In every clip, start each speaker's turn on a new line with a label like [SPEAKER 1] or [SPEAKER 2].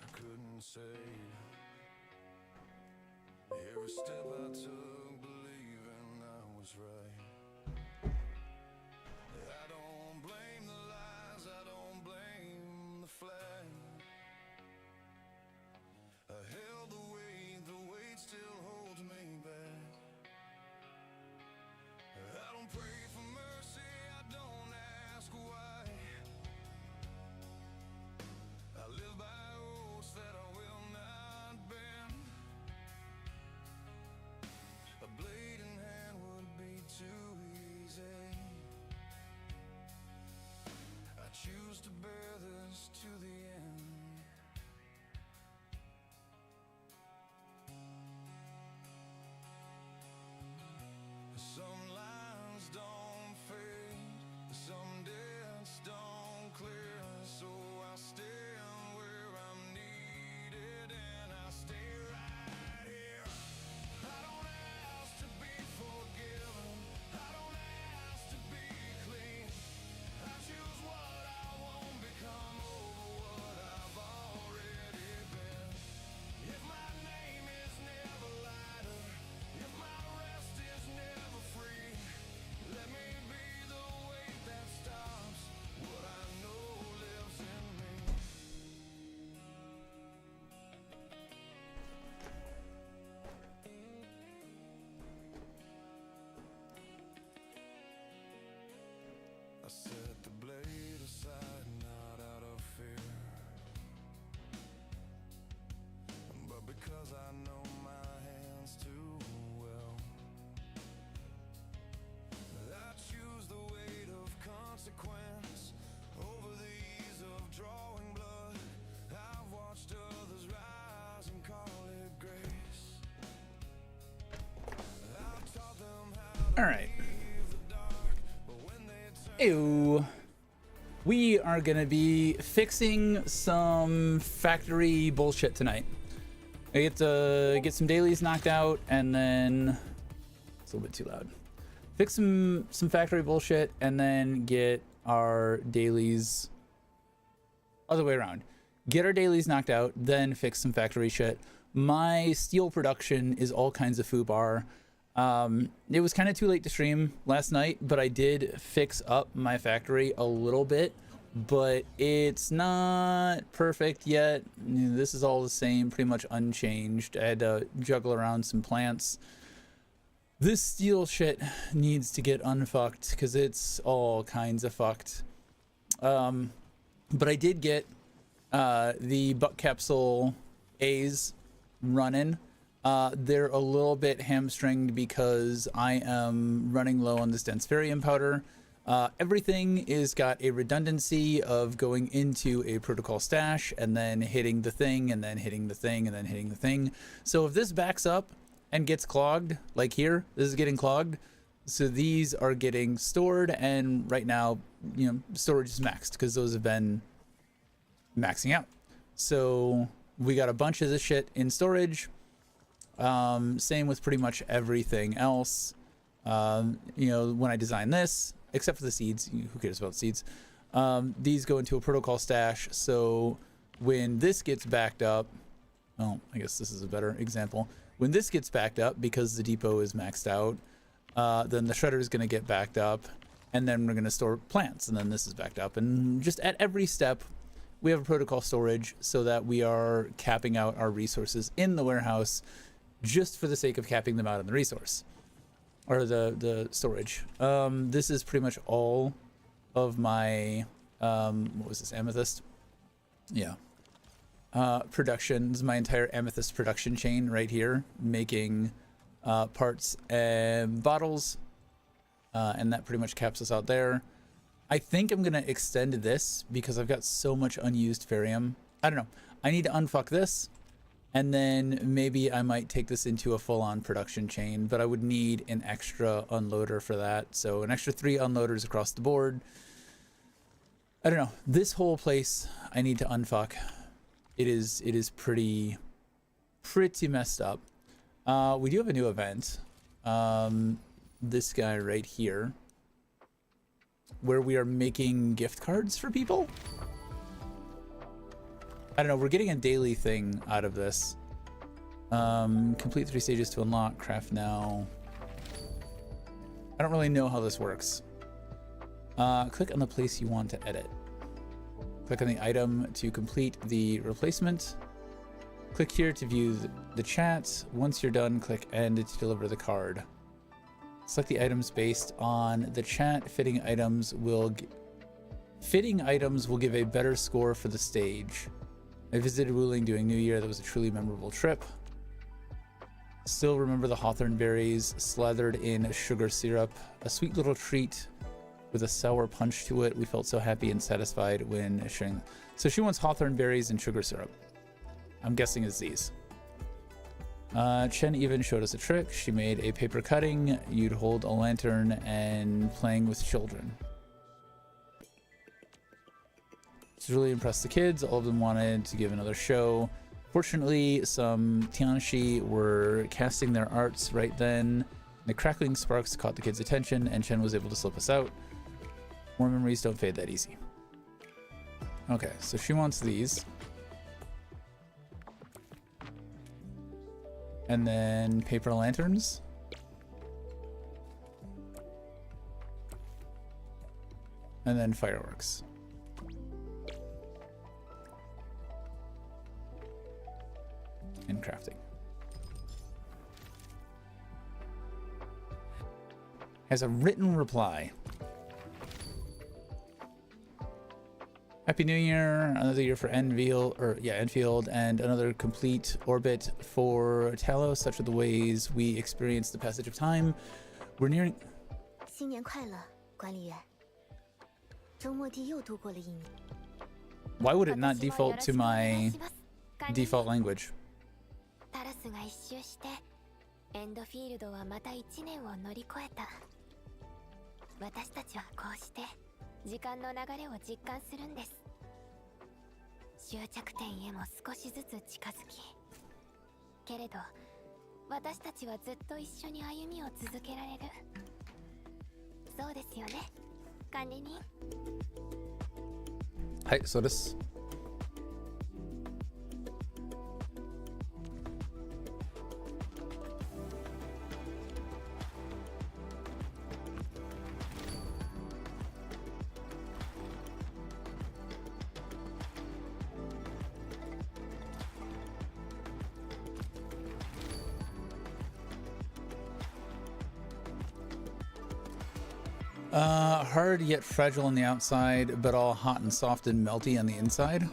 [SPEAKER 1] I couldn't say. Every step I took, believing I was right. I don't blame the lies, I don't blame the flag. I held the weight still holds me back. I don't pray for mercy, I don't ask why. I live by oaths that I will not bend. A blade in hand would be too easy. I choose to bear this to the end. Some lines don't fade, some debts don't clear, so I stand where I'm needed and I stay right here. I don't ask to be forgiven, I don't ask to be clean. I choose what I won't become over what I've already been. If my name is never lighter, if my rest is never free, let me be the weight that stops what I know lives in me. I set the blade aside, not out of fear, but because I know my hands too well. I choose the weight of consequence over the ease of drawing blood. I've watched others rise and call it grace. I've taught them how to
[SPEAKER 2] All right.
[SPEAKER 1] leave the dark, but when they turn
[SPEAKER 2] Ew. We are gonna be fixing some factory bullshit tonight. I get to get some dailies knocked out, and then it's a little bit too loud. Fix some factory bullshit, and then get our dailies other way around. Get our dailies knocked out, then fix some factory shit. My steel production is all kinds of foobar. It was kind of too late to stream last night, but I did fix up my factory a little bit, but it's not perfect yet. This is all the same, pretty much unchanged. I had to juggle around some plants. This steel shit needs to get unfucked because it's all kinds of fucked. But I did get the butt capsule A's running. They're a little bit hamstringed because I am running low on this dense Ferium powder. Everything is got a redundancy of going into a protocol stash and then hitting the thing and then hitting the thing and then hitting the thing. So if this backs up and gets clogged, like here, this is getting clogged. So these are getting stored, and right now, storage is maxed because those have been maxing out. So we got a bunch of this shit in storage. Same with pretty much everything else. When I design this, except for the seeds, who cares about seeds? These go into a protocol stash. So when this gets backed up, well, I guess this is a better example. When this gets backed up because the depot is maxed out, then the shredder is going to get backed up, and then we're going to store plants, and then this is backed up. And just at every step, we have a protocol storage so that we are capping out our resources in the warehouse just for the sake of capping them out in the resource or the storage. This is pretty much all of my what was this, amethyst? Yeah. Production. This is my entire amethyst production chain right here, making parts and bottles, and that pretty much caps us out there. I think I'm gonna extend this because I've got so much unused Ferium. I don't know. I need to unfuck this, and then maybe I might take this into a full-on production chain, but I would need an extra unloader for that. So an extra 3 unloaders across the board. I don't know. This whole place I need to unfuck. It is pretty messed up. We do have a new event. This guy right here, where we are making gift cards for people. I don't know, we're getting a daily thing out of this. Complete 3 stages to unlock, craft now. I don't really know how this works. Click on the place you want to edit. Click on the item to complete the replacement. Click here to view the chat. Once you're done, click end to deliver the card. Select the items based on the chat. Fitting items will give a better score for the stage. I visited Wuling during New Year. That was a truly memorable trip. Still remember the hawthorn berries slathered in sugar syrup. A sweet little treat with a sour punch to it. We felt so happy and satisfied when sharing. So she wants hawthorn berries and sugar syrup. I'm guessing it's these. Chen even showed us a trick. She made a paper cutting. You'd hold a lantern and playing with children. This really impressed the kids. All of them wanted to give another show. Fortunately, some Tianxi were casting their arts right then. The crackling sparks caught the kids' attention, and Chen was able to slip us out. More memories don't fade that easy. Okay, so she wants these. And then paper lanterns. And then fireworks. And crafting. Has a written reply. Happy New Year, another year for Endfield, and another complete orbit for Talos. Such are the ways we experience the passage of time. We're nearing...
[SPEAKER 3] 新年快乐，管理员。周末地又度过了一年。
[SPEAKER 2] Why would it not default to my default language?
[SPEAKER 3] タラスが一周して、エンドフィールドはまた1年を乗り越えた。私たちはこうして、時間の流れを実感するんです。終着点へも少しずつ近づき。けれど、私たちはずっと一緒に歩みを続けられる。そうですよね、管理人。
[SPEAKER 2] はい、そうです。Hard yet fragile on the outside, but all hot and soft and melty on the inside.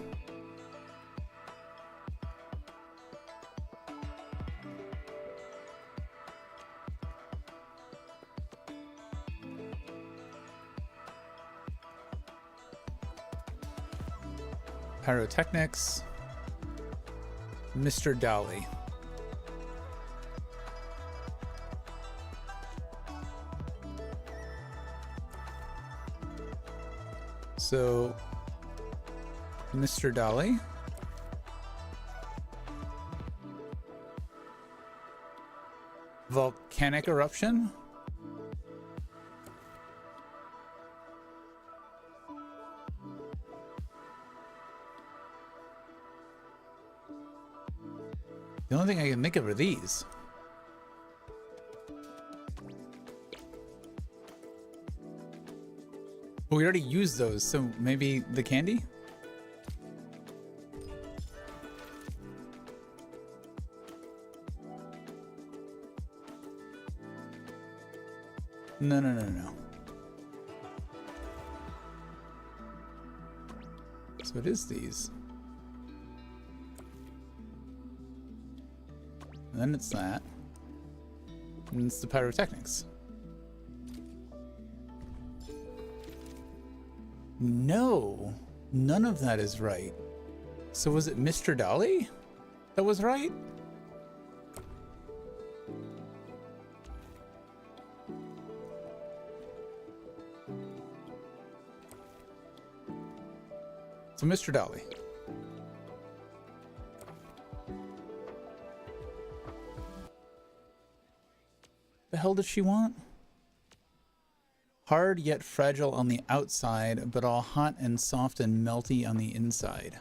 [SPEAKER 2] Pyrotechnics. Mr. Dolly. So, Mr. Dolly. Volcanic eruption. The only thing I can think of are these. But we already used those, so maybe the candy? No. So it is these. And then it's that. And it's the pyrotechnics. No, none of that is right. So was it Mr. Dolly that was right? So Mr. Dolly. The hell did she want? Hard yet fragile on the outside, but all hot and soft and melty on the inside.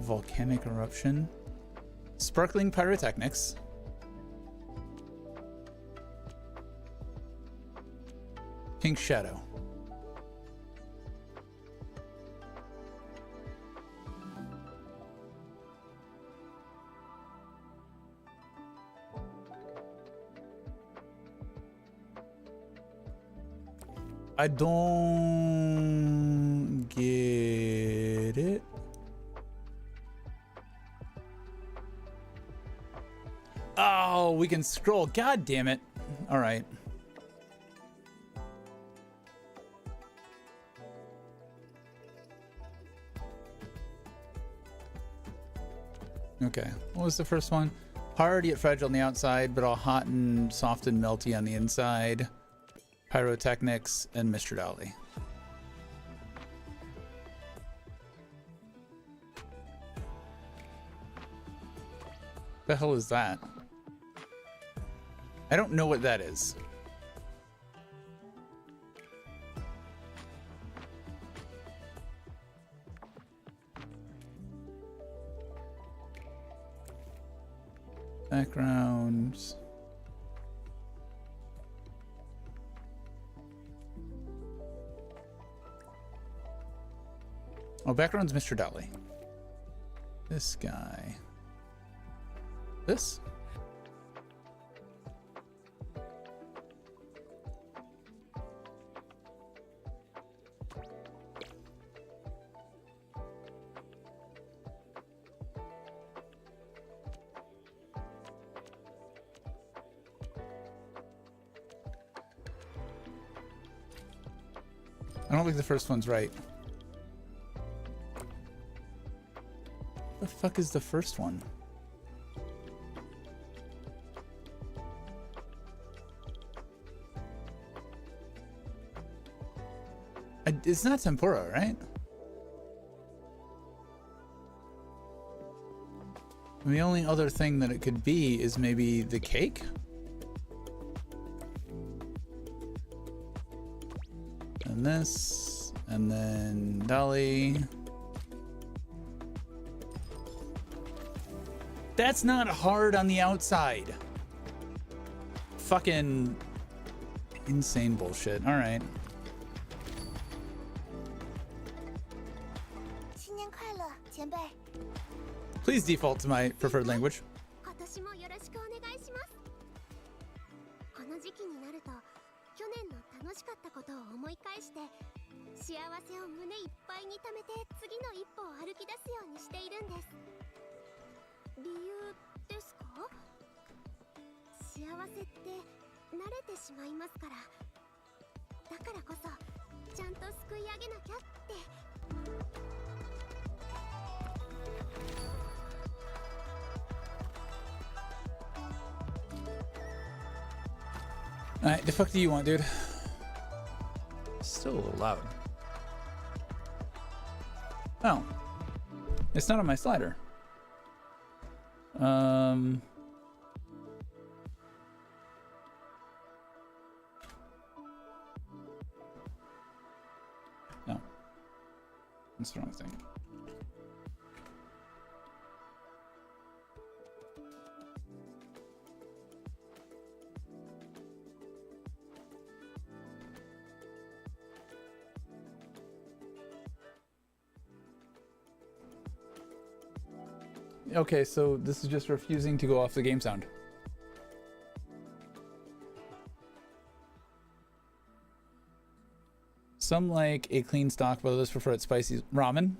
[SPEAKER 2] Volcanic eruption. Sparkling pyrotechnics. Pink shadow. I don't get it. Oh, we can scroll. God damn it. All right. Okay. What was the first one? Hard yet fragile on the outside, but all hot and soft and melty on the inside. Pyrotechnics and Mr. Dolly. The hell is that? I don't know what that is. Backgrounds. Oh, background's Mr. Dolly. This guy. This? I don't think the first one's right. The fuck is the first one? It's not tempura, right? The only other thing that it could be is maybe the cake? And this, and then Dolly. That's not hard on the outside. Fucking insane bullshit. All right. Please default to my preferred language. Alright, the fuck do you want, dude? Still a little loud. Oh. It's not on my slider. No. That's the wrong thing. Okay, so this is just refusing to go off the game sound. Some like a clean stock, but others prefer it spicy. Ramen.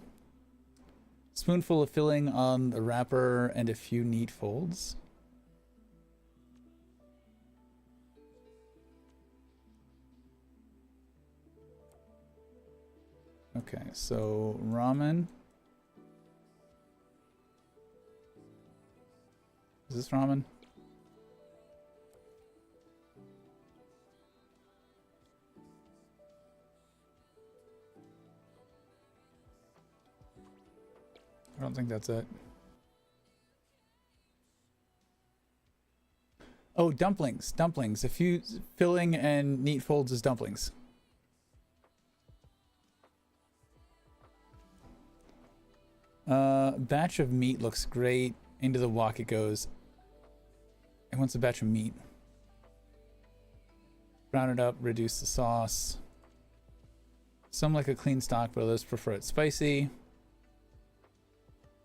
[SPEAKER 2] Spoonful of filling on the wrapper and a few neat folds. Okay, so ramen. Is this ramen? I don't think that's it. Oh, dumplings. Dumplings. A few filling and neat folds is dumplings. Batch of meat looks great. Into the wok it goes. It wants a batch of meat. Brown it up, reduce the sauce. Some like a clean stock, but others prefer it spicy.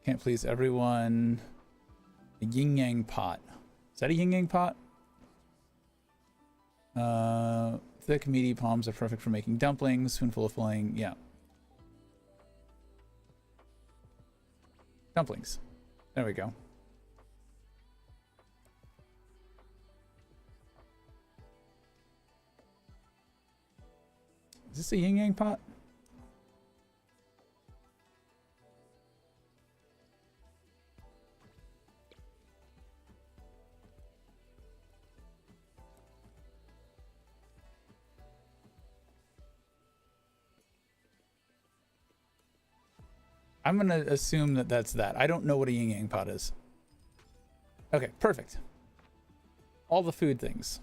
[SPEAKER 2] Can't please everyone. A yin yang pot. Is that a yin yang pot? Thick, meaty palms are perfect for making dumplings. Spoonful of filling, yeah. Dumplings. There we go. Is this a yin yang pot? I'm gonna assume that that's that. I don't know what a yin yang pot is. Okay, perfect. All the food things.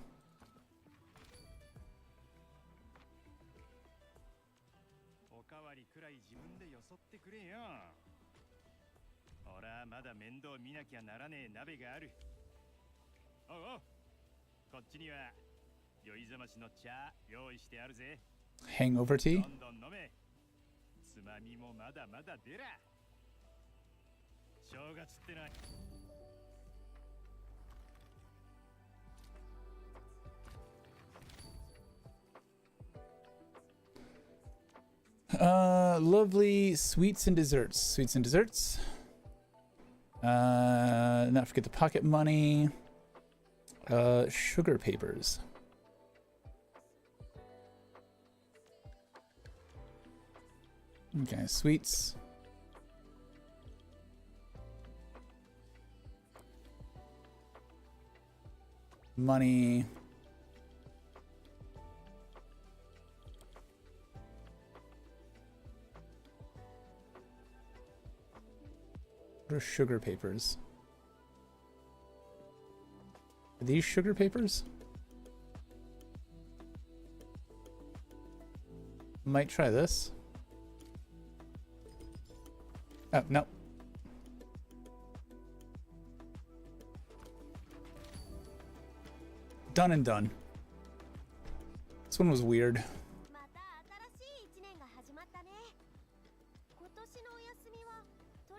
[SPEAKER 2] Hangover tea? Lovely sweets and desserts. Sweets and desserts. Not forget the pocket money. Sugar papers. Okay, sweets. Money. What are sugar papers? Are these sugar papers? Might try this. Oh, no. Done and done. This one was weird.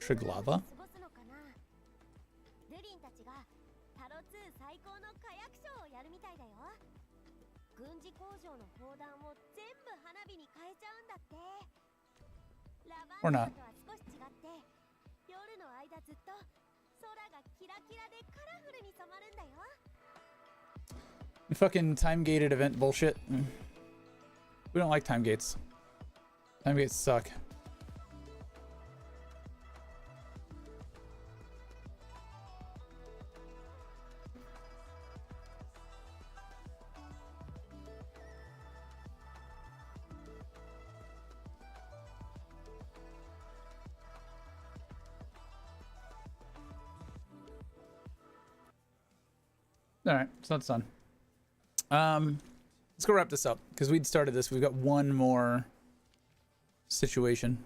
[SPEAKER 2] Triglava? Or not. Fucking time-gated event bullshit. We don't like time gates. Time gates suck. All right, so that's done. Let's go wrap this up because we'd started this. We've got one more situation.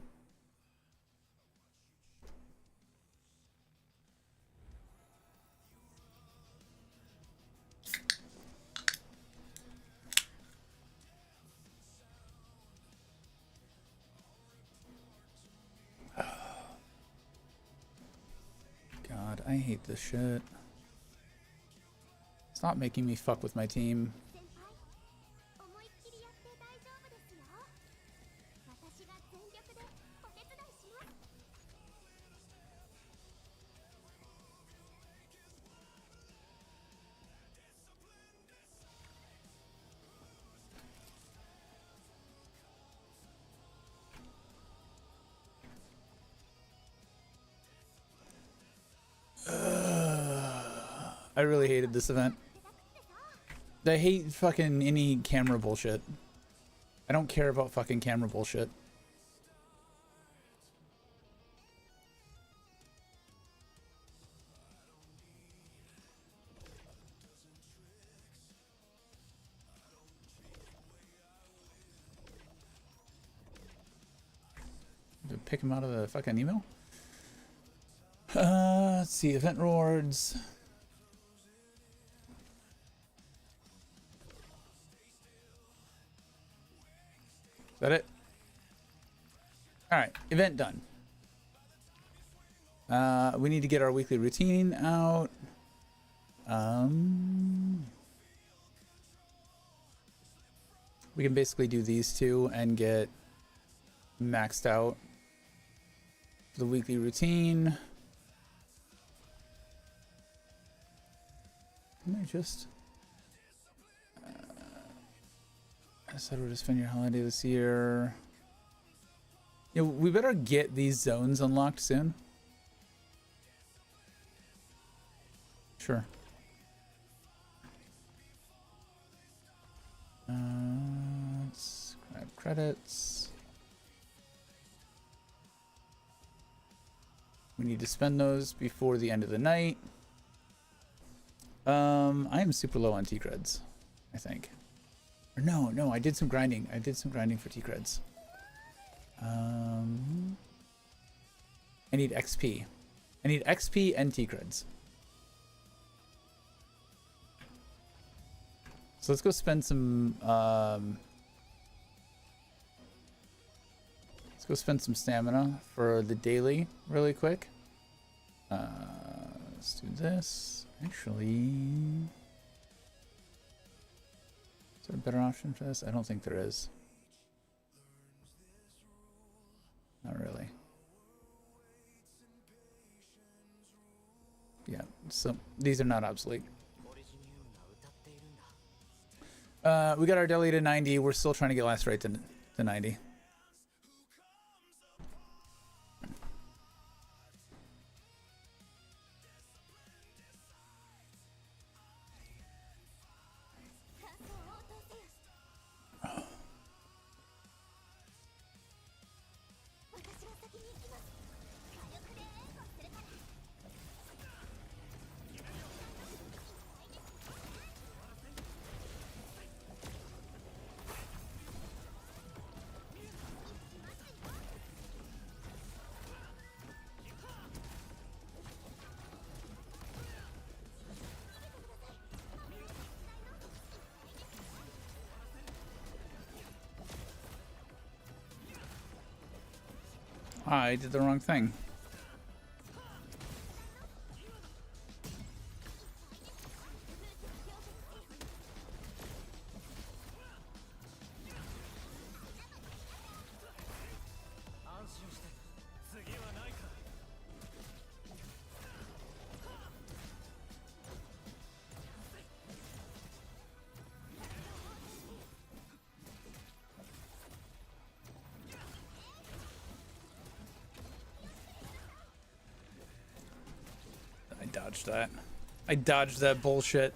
[SPEAKER 2] God, I hate this shit. Stop making me fuck with my team. I really hated this event. I hate fucking any camera bullshit. I don't care about fucking camera bullshit. To pick him out of the fucking email? Let's see, event rewards. Is that it? All right, event done. We need to get our weekly routine out. We can basically do these two and get maxed out the weekly routine. Can I just... I said we're to spend your holiday this year. Yeah, we better get these zones unlocked soon. Sure. Let's grab credits. We need to spend those before the end of the night. I am super low on T-creds, I think. Or no, I did some grinding. I did some grinding for T-creds. I need XP. I need XP and T-creds. So let's go spend some let's go spend some stamina for the daily really quick. Let's do this. Actually, is there a better option for this? I don't think there is. Not really. Yeah, so these are not obsolete. We got our deli to 90. We're still trying to get last rate to 90. I did the wrong thing. Dodged that. I dodged that bullshit.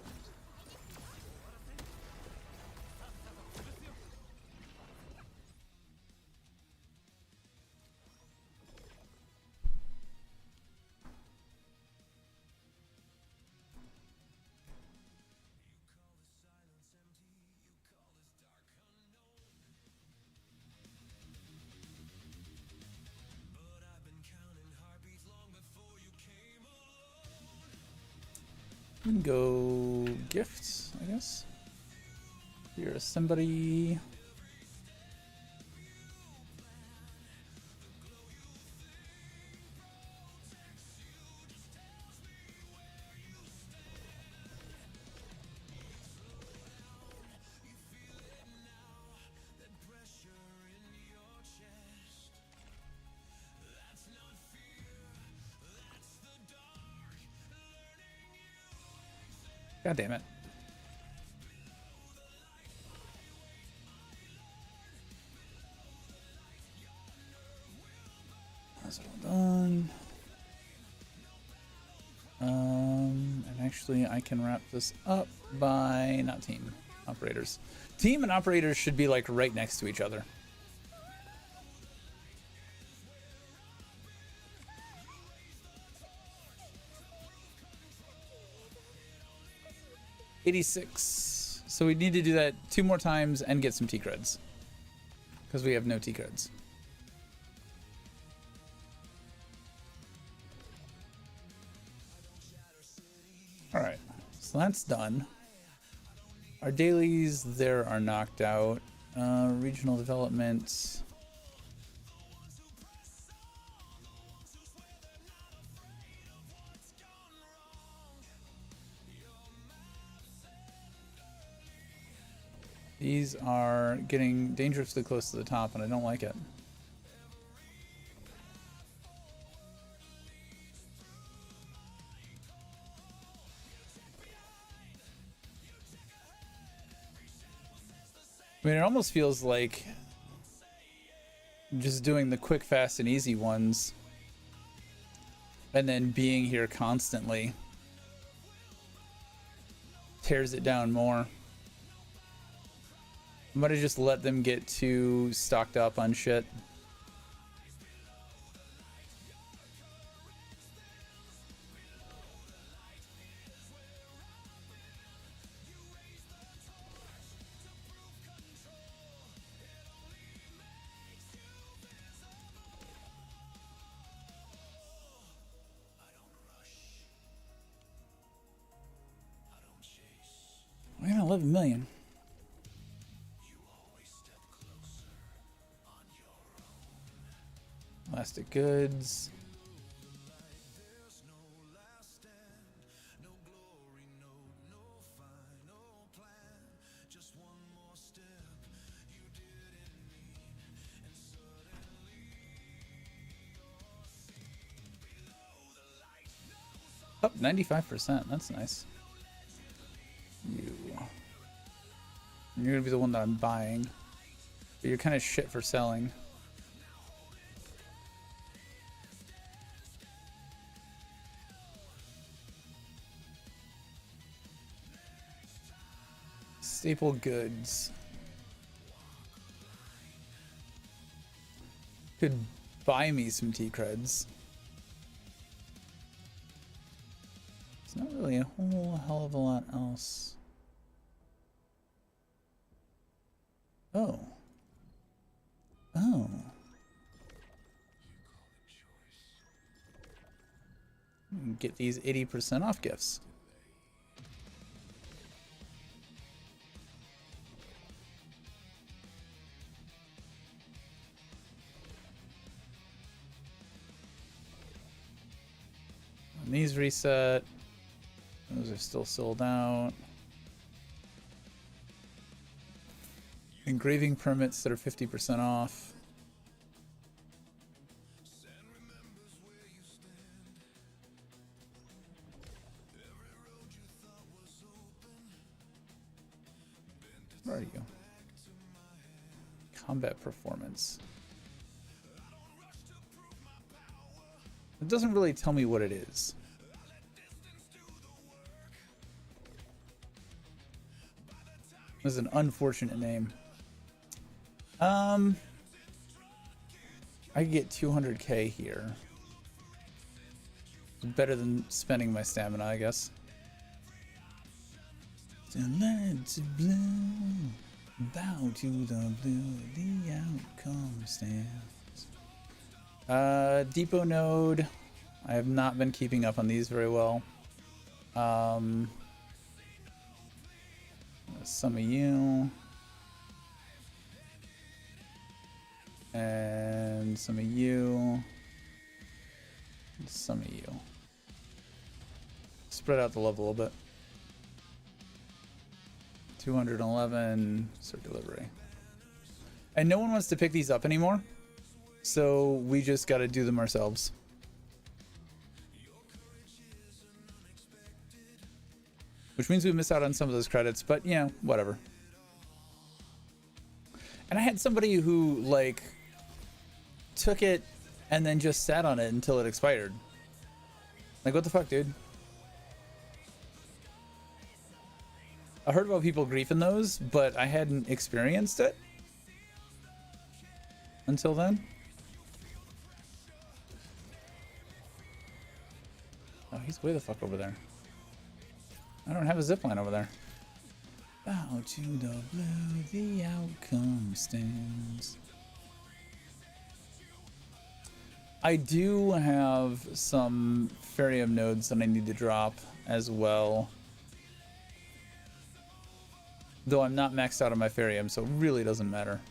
[SPEAKER 2] We can go gifts, I guess. Here's somebody. God damn it. That's all done. And actually I can wrap this up by not team operators. Team and operators should be like right next to each other. $86. So we need to do that 2 more times and get some T-creds. Because we have no T-creds. . So that's done. Our dailies there are knocked out. Regional development. These are getting dangerously close to the top, and I don't like it. I mean, it almost feels like just doing the quick, fast, and easy ones, and then being here constantly tears it down more. I might have just let them get too stocked up on shit. We're gonna 11 million. Plastic goods. Up 95%. That's nice. You're gonna be the one that I'm buying, but you're kind of shit for selling. Staple goods. Could buy me some T-creds. It's not really a whole hell of a lot else. Oh. Oh. You can get these 80% off gifts. And these reset. Those are still sold out. Engraving permits that are 50% off. Where are you? Combat performance. It doesn't really tell me what it is. This is an unfortunate name. I could get 200k here. Better than spending my stamina, I guess. To blue, bow to the blue, the outcome stands. Depot node. I have not been keeping up on these very well. Some of you. And some of you. And some of you. Spread out the love a little bit. 211. Start delivery. And no one wants to pick these up anymore. So we just got to do them ourselves. Which means we miss out on some of those credits, but yeah, whatever. And I had somebody who, like, took it and then just sat on it until it expired. Like, what the fuck, dude? I heard about people griefing those, but I hadn't experienced it until then. Oh, he's way the fuck over there. I don't have a zipline over there. Bow to the blue, the outcome stands. I do have some Ferium nodes that I need to drop as well. Though I'm not maxed out on my Ferium, so it really doesn't matter.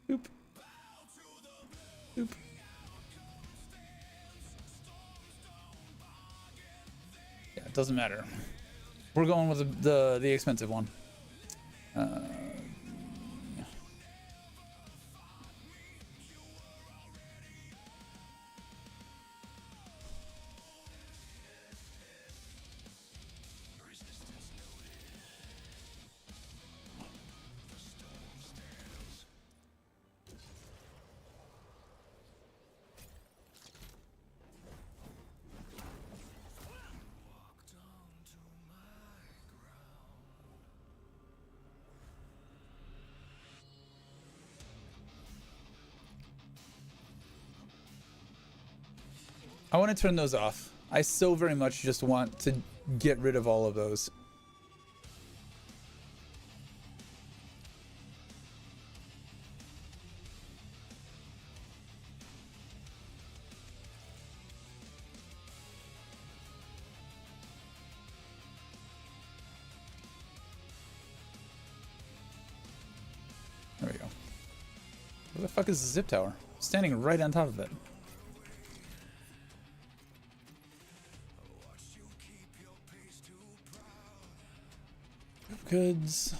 [SPEAKER 2] Boop. Boop. Yeah, it doesn't matter. We're going with the expensive one. I want to turn those off. I so very much just want to get rid of all of those. There we go. Where the fuck is the zip tower? Standing right on top of it. Goods.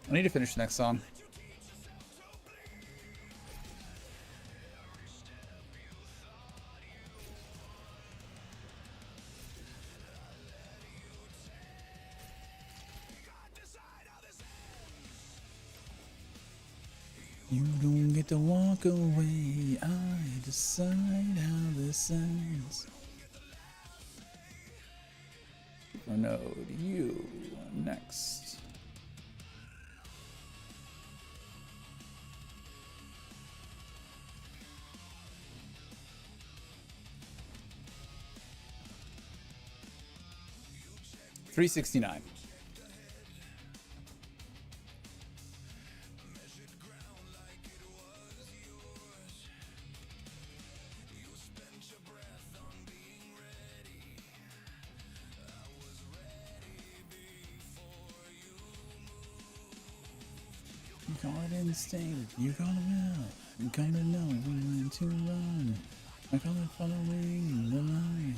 [SPEAKER 2] I need to finish the next song. You don't get to walk away. I decide how this ends. Or no, you next. $369. You call it instinct, you call it will, you call it know we went to run. I call it following the line.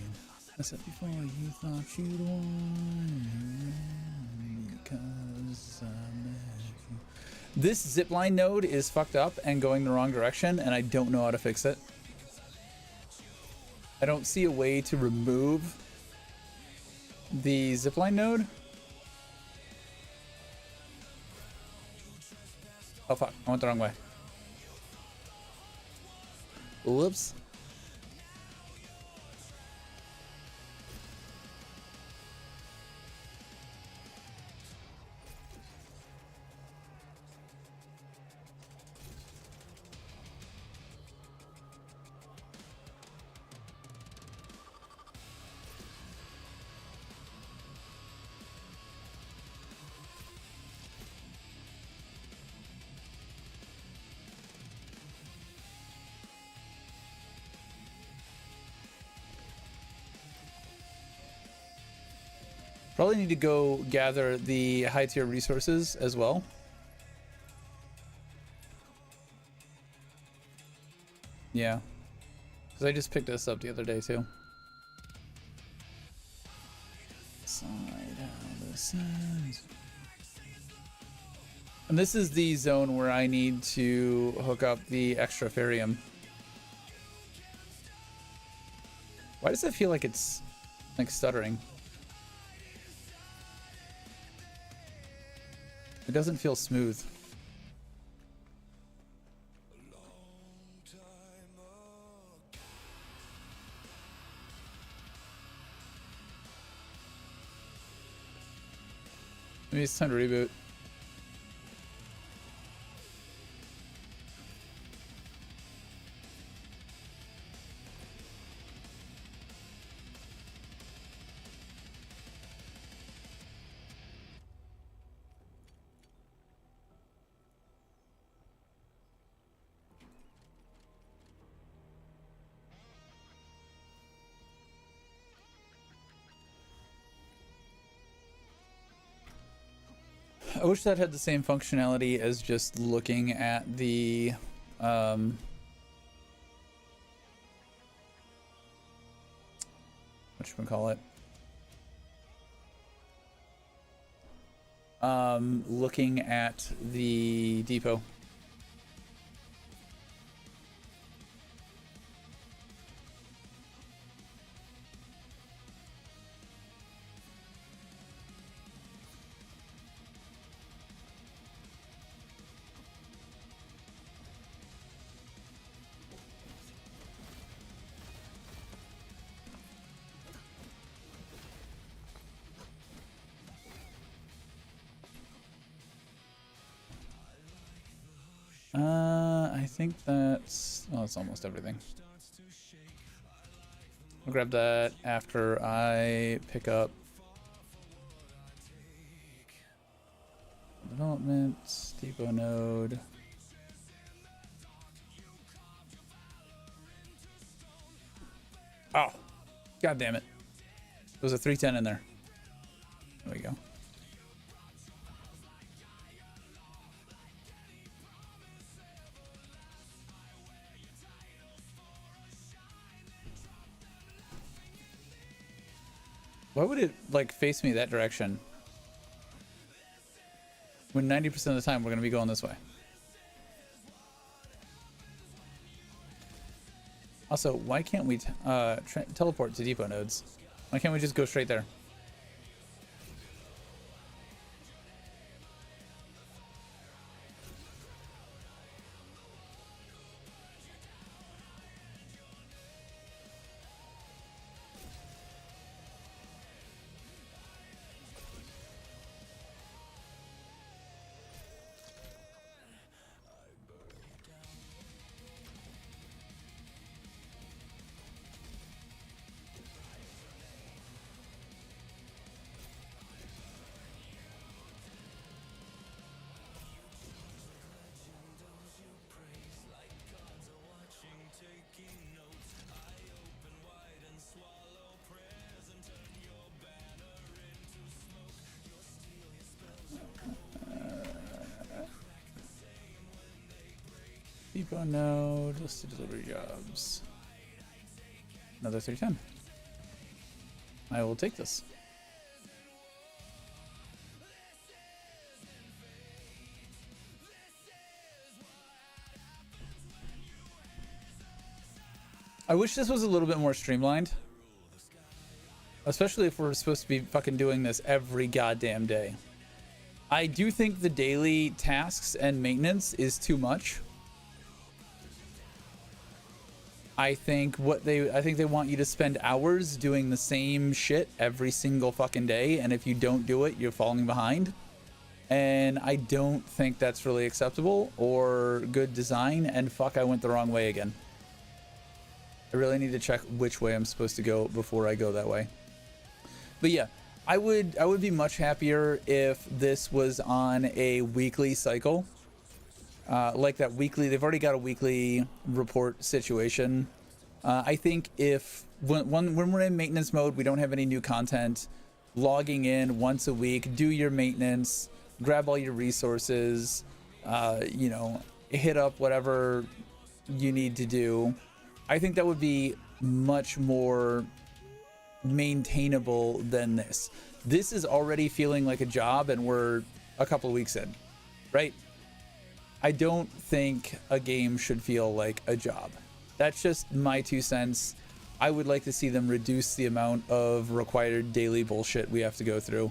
[SPEAKER 2] I said before you thought you'd won because I met you. This zipline node is fucked up and going the wrong direction, and I don't know how to fix it. I don't see a way to remove the zipline node. Oh fuck, I went the wrong way. Whoops. Probably need to go gather the high tier resources as well. Yeah, because I just picked this up the other day too. And this is the zone where I need to hook up the extra Ferium. Why does it feel like it's like stuttering? It doesn't feel smooth. Maybe it's time to reboot. I wish that had the same functionality as just looking at the whatchamacallit? Looking at the depot. I think that's... oh, it's almost everything. I'll grab that after I pick up development, depot node. Oh, god damn it. There was a 310 in there. There we go. Why would it, like, face me that direction when 90% of the time we're going to be going this way? Also, why can't we teleport to depot nodes? Why can't we just go straight there? Depot node, listed delivery jobs. Another 310. I will take this. I wish this was a little bit more streamlined. Especially if we're supposed to be fucking doing this every goddamn day. I do think the daily tasks and maintenance is too much. I think they want you to spend hours doing the same shit every single fucking day, and if you don't do it, you're falling behind. And I don't think that's really acceptable or good design, and fuck, I went the wrong way again. I really need to check which way I'm supposed to go before I go that way. But yeah, I would be much happier if this was on a weekly cycle. Like that weekly, they've already got a weekly report situation. I think if when we're in maintenance mode, we don't have any new content, logging in once a week, do your maintenance, grab all your resources, you know, hit up whatever you need to do. I think that would be much more maintainable than this. This is already feeling like a job, and we're a couple of weeks in, right? I don't think a game should feel like a job. That's just my 2 cents. I would like to see them reduce the amount of required daily bullshit we have to go through,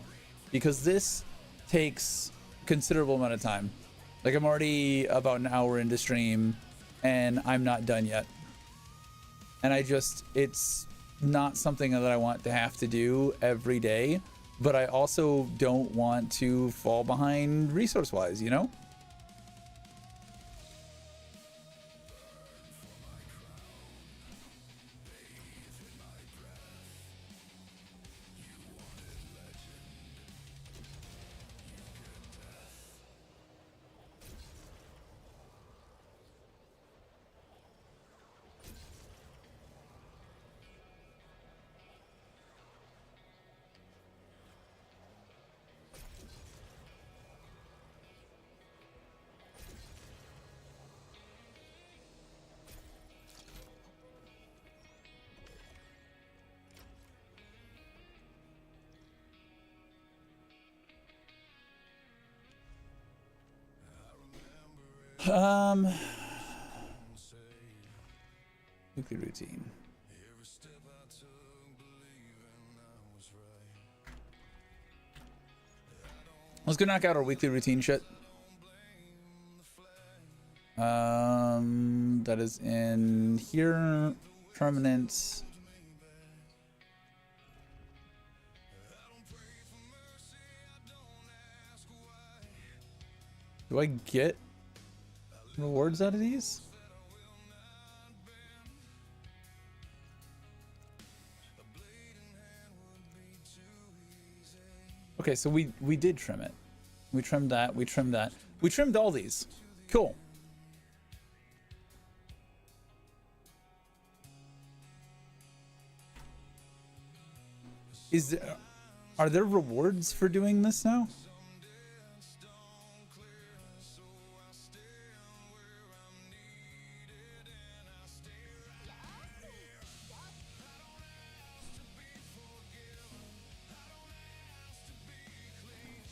[SPEAKER 2] because this takes considerable amount of time. Like, I'm already about an hour into stream and I'm not done yet. And it's not something that I want to have to do every day. but I also don't want to fall behind resource-wise, you know? Weekly routine. Let's go knock out our weekly routine shit. That is in here. Permanent. Do I get rewards out of these? Okay, so we did trim it. We trimmed that, we trimmed that. We trimmed all these. Cool. Are there rewards for doing this now?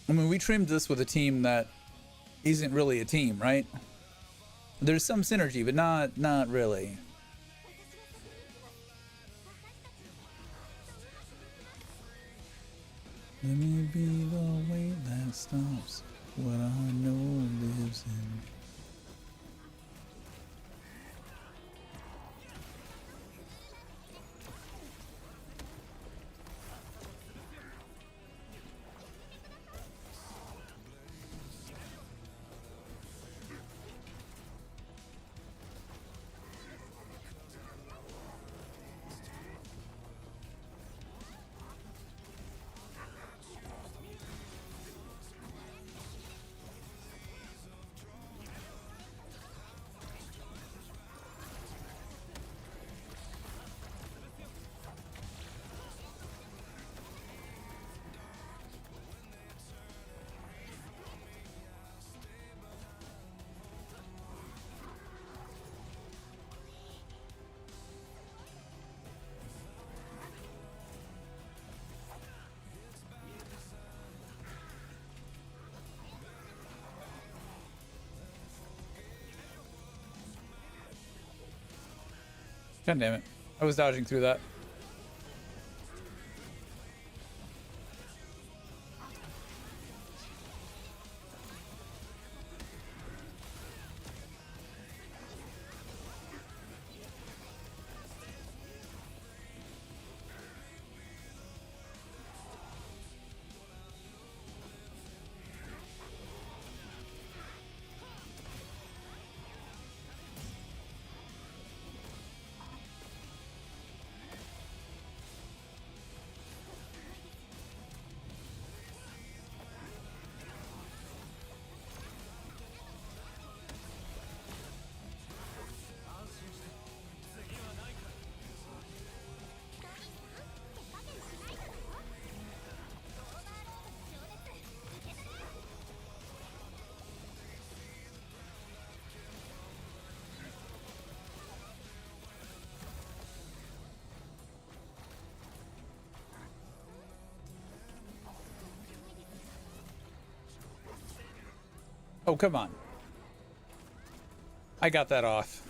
[SPEAKER 2] I mean, we trimmed this with a team that isn't really a team, right? There's some synergy, but not really. Let me be the weight that stops what I know lives in. God damn it. I was dodging through that. Oh, come on. I got that off.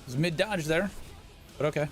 [SPEAKER 2] It was mid-dodge there, but okay.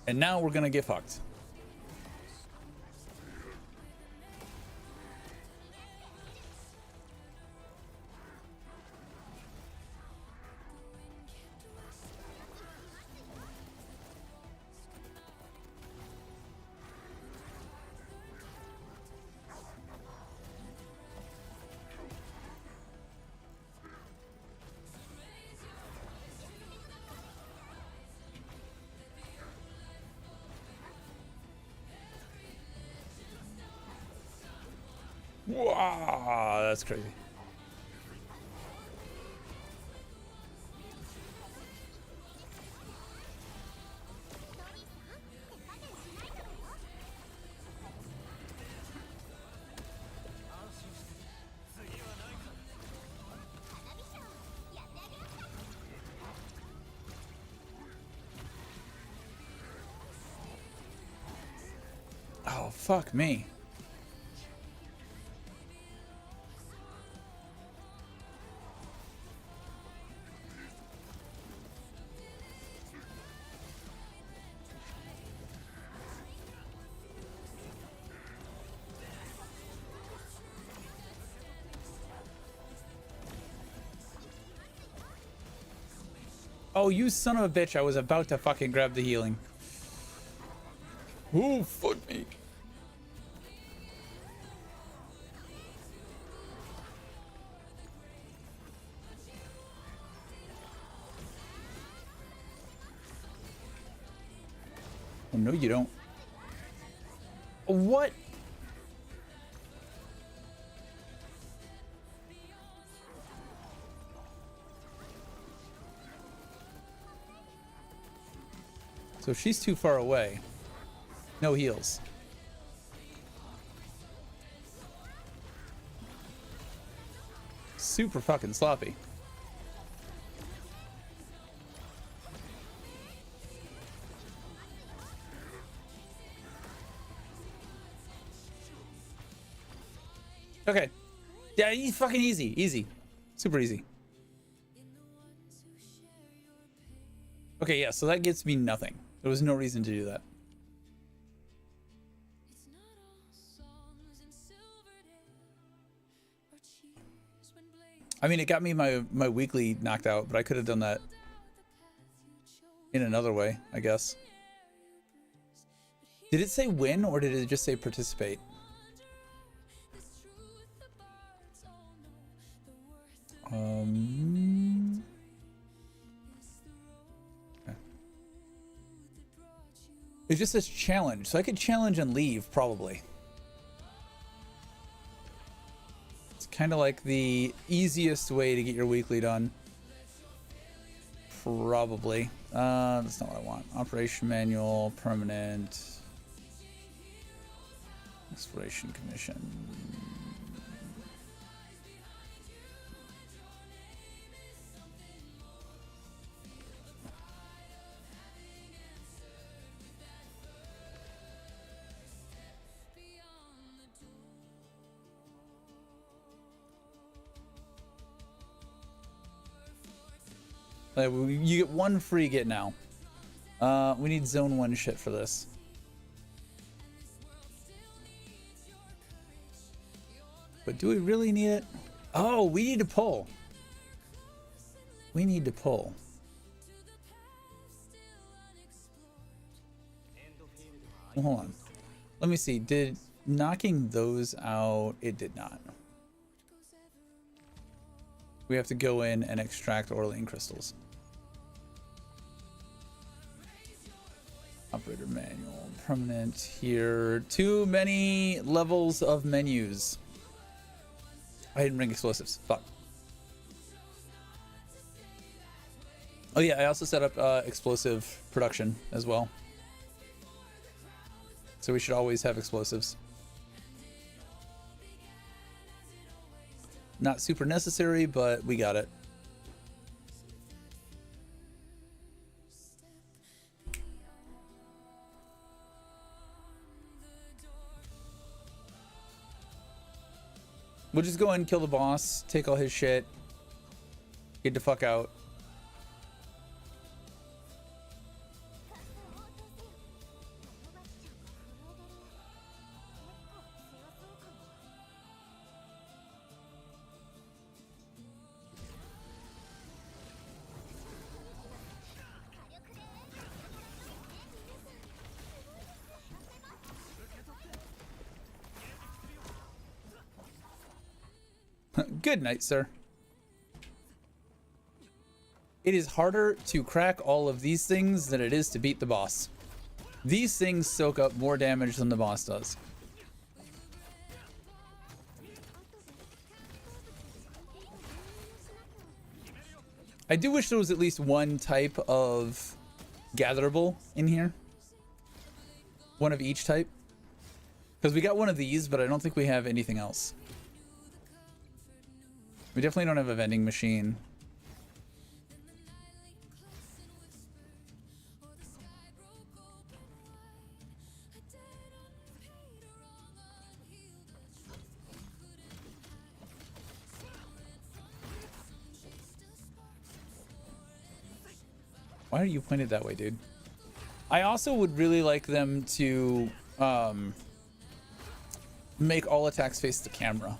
[SPEAKER 2] And now we're gonna get fucked. Wow, that's crazy. Oh, fuck me. Oh, you son of a bitch. I was about to fucking grab the healing. Oh, fuck me. Oh, no, you don't. What? So she's too far away. No heals. Super fucking sloppy. Okay. Yeah, fucking easy. Easy. Super easy. Okay, yeah, so that gets me nothing. There was no reason to do that. I mean, it got me my weekly knocked out, but I could have done that in another way, I guess. Did it say win or did it just say participate? It just says challenge, so I could challenge and leave, probably. It's kind of like the easiest way to get your weekly done. Probably. That's not what I want. Operation manual, permanent. Exploration commission. You get one free get now. We need zone 1 shit for this. But do we really need it? Oh, we need to pull. We need to pull. Well, hold on. Let me see. Did knocking those out? It did not. We have to go in and extract Orlean crystals. Operator manual, permanent here. Too many levels of menus. I didn't bring explosives. Fuck. Oh yeah, I also set up explosive production as well. So we should always have explosives. Not super necessary, but we got it. We'll just go ahead and kill the boss, take all his shit, get the fuck out. Good night, sir. It is harder to crack all of these things than it is to beat the boss. These things soak up more damage than the boss does. I do wish there was at least one type of gatherable in here. One of each type. Because we got one of these, but I don't think we have anything else. We definitely don't have a vending machine. Why are you pointed that way, dude? I also would really like them to make all attacks face the camera.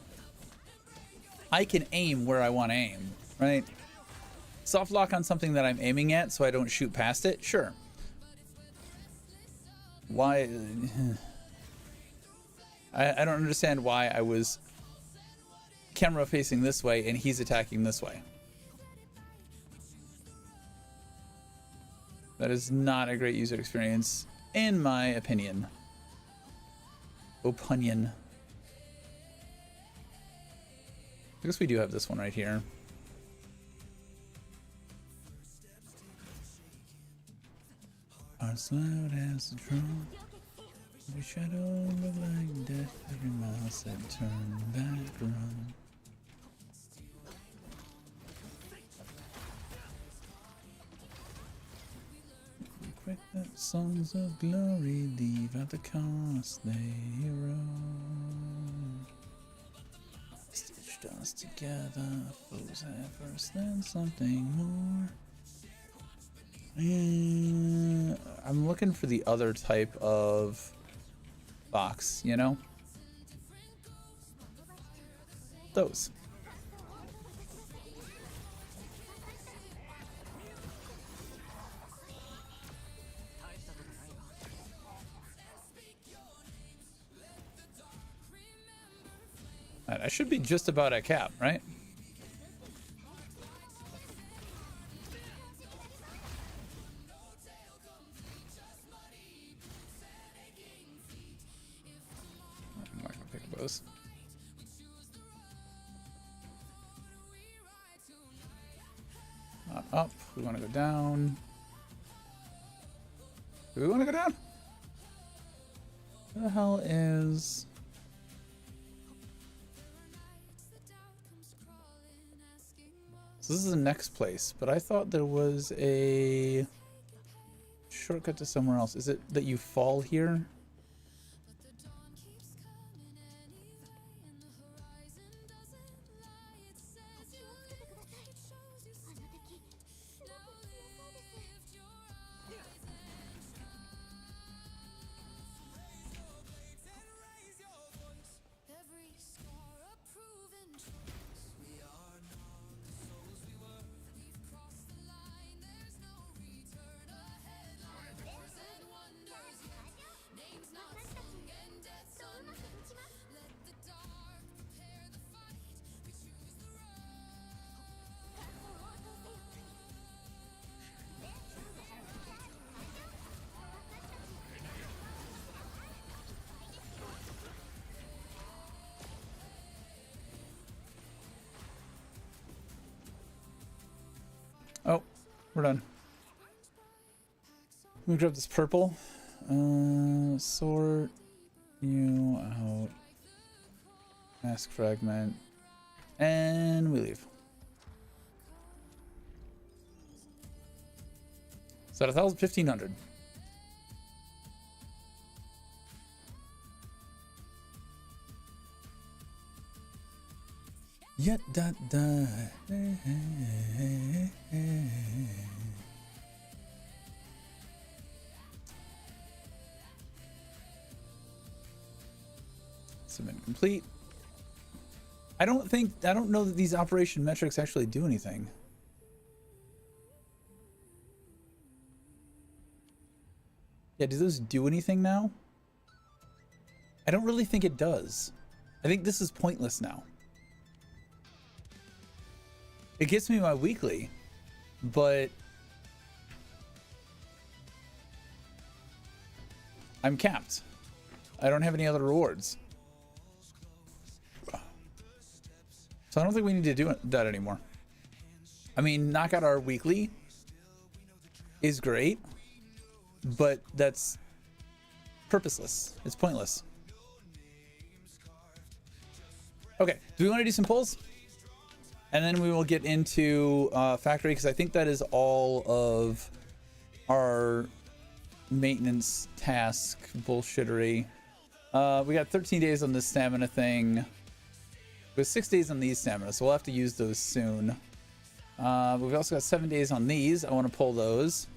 [SPEAKER 2] I can aim where I want to aim, right? Soft lock on something that I'm aiming at so I don't shoot past it? Sure. Why? I don't understand why I was camera facing this way and he's attacking this way. That is not a great user experience, in my opinion. Opinion. I guess we do have this one right here. Hearts loud as a drum. Every shadow look like death. Every mile said turn back, run. Quick that songs of glory leave out the cost they erode. Stitched us together, foes at first, then something more. And I'm looking for the other type of box, you know? Those. I should be just about at cap, right? I'm not gonna pick those. Not up. We want to go down. Do we want to go down? Where the hell is... So this is the next place, but I thought there was a shortcut to somewhere else. Is it that you fall here? Oh, we're done. Let me grab this purple. Sort you out. Mask fragment. And we leave. Is that 1,500? Yet da da. Submit complete. I don't know that these operation metrics actually do anything. Yeah, do those do anything now? I don't really think it does. I think this is pointless now. It gets me my weekly, but I'm capped. I don't have any other rewards. So I don't think we need to do that anymore. I mean, knock out our weekly is great, but that's purposeless. It's pointless. Okay, do we want to do some pulls? And then we will get into factory, because I think that is all of our maintenance task bullshittery. We got 13 days on this stamina thing. With 6 days on these stamina, so we'll have to use those soon. We've also got 7 days on these. I want to pull those.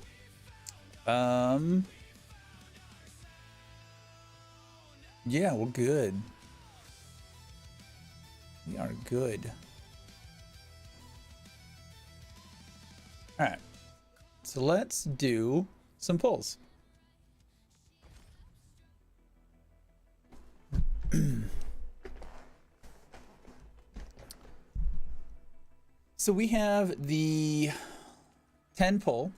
[SPEAKER 2] Yeah, we're good. We are good. All right, so let's do some pulls. So we have the 10 pull.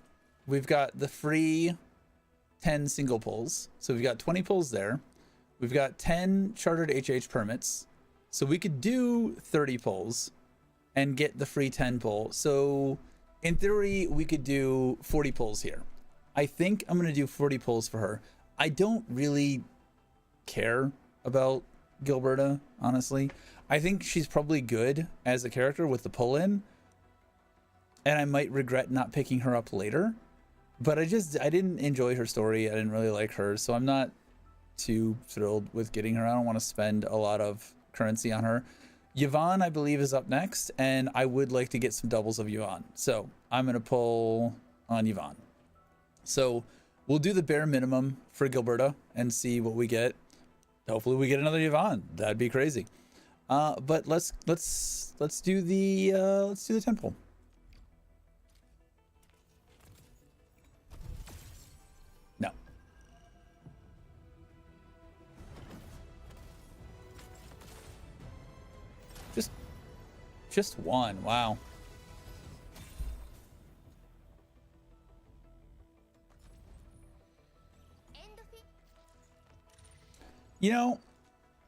[SPEAKER 2] We've got the free 10 single pulls. So we've got 20 pulls there. We've got 10 chartered HH permits. So we could do 30 pulls and get the free 10 pull. So in theory, we could do 40 pulls here. I think I'm going to do 40 pulls for her. I don't really care about Gilberta, honestly. I think she's probably good as a character with the pull in. And I might regret not picking her up later. But I didn't enjoy her story. I didn't really like her. So I'm not too thrilled with getting her. I don't want to spend a lot of currency on her. Yvonne, I believe, is up next. And I would like to get some doubles of Yvonne. So I'm going to pull on Yvonne. So we'll do the bare minimum for Gilberta and see what we get. Hopefully we get another Yvonne. That'd be crazy. But let's do the 10 pull. No. Just one. Wow. You know,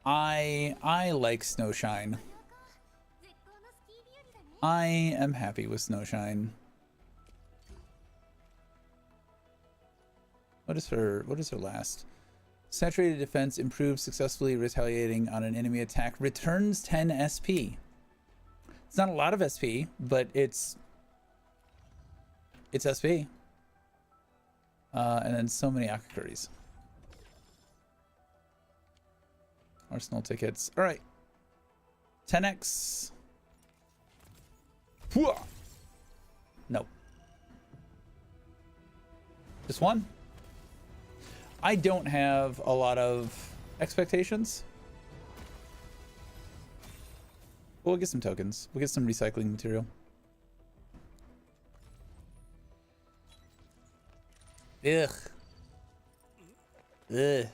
[SPEAKER 2] I like Snowshine. I am happy with Snowshine. What is her last? Saturated defense improves successfully retaliating on an enemy attack. Returns 10 SP. It's not a lot of SP, but it's SP. And then so many Akakuris. Arsenal tickets. All right. 10x. No. Just one. I don't have a lot of expectations. We'll get some tokens. We'll get some recycling material. Ugh. Ugh.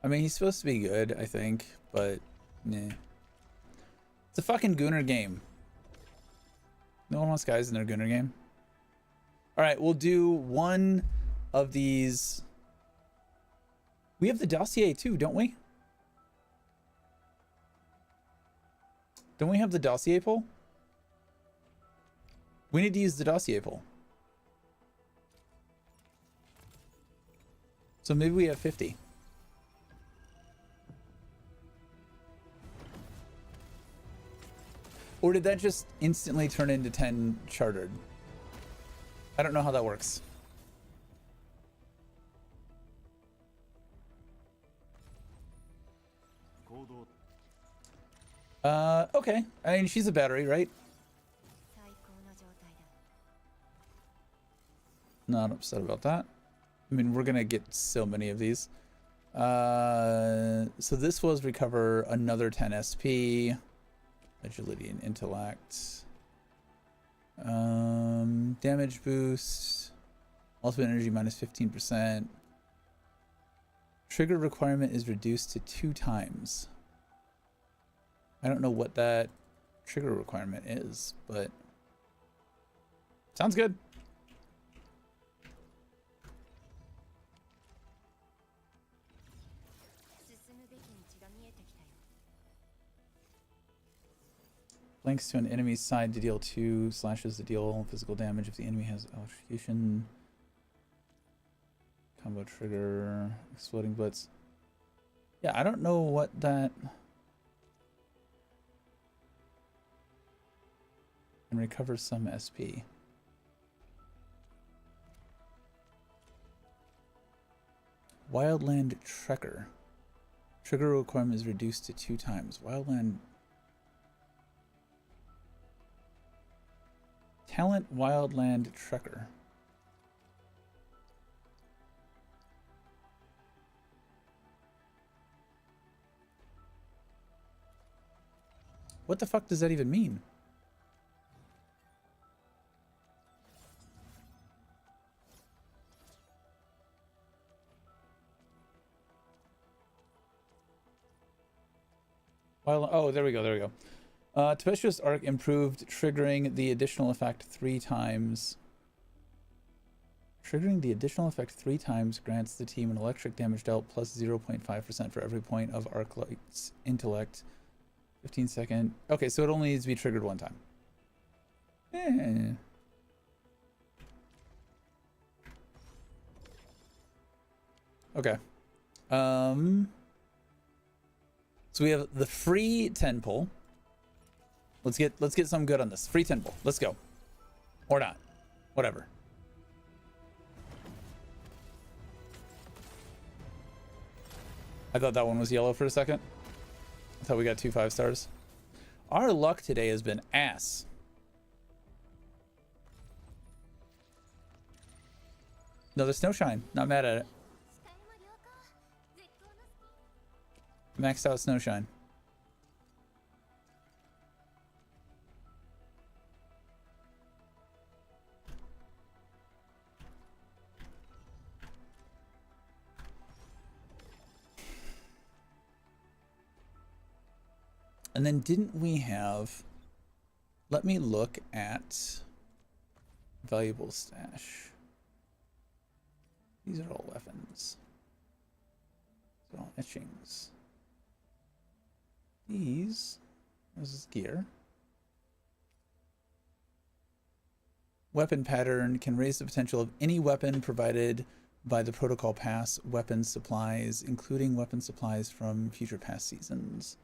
[SPEAKER 2] I mean, he's supposed to be good, I think, but nah. It's a fucking Gunnar game. No one wants guys in their Gunnar game. All right, we'll do one of these. We have the dossier too, don't we? Don't we have the dossier poll? We need to use the dossier poll. So maybe we have 50. Or did that just instantly turn into 10 chartered? I don't know how that works. Okay. I mean, she's a battery, right? Not upset about that. I mean, we're gonna get so many of these. So this was recover another 10 SP. Agility and intellect. Damage boost. Ultimate energy minus 15%. Trigger requirement is reduced to 2 times. I don't know what that trigger requirement is, but sounds good. Flanks to an enemy's side to deal 2 slashes to deal physical damage if the enemy has electrocution. Combo trigger, exploding blitz. Yeah, I don't know what that... And recover some SP. Wildland Trekker. Trigger requirement is reduced to 2 times. Wildland... Talent Wildland Trekker. What the fuck does that even mean? Well, oh, there we go, there we go. Tempestuous Arc improved, triggering the additional effect 3 times. Triggering the additional effect 3 times grants the team an electric damage dealt plus 0.5% for every point of Arknights Intellect. 15 second. Okay, so it only needs to be triggered 1 time. Okay. So we have the free 10 pull. Let's get some good on this. Free 10 pull. Let's go. Or not. Whatever. I thought that one was yellow for a second. I thought we got 2 5-stars. Our luck today has been ass. No, the snowshine. Not mad at it. Maxed out snowshine. And then didn't we have... Let me look at valuable stash. These are all weapons. These are all etchings. This is gear. Weapon pattern can raise the potential of any weapon provided by the protocol pass. Weapon supplies, including weapon supplies from future past seasons.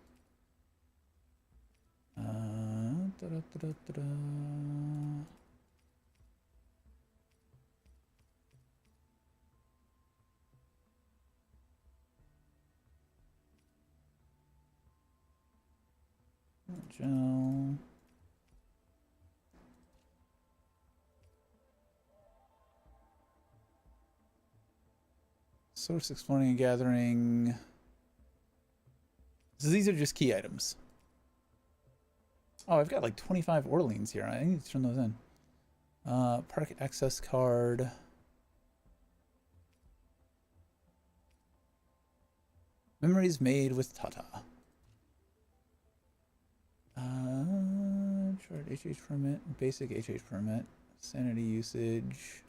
[SPEAKER 2] Gel. Source exploring and gathering. So these are just key items. Oh, I've got like 25 Orleans here. I need to turn those in. Park access card. Memories made with Tata. Short HH permit, basic HH permit, sanity usage.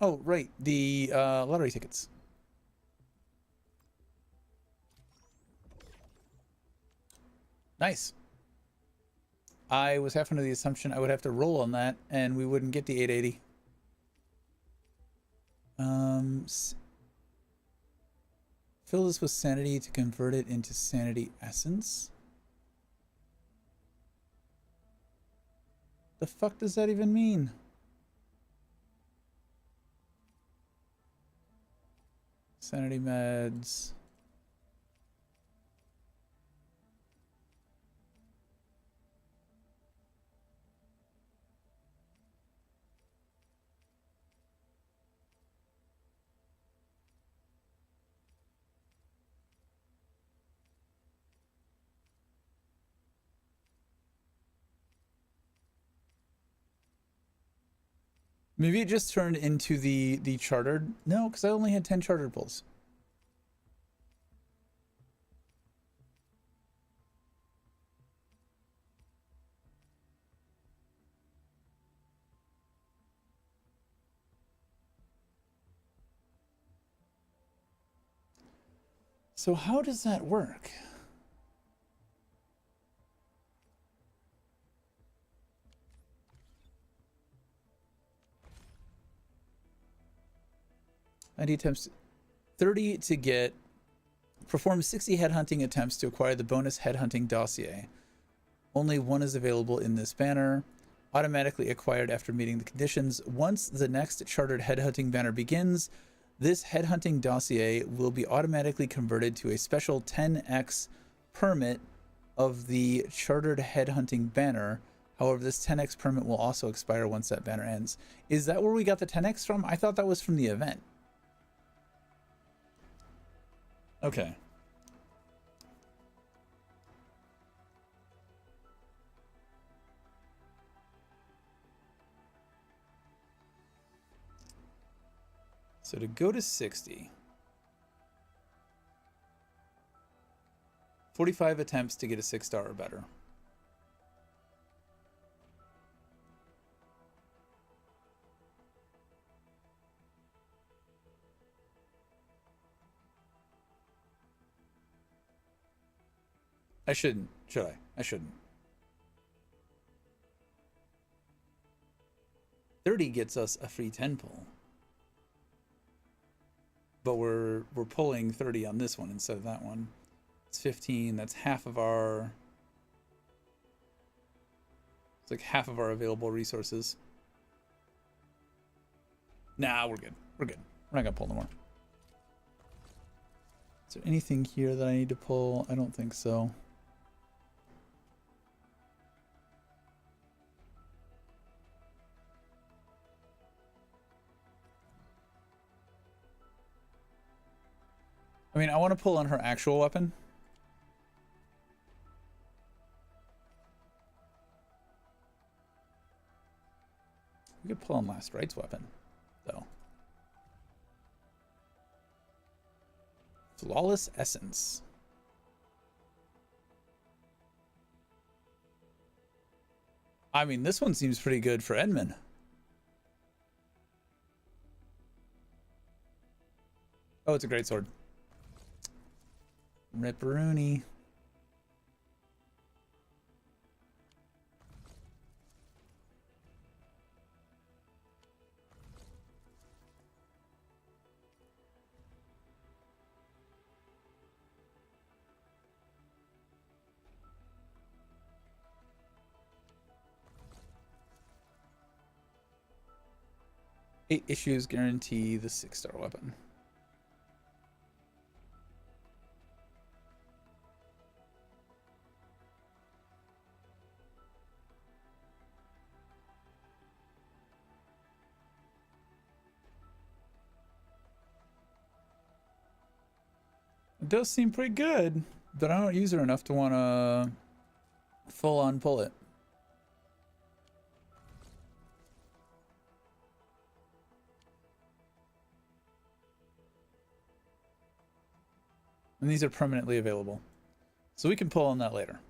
[SPEAKER 2] Oh, right, the lottery tickets. Nice. I was half under the assumption I would have to roll on that and we wouldn't get the 880. Fill this with sanity to convert it into sanity essence. The fuck does that even mean? Sanity meds. Maybe it just turned into the chartered. No, because I only had 10 chartered pulls. So how does that work? ID attempts 30 to get. Perform 60 headhunting attempts to acquire the bonus headhunting dossier. Only one is available in this banner. Automatically acquired after meeting the conditions. Once the next chartered headhunting banner begins, this headhunting dossier will be automatically converted to a special 10x permit of the chartered headhunting banner. However, this 10x permit will also expire once that banner ends. Is that where we got the 10x from? I thought that was from the event. Okay. So to go to 60, 45 attempts to get a 6-star or better. I shouldn't, should I? I shouldn't. 30 gets us a free 10 pull. But we're pulling 30 on this one instead of that one. It's 15. That's half of our. It's like half of our available resources. Nah, we're good. We're good. We're not gonna pull no more. Is there anything here that I need to pull? I don't think so. I mean, I want to pull on her actual weapon. We could pull on Last Right's weapon, though. Flawless Essence. I mean, this one seems pretty good for Edmund. Oh, it's a great sword. Ripperoonie. Eight issues guarantee the 6-star weapon. It does seem pretty good, but I don't use her enough to want to full on pull it. And these are permanently available. So we can pull on that later.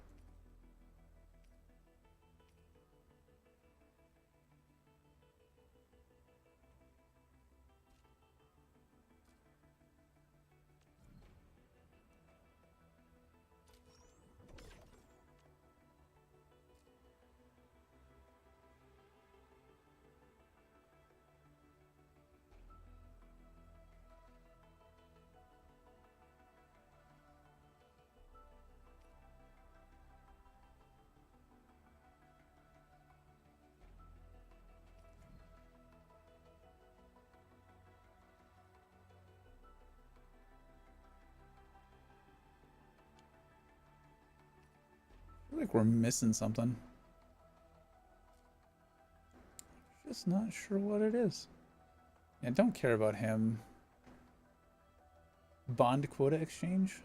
[SPEAKER 2] I feel like we're missing something. Just not sure what it is. Yeah, don't care about him. Bond quota exchange?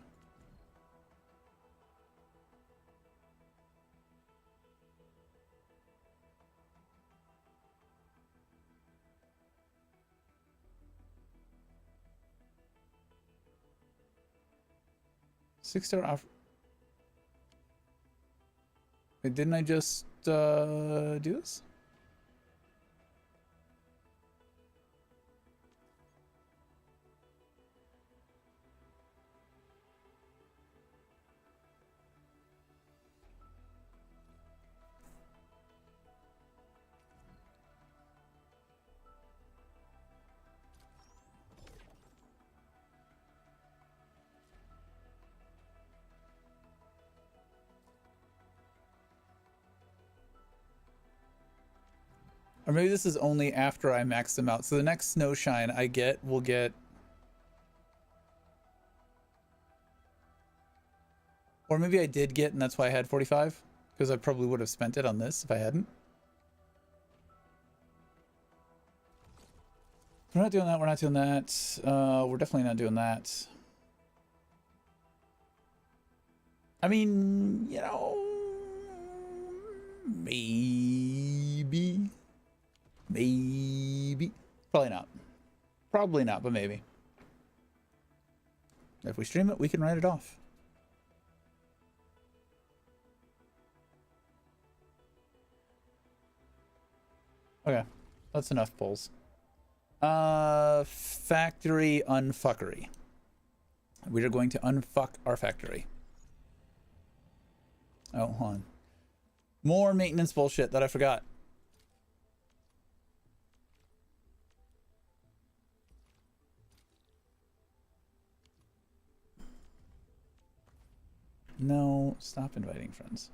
[SPEAKER 2] 6-star offer. Wait, didn't I just do this? Or maybe this is only after I max them out. So the next snow shine I get will get... Or maybe I did get and that's why I had 45. Because I probably would have spent it on this if I hadn't. We're not doing that. We're not doing that. We're definitely not doing that. I mean, you know... Maybe... Maybe. Probably not. Probably not, but maybe. If we stream it, we can write it off. Okay. That's enough polls. Factory unfuckery. We are going to unfuck our factory. Oh, hold on. More maintenance bullshit that I forgot. No, stop inviting friends.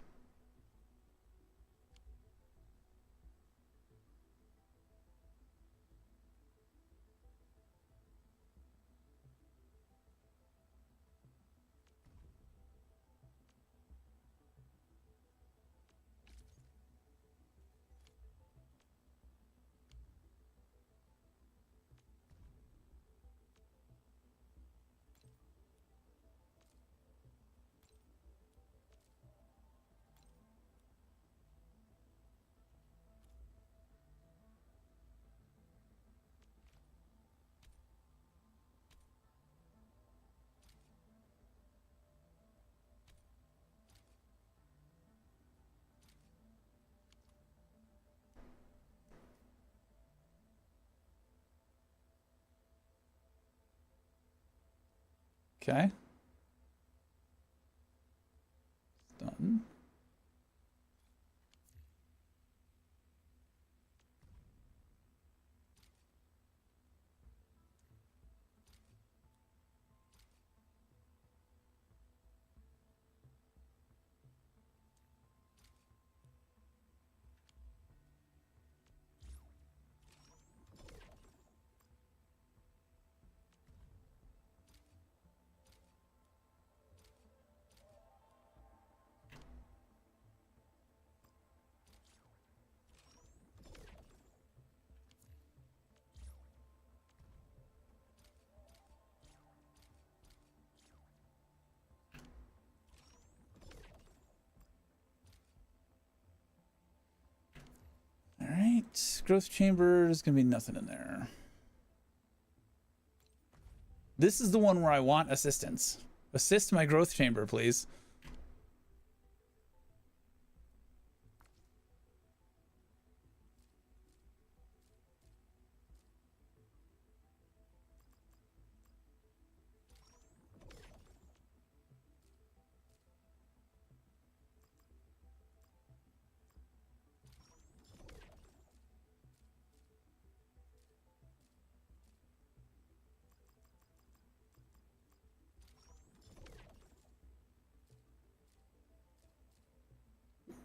[SPEAKER 2] Okay. Done. All right, growth chamber is gonna be nothing in there. This is the one where I want assistance. Assist my growth chamber, please.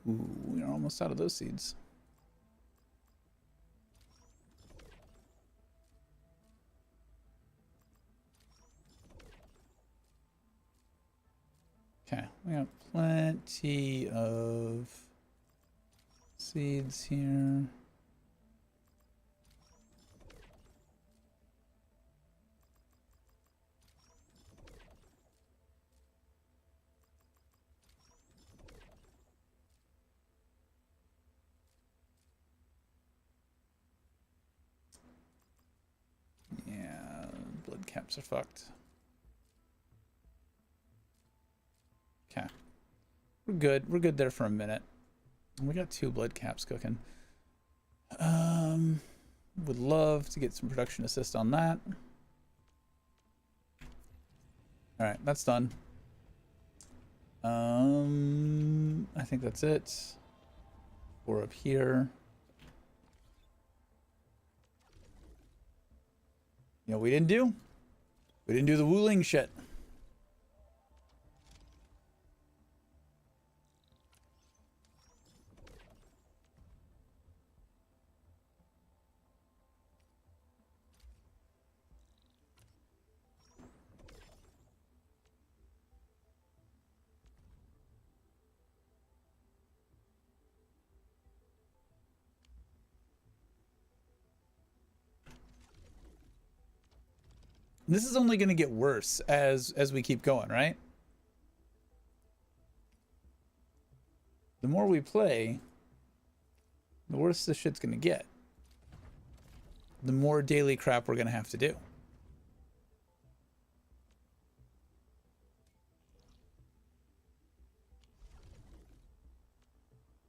[SPEAKER 2] Ooh, we are almost out of those seeds. Okay, we got plenty of seeds here. Yeah, blood caps are fucked. Okay. We're good. We're good there for a minute. We got 2 blood caps cooking. Would love to get some production assist on that. All right, that's done. I think that's it. 4 up here. You know what we didn't do? We didn't do the wooling shit. This is only going to get worse as we keep going, right? The more we play, the worse this shit's going to get. The more daily crap we're going to have to do.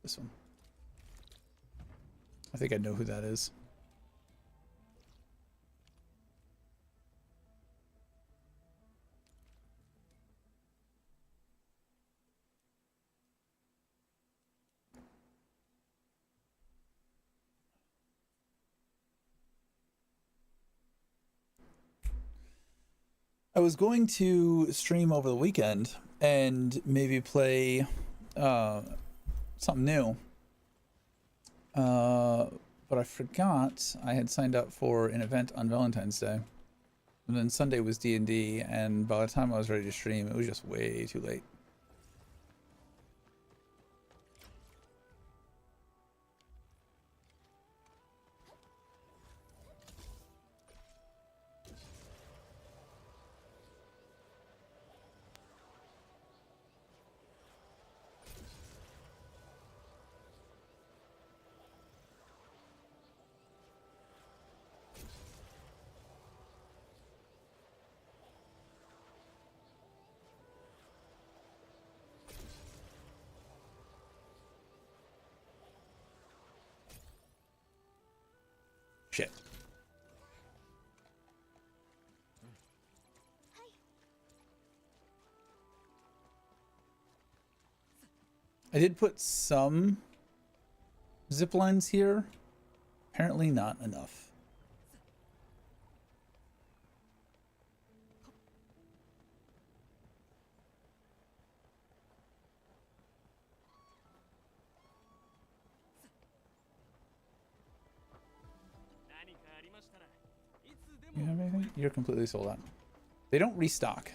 [SPEAKER 2] This one. I think I know who that is. I was going to stream over the weekend and maybe play something new. But I forgot I had signed up for an event on Valentine's Day. And then Sunday was D&D, and by the time I was ready to stream, it was just way too late. Shit. I did put some zip lines here. Apparently not enough. You have anything? You're completely sold out. They don't restock.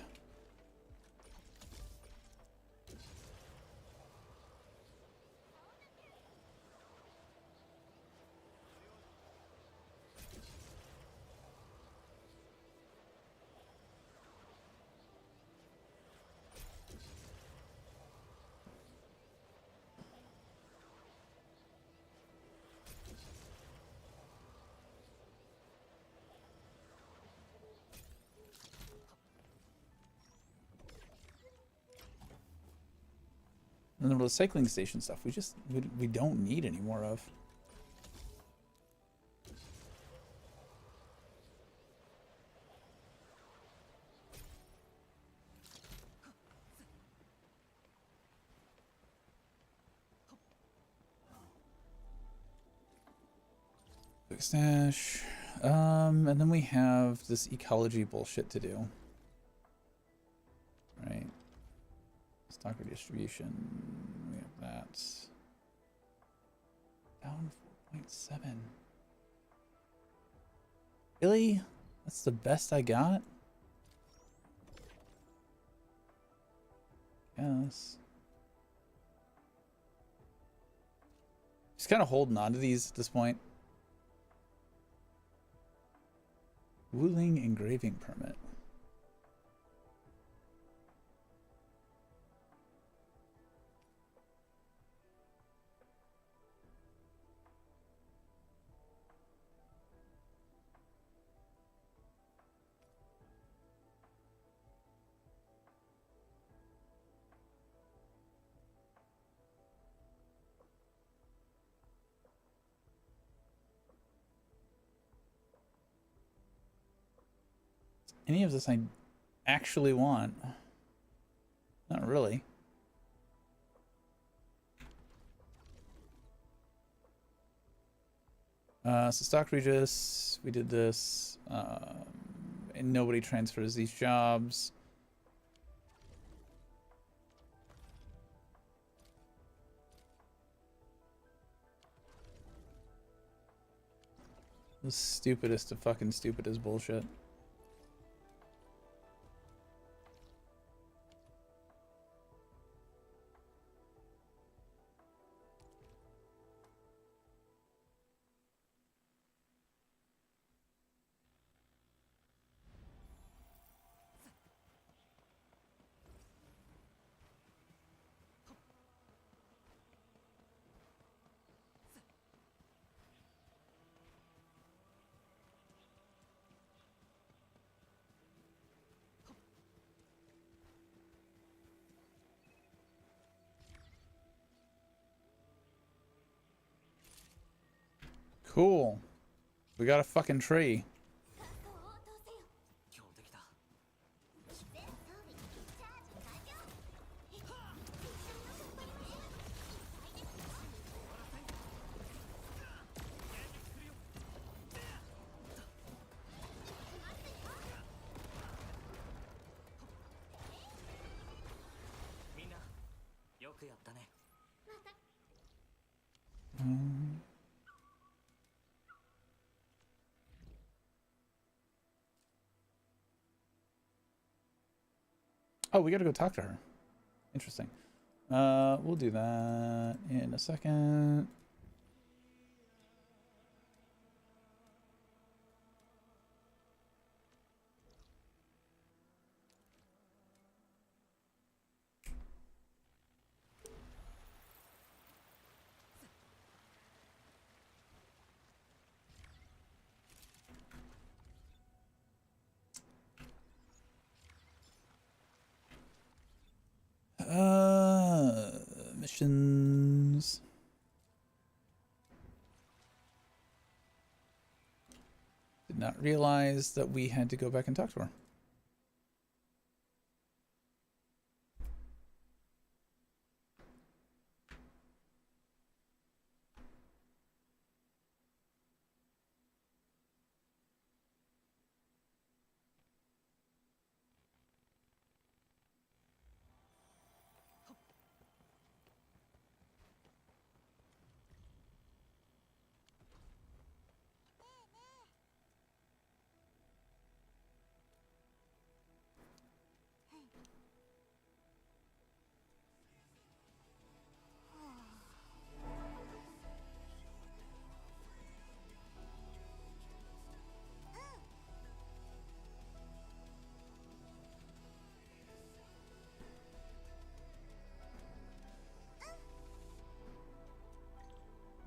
[SPEAKER 2] And the recycling station stuff, we don't need any more of. Big stash. And then we have this ecology bullshit to do. Right. Stock redistribution, we have that. Down 4.7. Really? That's the best I got? Yes. Just kind of holding on to these at this point. Wooling engraving permit. any of this I actually want. Not really. So Stock Regis, we did this, and nobody transfers these jobs. The stupidest of fucking stupidest bullshit. Cool. We got a fucking tree. Oh, we gotta go talk to her. Interesting. We'll do that in a second. Missions. Did not realize that we had to go back and talk to her.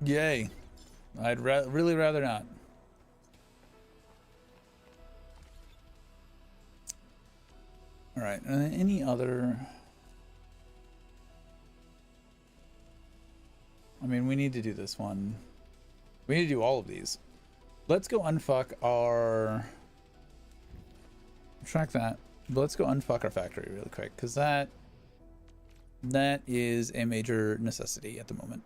[SPEAKER 2] Yay. I'd really rather not. All right. Any other? I mean, we need to do this one. We need to do all of these. Let's go unfuck our... Track that. But let's go unfuck our factory really quick, because that is a major necessity at the moment.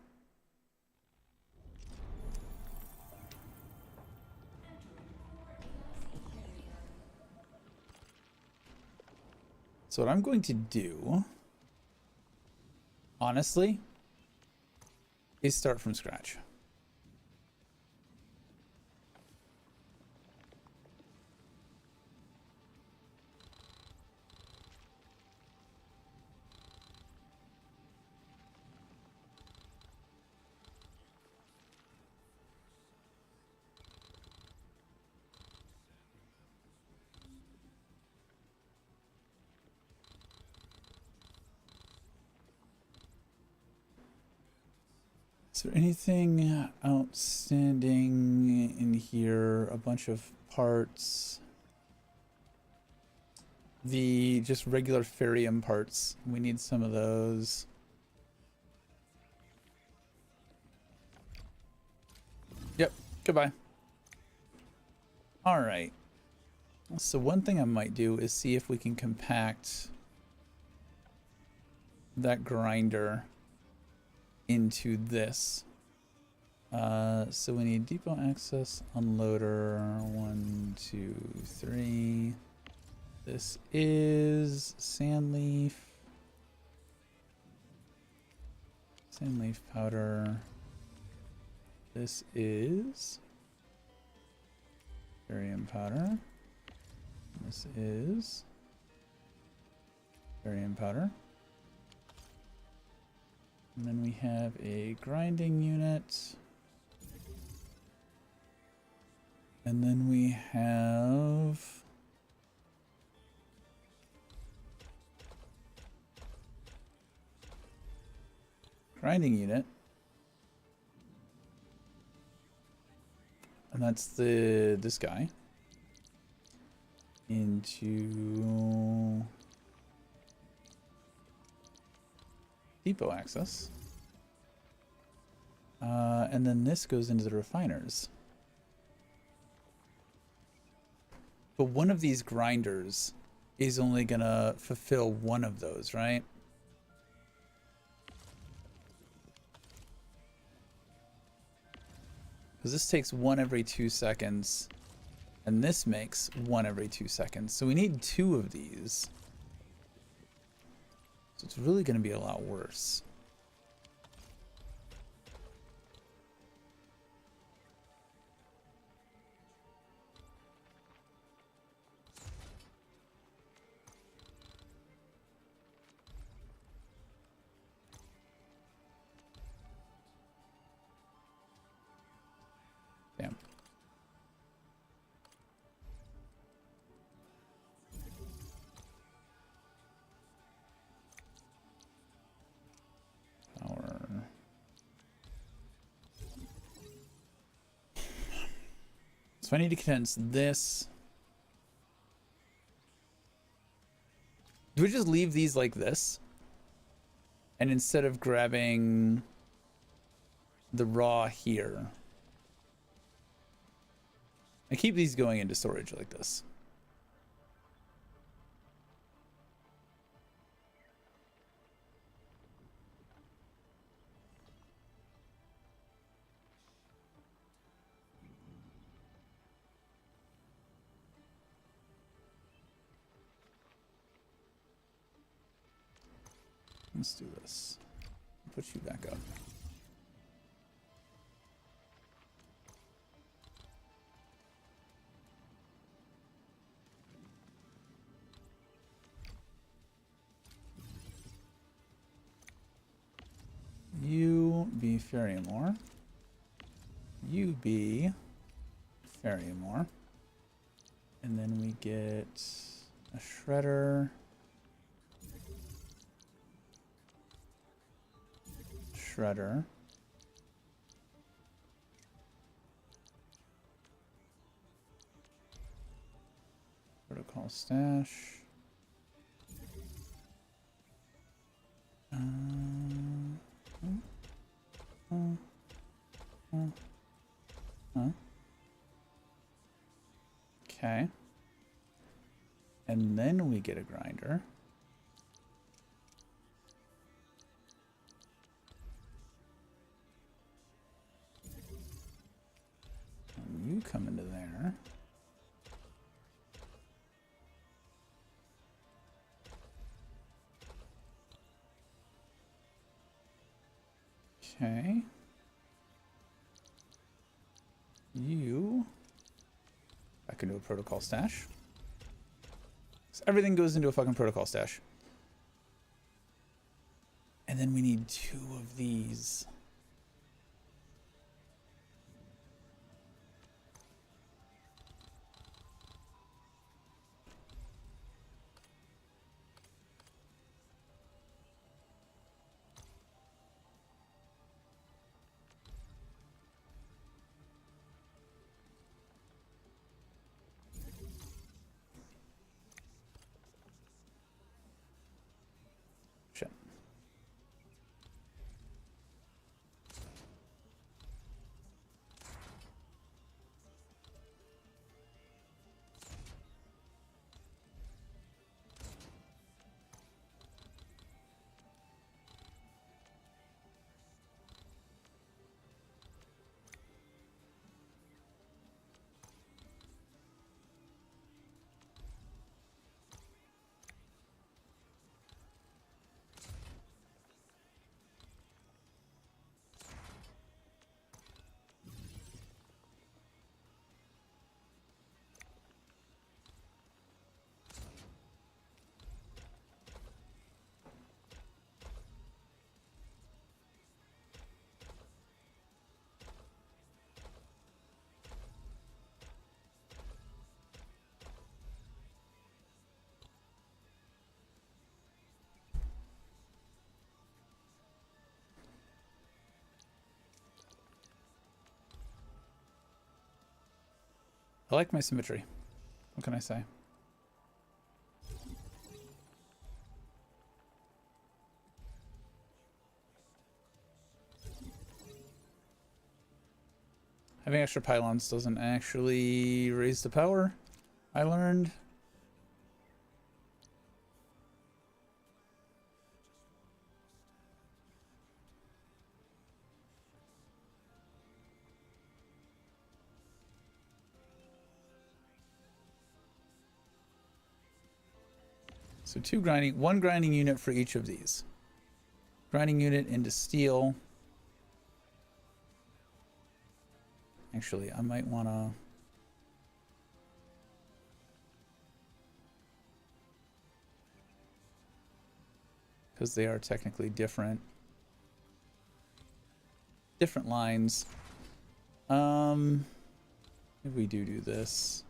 [SPEAKER 2] So what I'm going to do, honestly, is start from scratch. Is there anything outstanding in here? A bunch of parts. The just regular ferrium parts. We need some of those. Yep, goodbye. All right. So one thing I might do is see if we can compact that grinder into this. So we need depot access, unloader, 1, 2, 3. This is sandleaf powder. This is barium powder. This is barium powder. And then we have a grinding unit. And then we have grinding unit. And that's this guy. Into depot access. And then this goes into the refiners. But one of these grinders is only gonna fulfill one of those, right? Because this takes 1 every 2 seconds. And this makes 1 every 2 seconds. So we need 2 of these. So it's really going to be a lot worse. Damn. Power. So I need to condense this. Do we just leave these like this? And instead of grabbing the raw here, I keep these going into storage like this. Let's do this. Put you back up. You be Ferrymore. You be Ferrymore. And then we get a shredder. Shredder. Protocol stash. Okay. And then we get a grinder. And you come into there. Okay. You back into a protocol stash. So everything goes into a fucking protocol stash. And then we need 2 of these. Shit. I like my symmetry. What can I say? Having extra pylons doesn't actually raise the power, I learned. So one grinding unit for each of these. Grinding unit into steel. Actually, I might want to... because they are technically different. Different lines. Maybe we do this.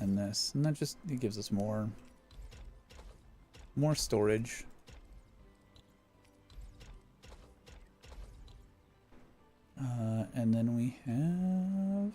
[SPEAKER 2] And this. And that just, it gives us more storage. And then we have...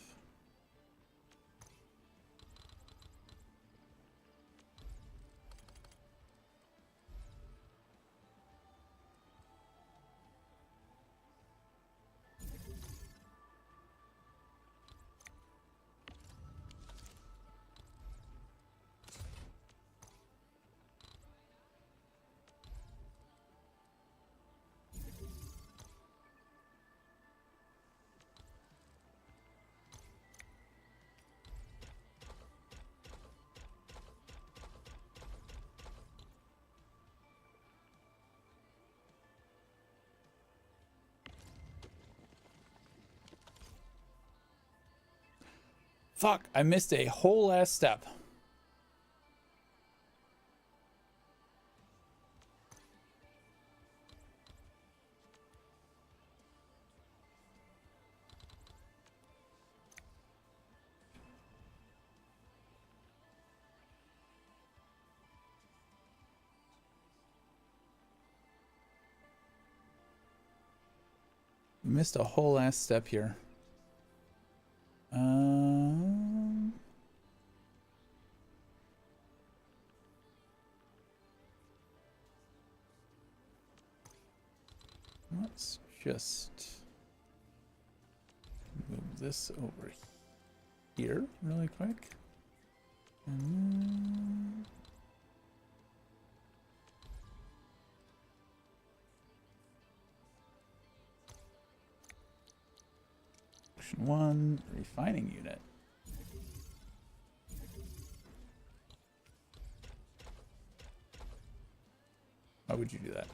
[SPEAKER 2] Fuck, I missed a whole ass step. Missed a whole ass step here. Let's just move this over here really quick. And then... Section 1, refining unit. Why would you do that?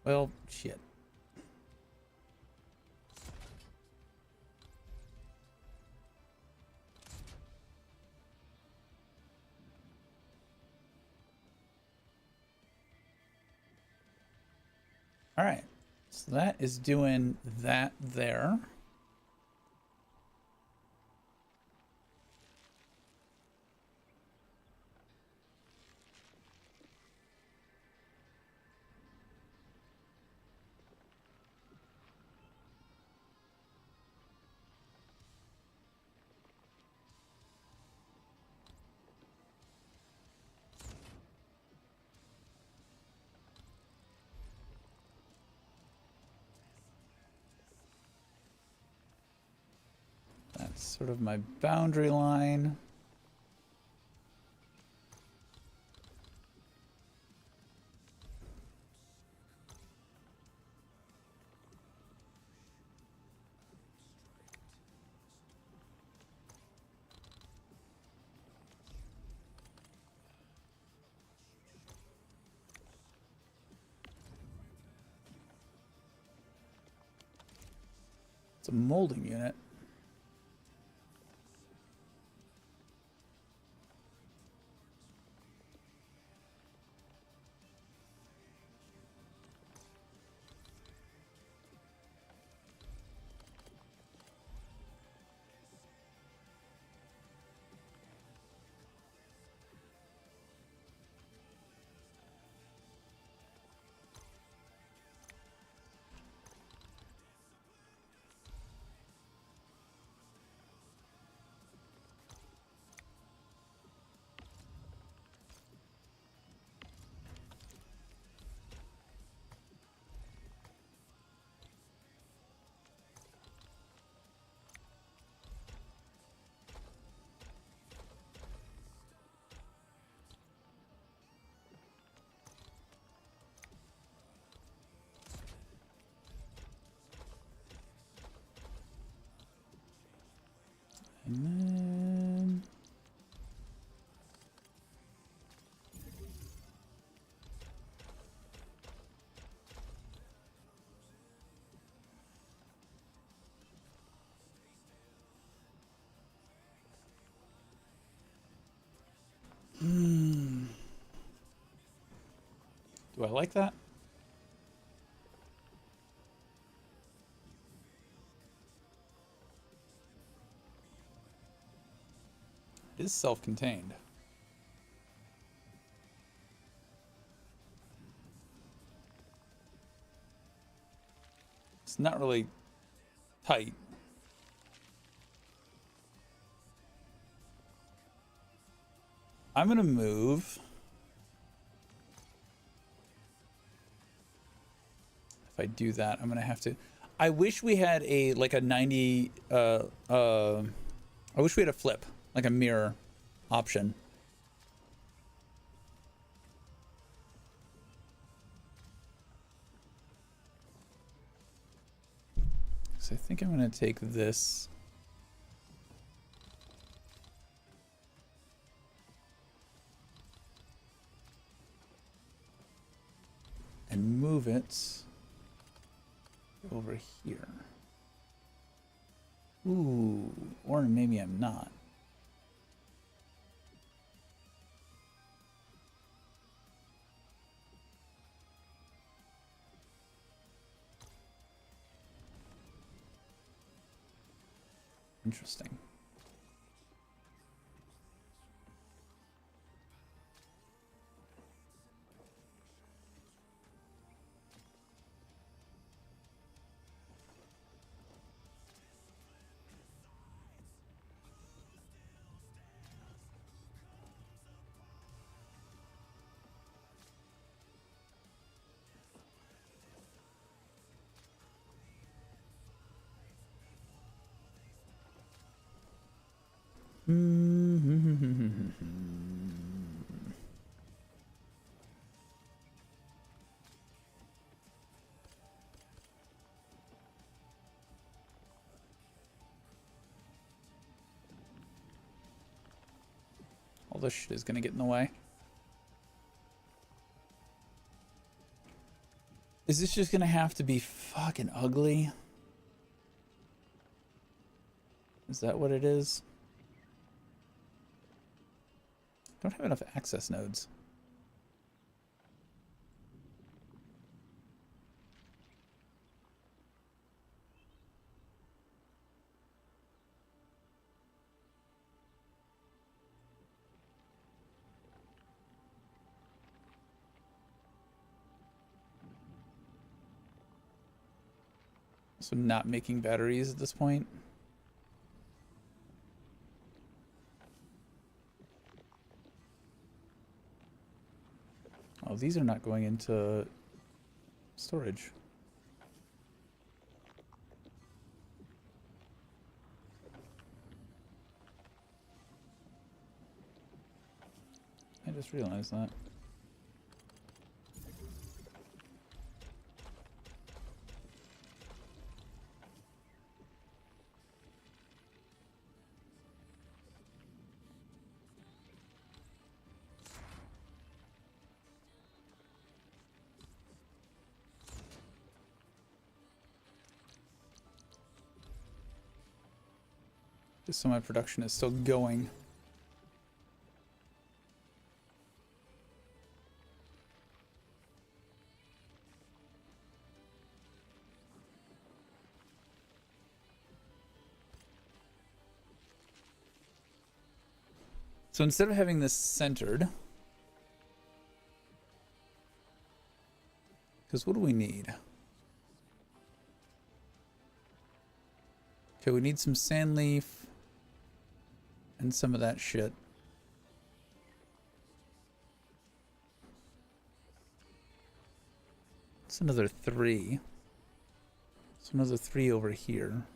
[SPEAKER 2] Well, shit. All right. So that is doing that there. sort of my boundary line. It's a molding unit. And then do I like that? It is self-contained. It's not really tight. I'm gonna move. If I do that, I'm gonna have to. I wish we had a like a 90. I wish we had a flip, like a mirror option. So I think I'm gonna take this. And move it over here. Ooh, or maybe I'm not. Interesting. All this shit is gonna get in the way. Is this just gonna have to be fucking ugly? Is that what it is? Don't have enough access nodes. So not making batteries at this point. Oh, these are not going into storage. just realized that. Just so my production is still going. So instead of having this centered, because what do we need? Okay, we need some sand leaf and some of that shit. It's another 3. So another 3 over here.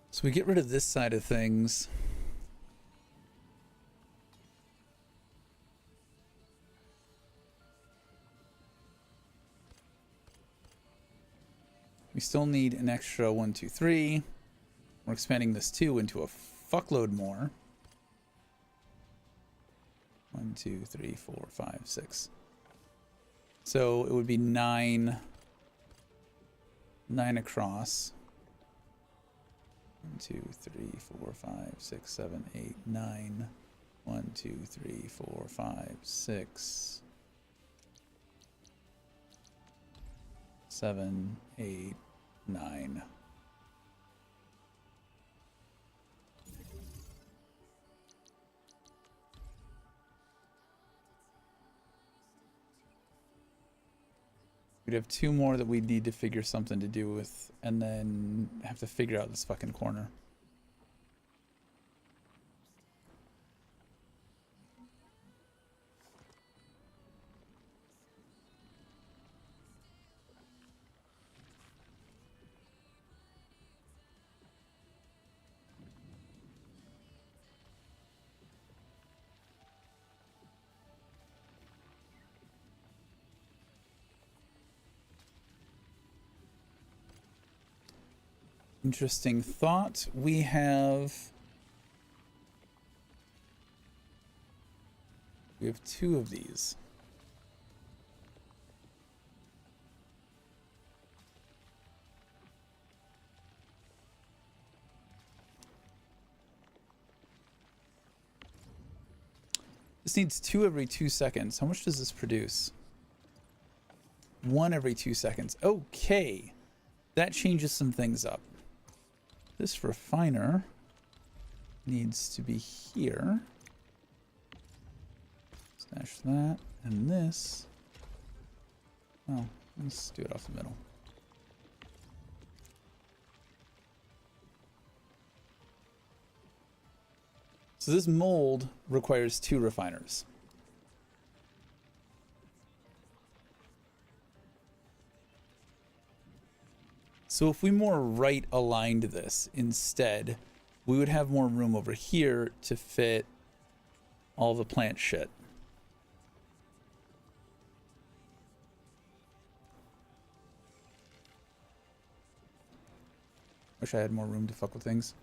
[SPEAKER 2] So we get rid of this side of things. We still need an extra 1, 2, 3. We're expanding this 2 into a fuckload more. 1, 2, 3, 4, 5, 6. So it would be 9 across. 1, 2, 3, 4, 5, 6, 7, 8, 9. 1, 2, 3, 4, 5, 6. 7, 8, 9. We'd have 2 more that we need to figure something to do with, and then have to figure out this fucking corner. Interesting thought. We have 2 of these. This needs 2 every 2 seconds. How much does this produce? 1 every 2 seconds. Okay. That changes some things up. This refiner needs to be here. Stash that. And this. Oh, let's do it off the middle. So this mold requires 2 refiners. So if we more right aligned this instead, we would have more room over here to fit all the plant shit. Wish I had more room to fuck with things.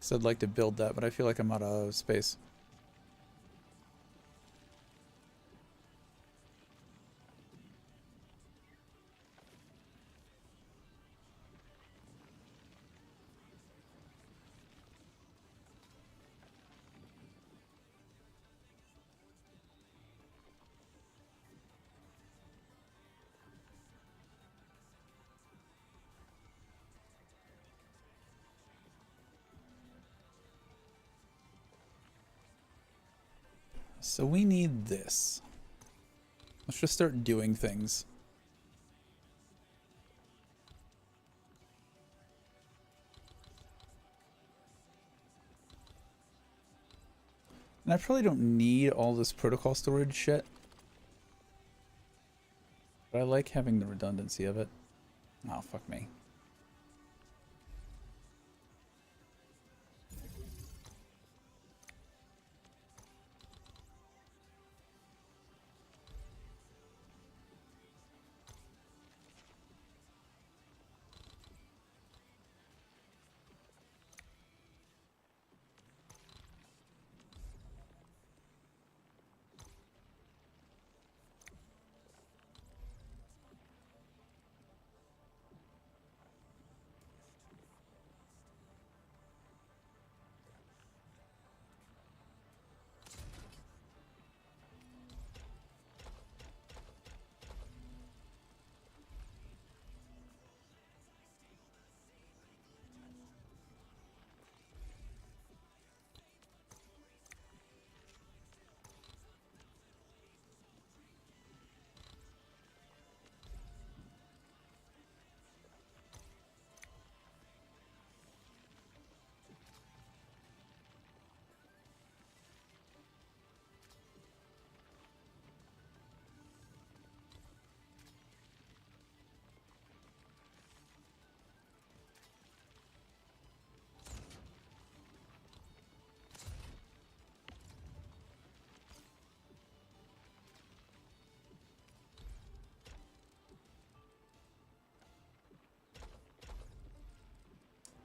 [SPEAKER 2] So I'd like to build that, but I feel like I'm out of space. So we need this. Let's just start doing things. And I probably don't need all this protocol storage shit. But I like having the redundancy of it. Oh, fuck me.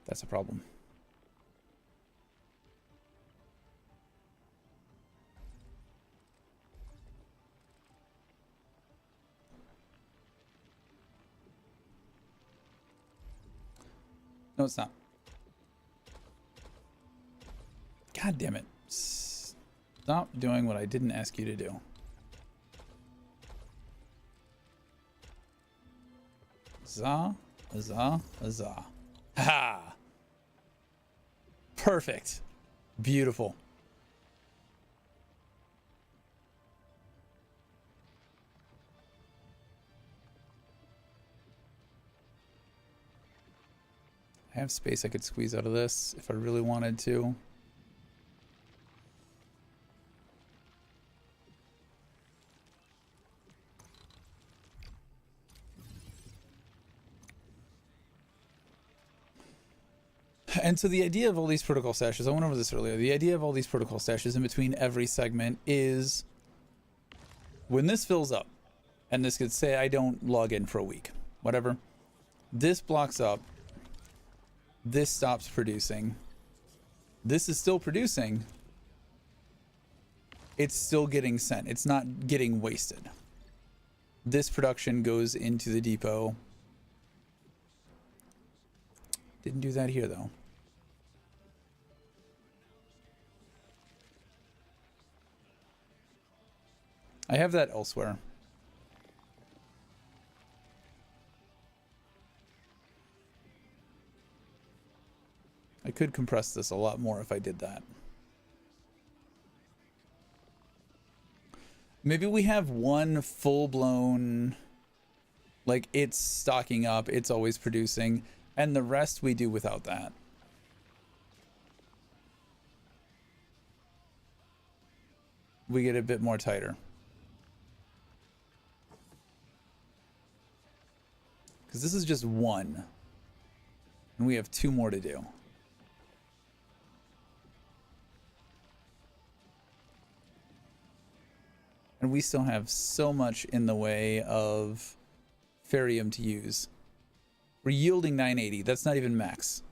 [SPEAKER 2] That's a problem. No, it's not. God damn it. Stop doing what I didn't ask you to do. Za, za, za. Ha! Perfect. Beautiful. I have space I could squeeze out of this if I really wanted to. And so the idea of all these protocol stashes, I went over this earlier, the idea of all these protocol stashes in between every segment is when this fills up, and this could say I don't log in for a week, whatever, this blocks up, this stops producing, this is still producing, it's still getting sent, it's not getting wasted. This production goes into the depot. Didn't do that here though. I have that elsewhere. I could compress this a lot more if I did that. Maybe we have one full-blown, like it's stocking up, it's always producing, and the rest we do without that. We get a bit more tighter. Because this is just one. And we have two more to do. And we still have so much in the way of Ferium to use. We're yielding 980. That's not even max.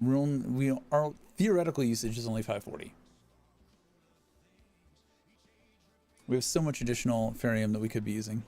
[SPEAKER 2] Our theoretical usage is only 540. We have so much additional Ferium that we could be using.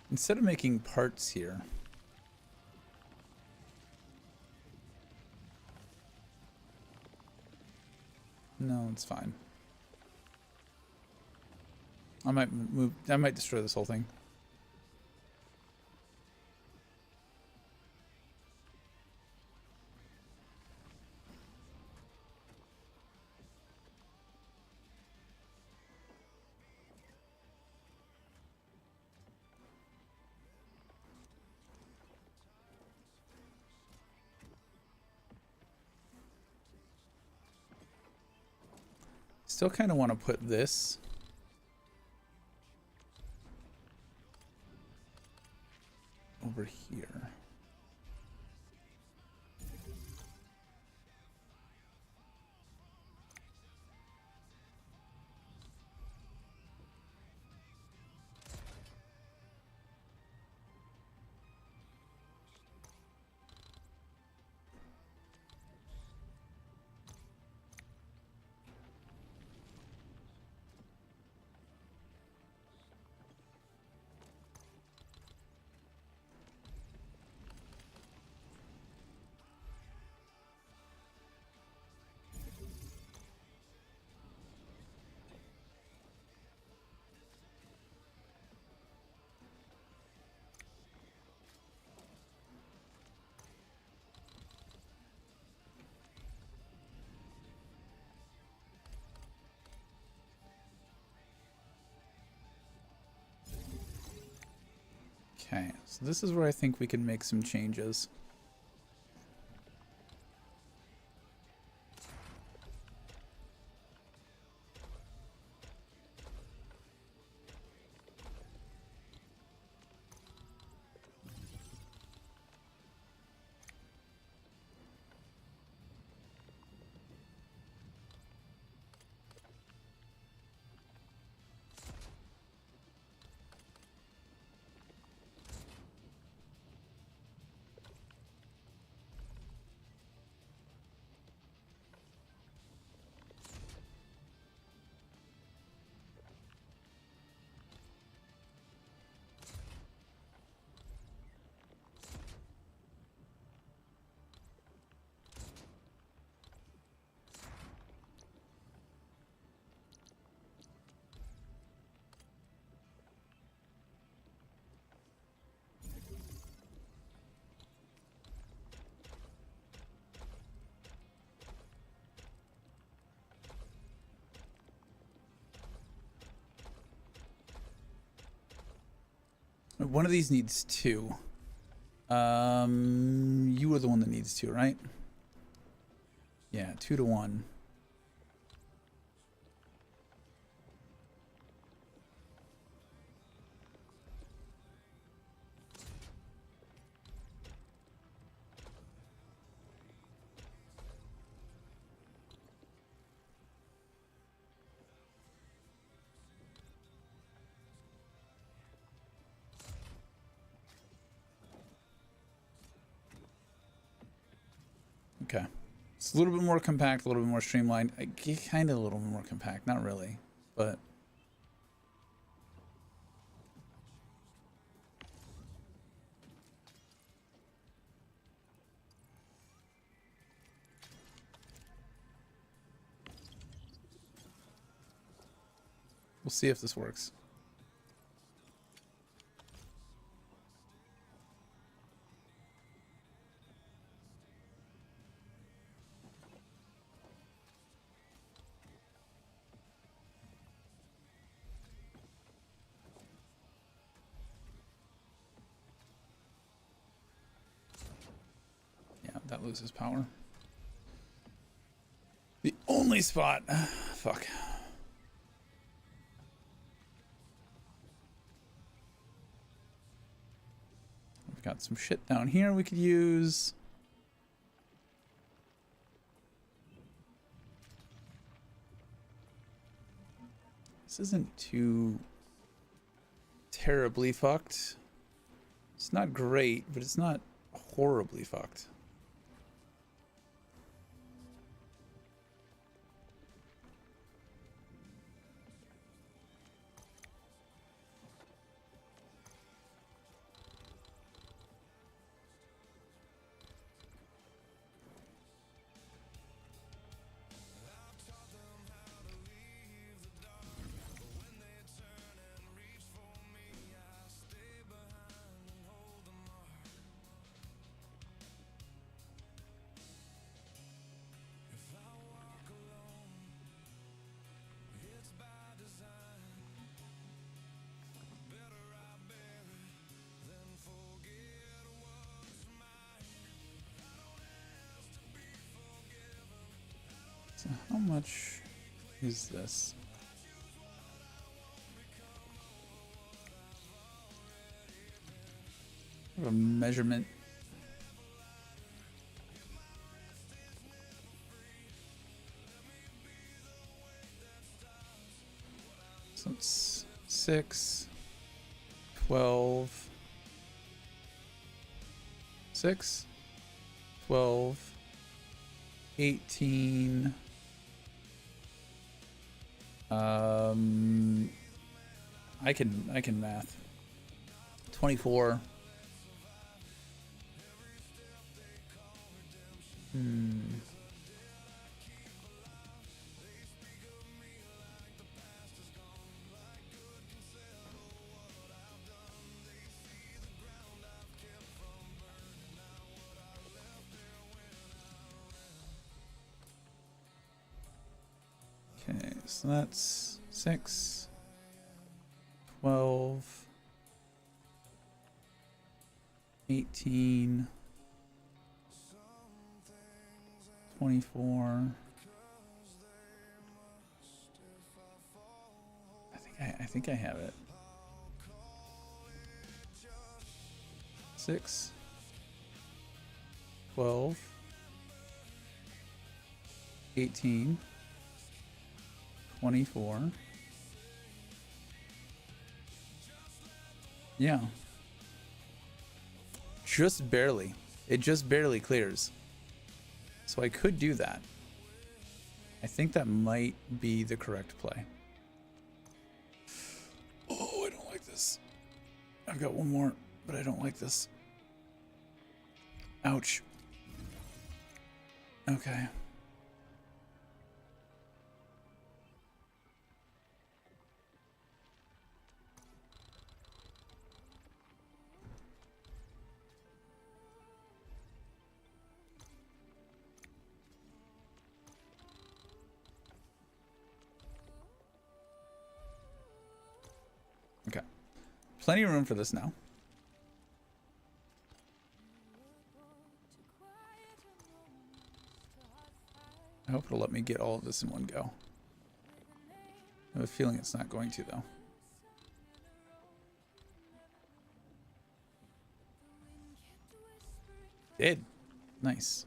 [SPEAKER 2] Instead of making parts here, It's fine. I might move. I might destroy this whole thing. Still kind of want to put this over here. Okay, so this is where I think we can make some changes. One of these needs 2. You were the one that needs 2, right? Yeah, 2 to 1. Okay. It's a little bit more compact, a little bit more streamlined. Kind of a little bit more compact, not really, but we'll see if this works. That loses power. The only spot. Fuck. We've got some shit down here we could use. This isn't too terribly fucked. It's not great, but it's not horribly fucked. So how much is this? A measurement. So it's 6, 12, 6, 12, 18. I can math. 24. Okay, so that's 6, 12, 18, 24. I think I have it. 6, 12, 18, 24. Yeah. Just barely. It just barely clears. So I could do that. I think that might be the correct play. Oh, I don't like this. I've got one more, but I don't like this. Ouch. Okay. Okay. Plenty of room for this now. I hope it'll let me get all of this in one go. I have a feeling it's not going to, though. Did. Nice.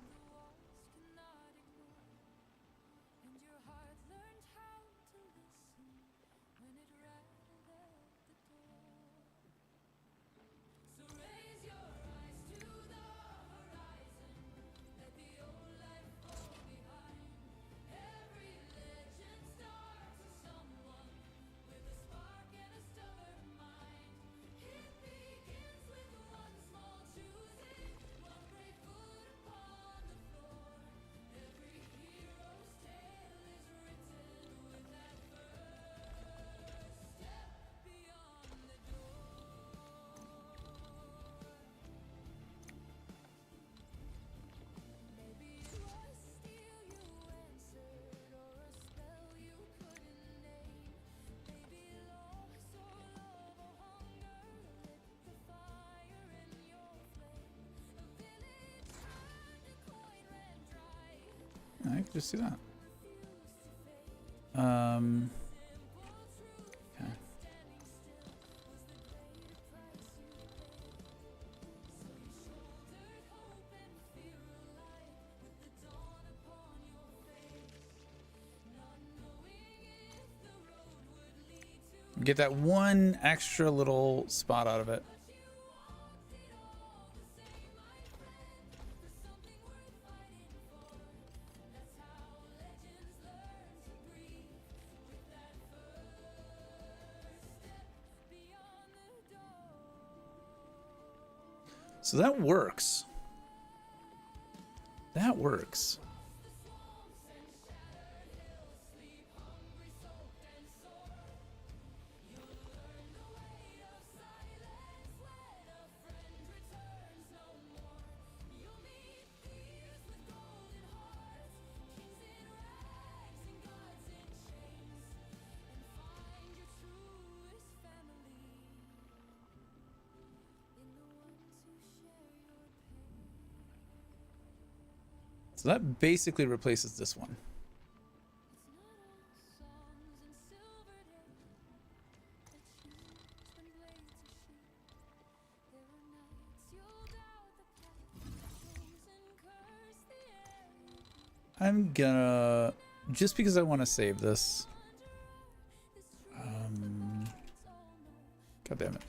[SPEAKER 2] I could just do that. Okay. Get that one extra little spot out of it. So that works. That works. So that basically replaces this one. I'm gonna, just because I want to save this. God damn it.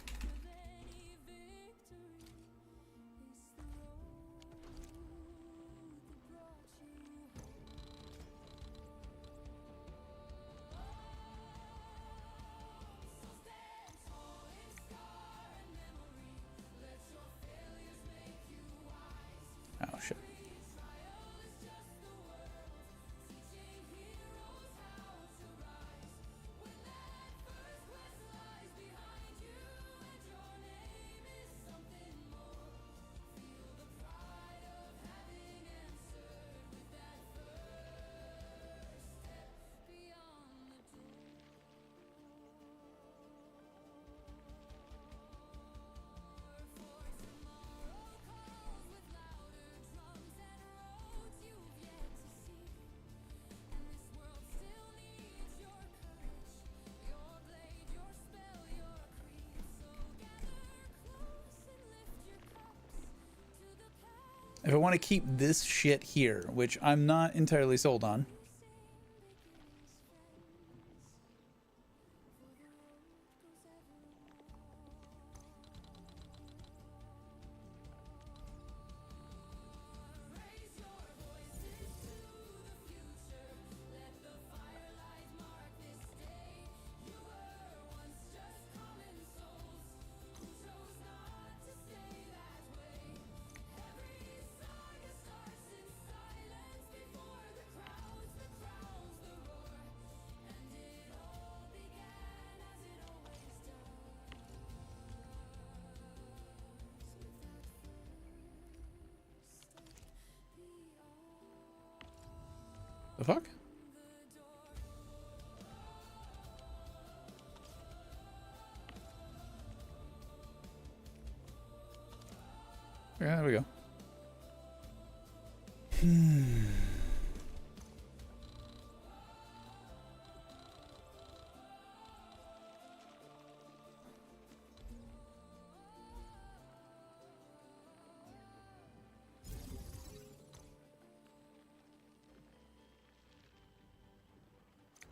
[SPEAKER 2] Oh shit. If I want to keep this shit here, which I'm not entirely sold on. The fuck? Yeah, there we go.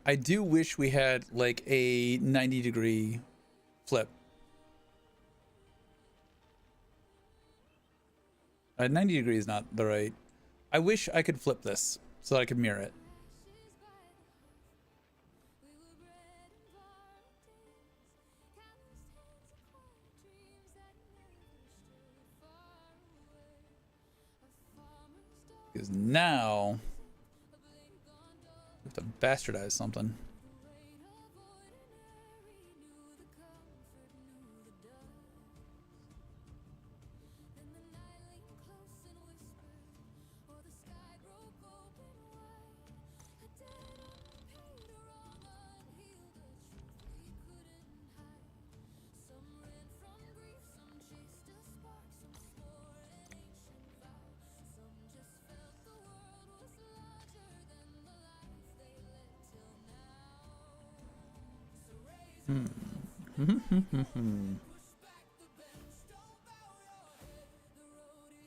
[SPEAKER 2] I do wish we had like a 90-degree flip. 90 degrees is not the right. I wish I could flip this so that I could mirror it. Because now we have to bastardize something.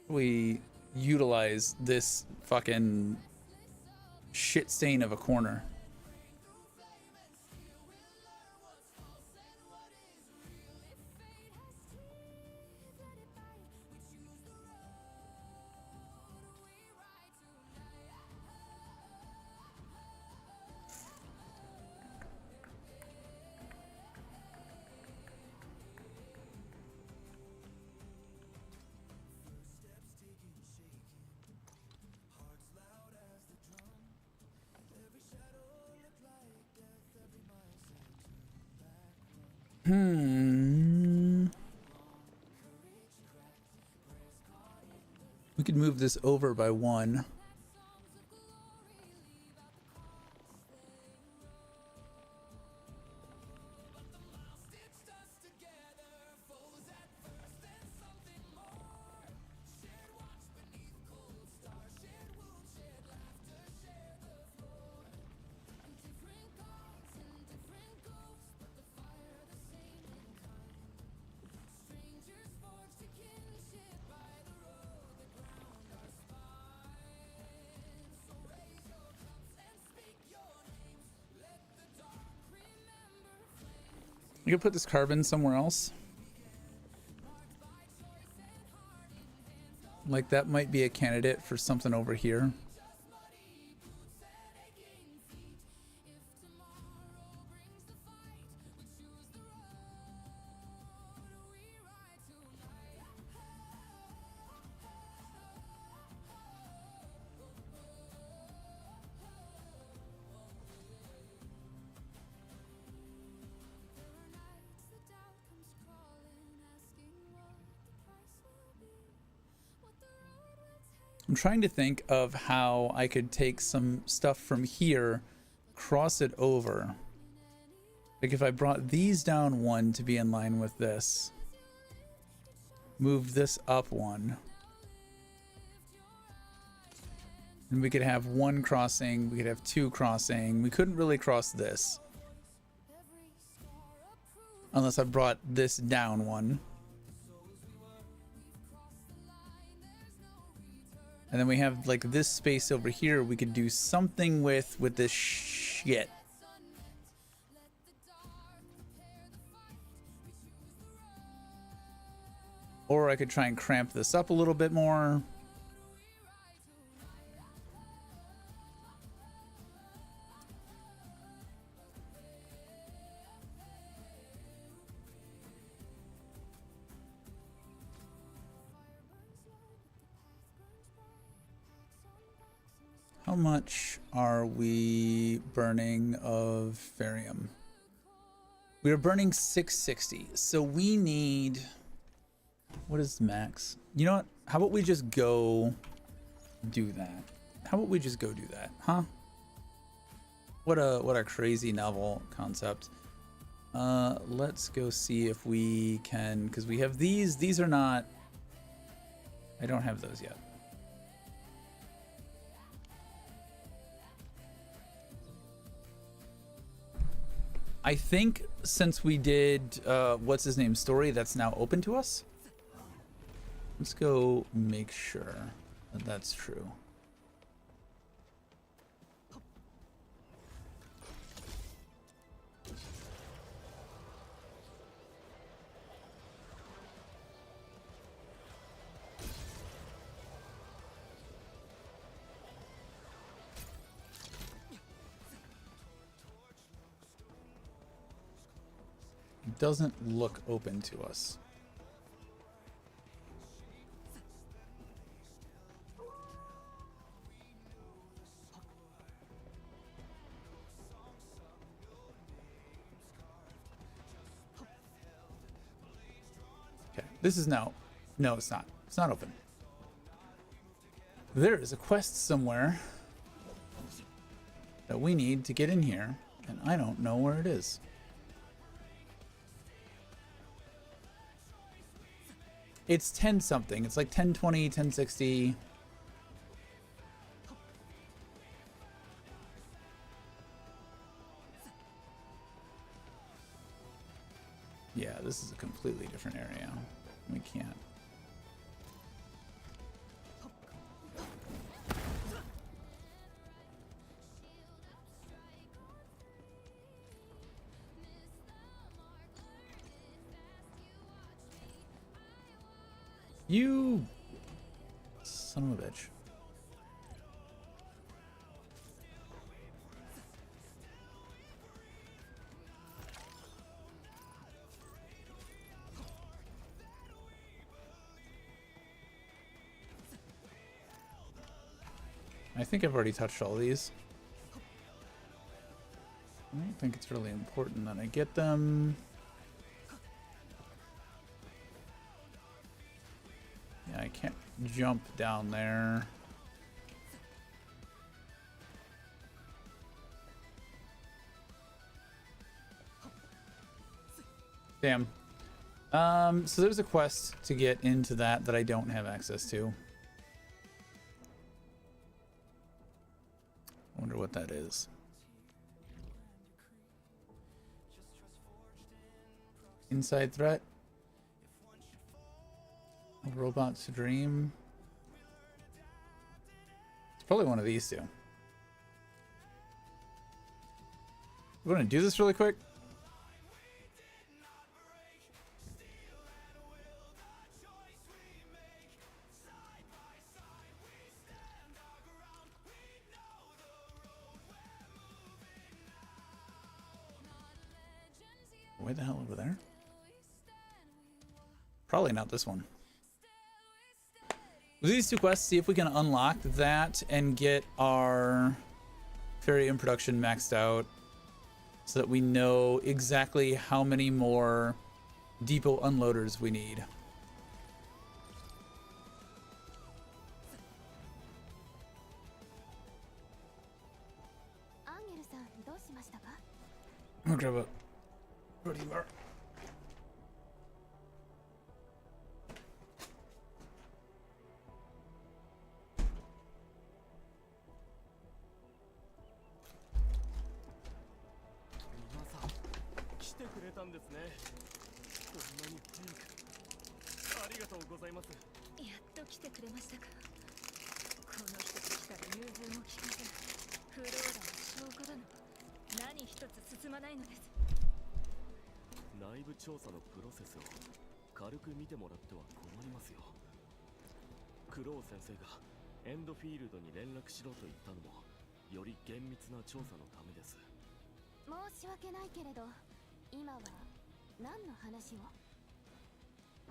[SPEAKER 2] We utilize this fucking shit stain of a corner. We could move this over by 1. We could put this carbon somewhere else. Like that might be a candidate for something over here. I'm trying to think of how I could take some stuff from here, cross it over. Like if I brought these down one to be in line with this, move this up one, and we could have one crossing, we could have two crossing. We couldn't really cross this unless I brought this down one. And then we have like this space over here we could do something with this shit. Or I could try and cramp this up a little bit more. How much are we burning of ferrium? We are burning 660. So we need, what is max? You know what? How about we just go do that? How about we just go do that? Huh? What a crazy novel concept. Let's go see if we can, because we have these. These are not, I don't have those yet. I think since we did what's his name story, that's now open to us. Let's go make sure that that's true. Doesn't look open to us. Okay, this is now, no, it's not. It's not open. There is a quest somewhere that we need to get in here, and I don't know where it is. It's 10 something. It's like 1020, 1060. Yeah, this is a completely different area. We can't. You son of a bitch. I think I've already touched all these. I don't think it's really important that I get them. Yeah, I can't jump down there. Damn. So there's a quest to get into that I don't have access to. I wonder what that is. Inside threat. A robot's dream. It's probably one of these two. We're gonna do this really quick. Why the hell over there? Probably not this one. With these two quests, see if we can unlock that and get our fairy in production maxed out so that we know exactly how many more depot unloaders we need. I'm gonna grab a protein bar.
[SPEAKER 4] エンドフィールドに連絡しろと言ったのもより厳密な調査のためです。
[SPEAKER 3] 申し訳ないけれど、今は何の話を？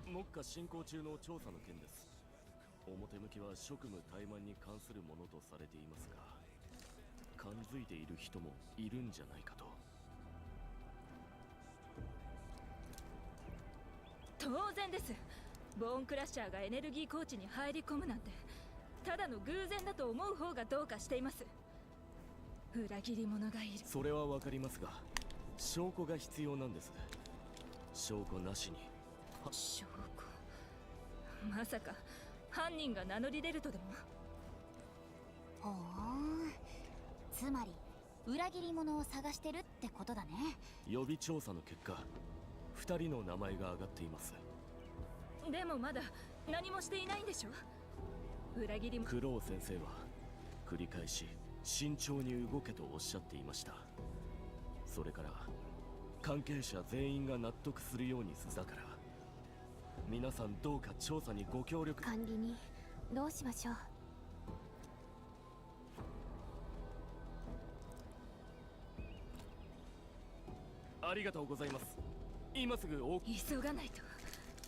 [SPEAKER 4] 目下進行中の調査の件です。表向きは職務怠慢に関するものとされていますが、感づいている人もいるんじゃないかと。
[SPEAKER 5] 当然です。ボーンクラッシャーがエネルギーコーチに入り込むなんてただの偶然だと思う方がどうかしています。裏切り者がいる。
[SPEAKER 4] それはわかりますが、証拠が必要なんです。証拠なしに。
[SPEAKER 5] 証拠？まさか犯人が名乗り出るとでも？
[SPEAKER 6] ほーん、つまり裏切り者を探してるってことだね。
[SPEAKER 4] 予備調査の結果、2人の名前が挙がっています。
[SPEAKER 5] でもまだ何もしていないんでしょ？裏切りも。
[SPEAKER 4] クロウ先生は繰り返し慎重に動けとおっしゃっていました。それから関係者全員が納得するようにだから、皆さんどうか調査にご協力。
[SPEAKER 3] 管理人、どうしましょう？
[SPEAKER 4] ありがとうございます。今すぐ
[SPEAKER 5] 急がないと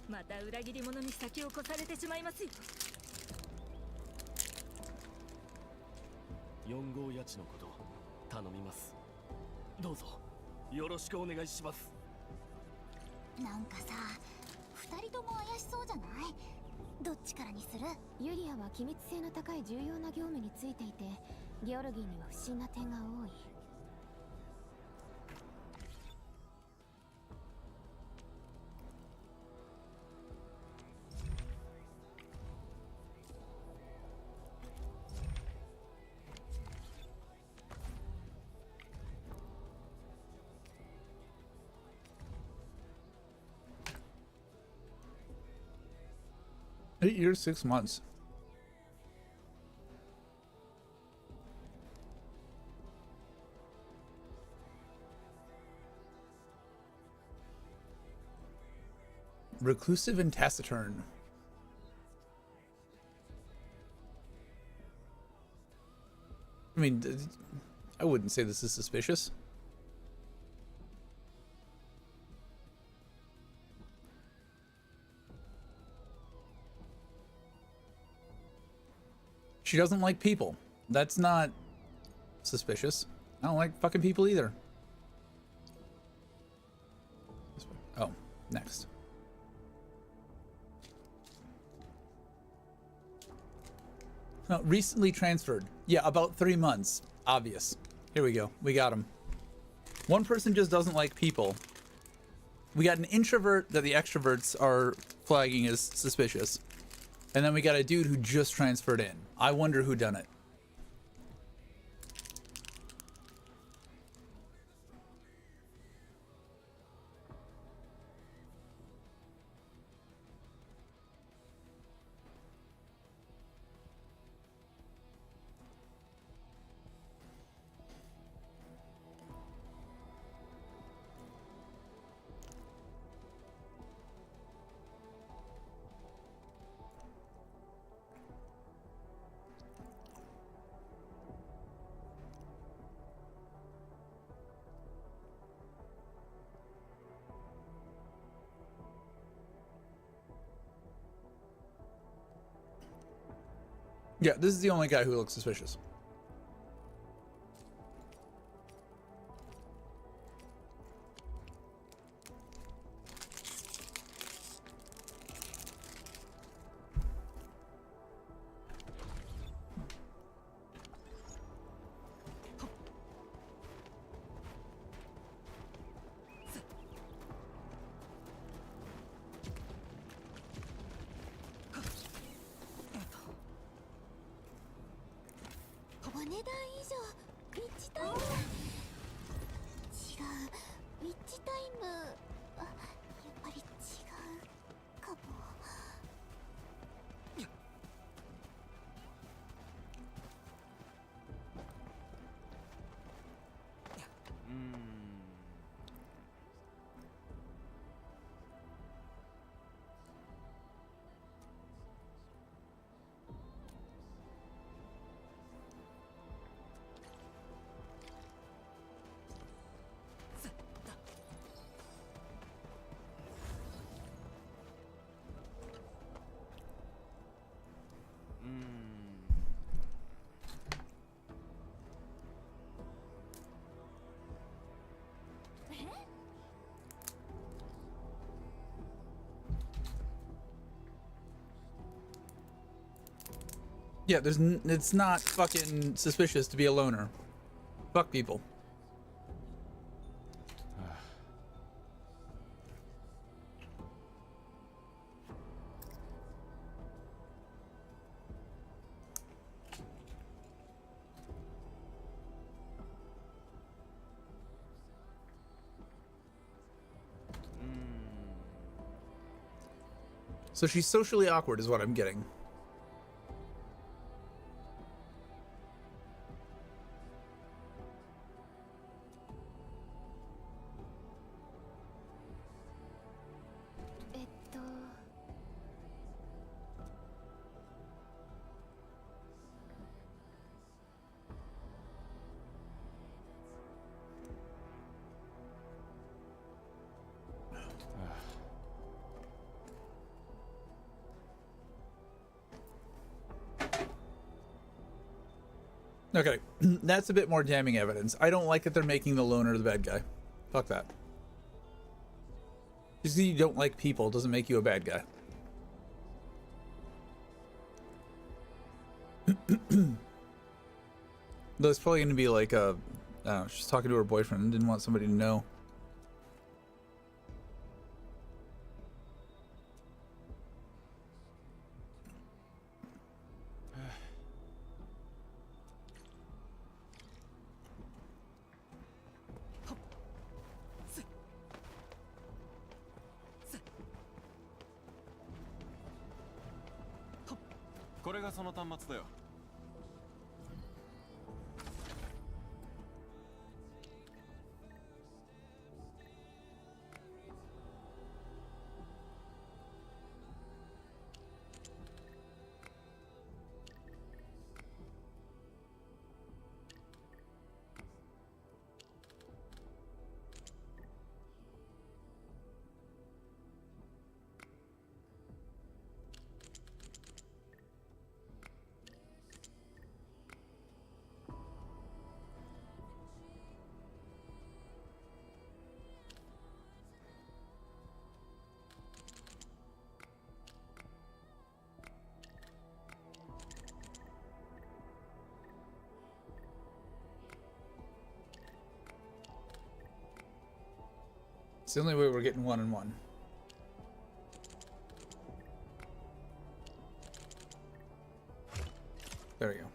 [SPEAKER 5] また裏切り者に先を越されてしまいますよ。
[SPEAKER 4] 4号家地のこと頼みます。どうぞよろしくお願いします。
[SPEAKER 6] なんかさ、2人とも怪しそうじゃない？どっちからにする？
[SPEAKER 3] ユリアは機密性の高い重要な業務についていて、ゲオルギーには不審な点が多い。
[SPEAKER 2] 8 years, 6 months. Reclusive and taciturn. I mean, I wouldn't say this is suspicious. She doesn't like people. That's not suspicious. I don't like fucking people either. Oh, next. No, recently transferred. Yeah, about 3 months. Obvious. Here we go. We got him. One person just doesn't like people. We got an introvert that the extroverts are flagging as suspicious. And then we got a dude who just transferred in. I wonder who done it. Yeah, this is the only guy who looks suspicious. Yeah, it's not fucking suspicious to be a loner. Fuck people. So she's socially awkward is what I'm getting. Okay, that's a bit more damning evidence. I don't like that they're making the loner the bad guy. Fuck that. Just because you don't like people doesn't make you a bad guy. Though it's probably going to be like a... I don't know, she's talking to her boyfriend and didn't want somebody to know. It's the only way we're getting 1-on-1. There we go.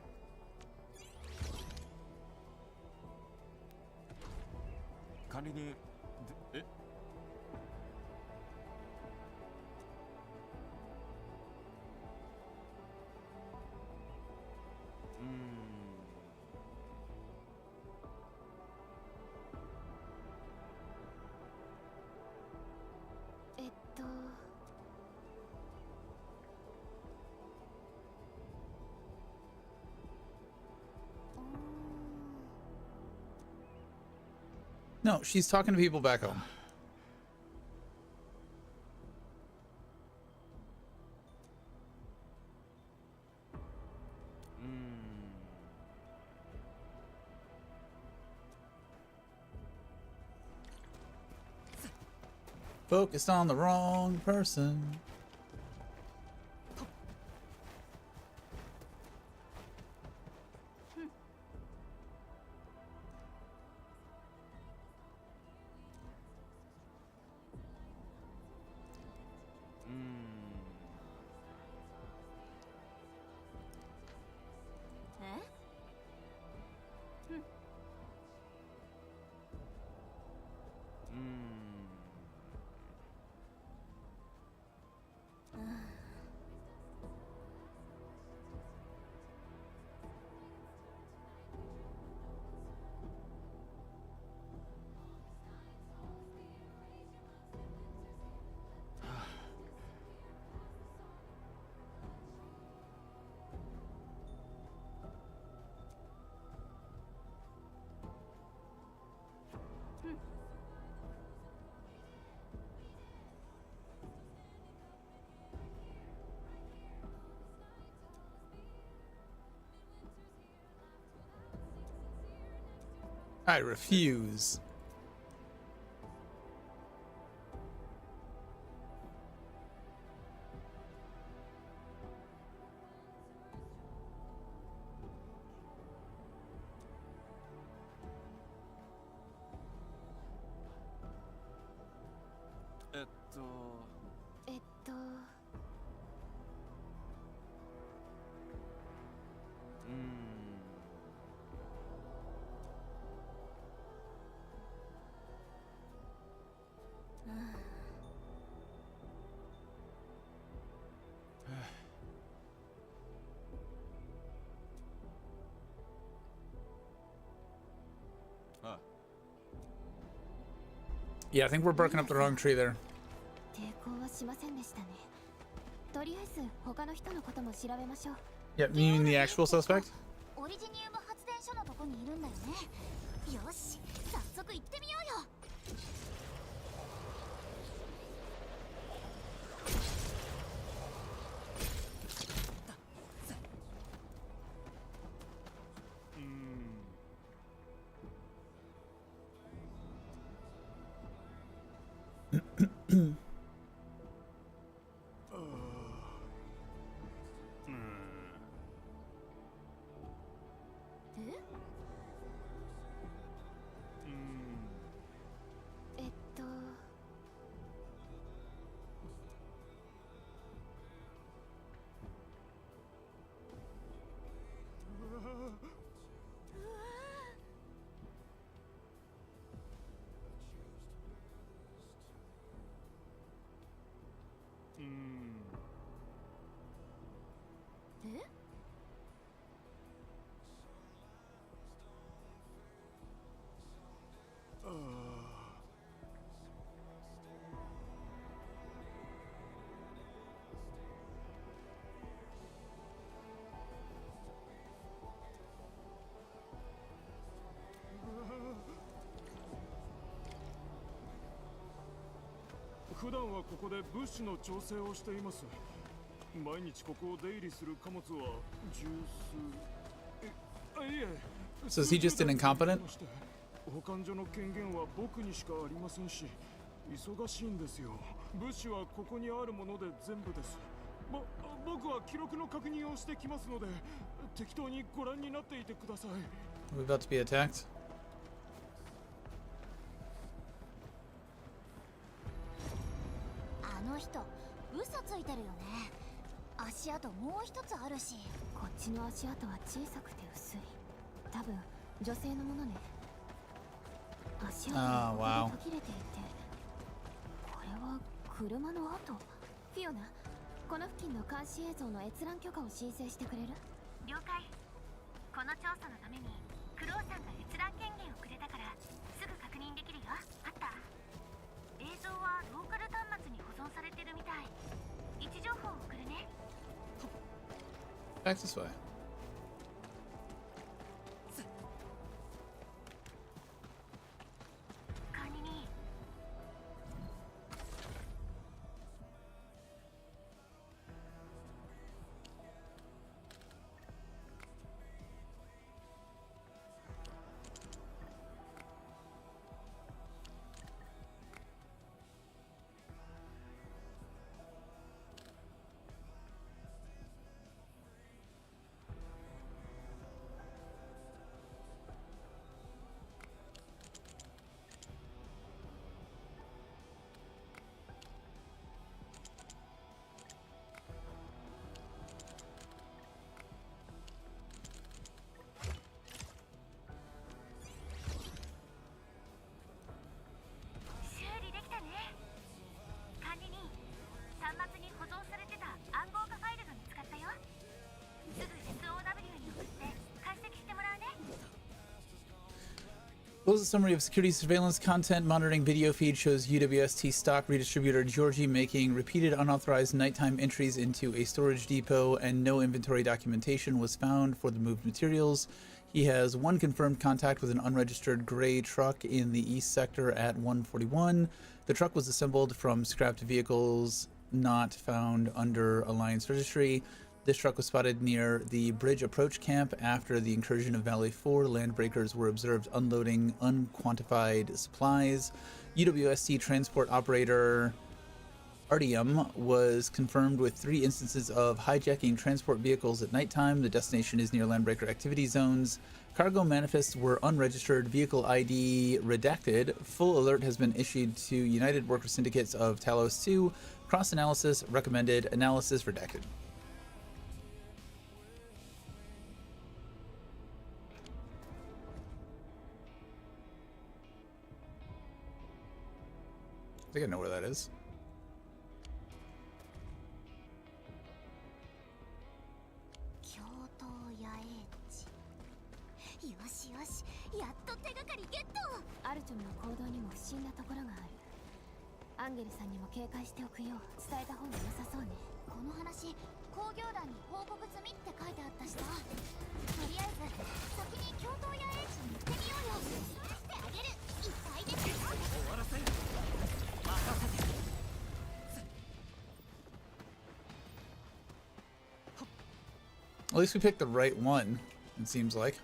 [SPEAKER 2] No, she's talking to people back home. Focused on the wrong person. I refuse. Yeah, I think we're barking up the wrong tree there.
[SPEAKER 3] 抵抗はしませんでしたね。とりあえず他の人のことも調べましょう。
[SPEAKER 2] Yeah, meaning the actual suspect?
[SPEAKER 6] オリジニウム発電所のとこにいるんだよね。よし、早速行ってみようよ。
[SPEAKER 7] 普段はここで物資の調整をしています。毎日ここを出入りする貨物は十数。いえ。
[SPEAKER 2] So is he just an incompetent?
[SPEAKER 7] 保管所の権限は僕にしかありませんし、忙しいんですよ。物資はここにあるもので全部です。僕は記録の確認をしてきますので、適当にご覧になっていてください。
[SPEAKER 2] We're about to be attacked.
[SPEAKER 6] あの人、嘘ついてるよね。足跡もう一つあるし。
[SPEAKER 3] こっちの足跡は小さくて薄い。多分女性のものね。足跡がここで途切れていて、これは車の跡。フィオナ、この付近の監視映像の閲覧許可を申請してくれる？
[SPEAKER 8] 了解。この調査のためにクロウさんが閲覧権限をくれたからすぐ確認できるよ。あった。映像はローカル端末に保存されてるみたい。位置情報を送るね。
[SPEAKER 2] Back this way.
[SPEAKER 8] 管理人。
[SPEAKER 2] Close summary of security surveillance content monitoring video feed shows UWST stock redistributor Georgie making repeated unauthorized nighttime entries into a storage depot, and no inventory documentation was found for the moved materials. He has one confirmed contact with an unregistered gray truck in the east sector at 141. The truck was assembled from scrapped vehicles not found under Alliance registry. This truck was spotted near the bridge approach camp after the incursion of Valley 4. Landbreakers were observed unloading unquantified supplies. UWST transport operator Artyom was confirmed with 3 instances of hijacking transport vehicles at nighttime. The destination is near Landbreaker activity zones. Cargo manifests were unregistered, vehicle ID redacted. Full alert has been issued to United Worker Syndicates of Talos 2. Cross-analysis recommended, analysis redacted. I think I know where that is.
[SPEAKER 6] 京都野営地。よしよし、やっと手がかりゲット。
[SPEAKER 3] アルチョムの行動にも不審なところがある。アンゲルさんにも警戒しておくよう伝えた方が良さそうね。
[SPEAKER 6] この話、工業団に報告済みって書いてあったしさ。とりあえず先に京都野営地に行ってみようよ。許してあげる。いっぱいですよ。終わらせる。任せて。
[SPEAKER 2] At least we picked the right one, it seems like.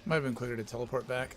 [SPEAKER 2] Might have been quicker to teleport back.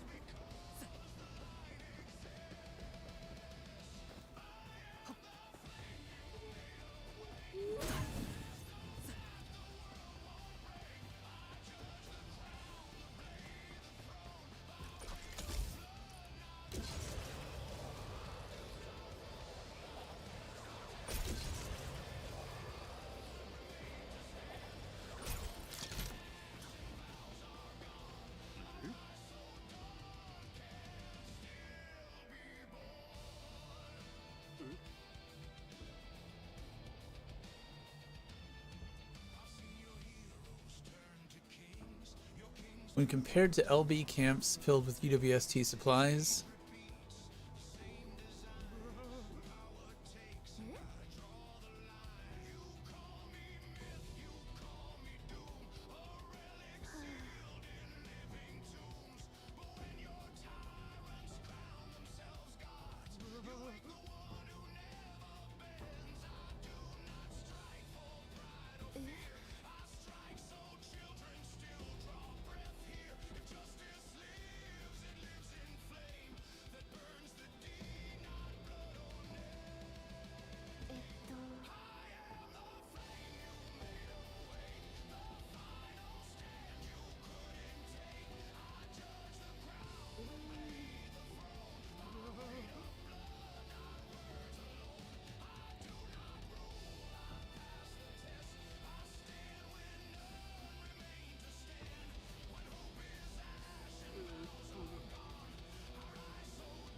[SPEAKER 2] When compared to LB camps filled with UWST supplies,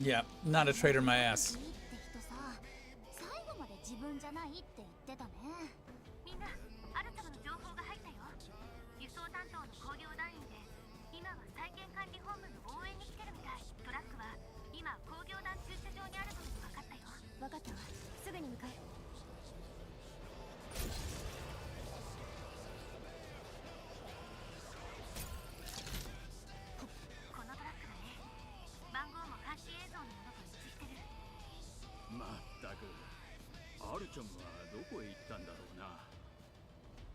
[SPEAKER 2] yeah, not a traitor my ass.
[SPEAKER 6] 最後まで自分じゃないって言ってたね。
[SPEAKER 8] みんな、アルタムの情報が入ったよ。
[SPEAKER 9] チョムはどこへ行ったんだろうな。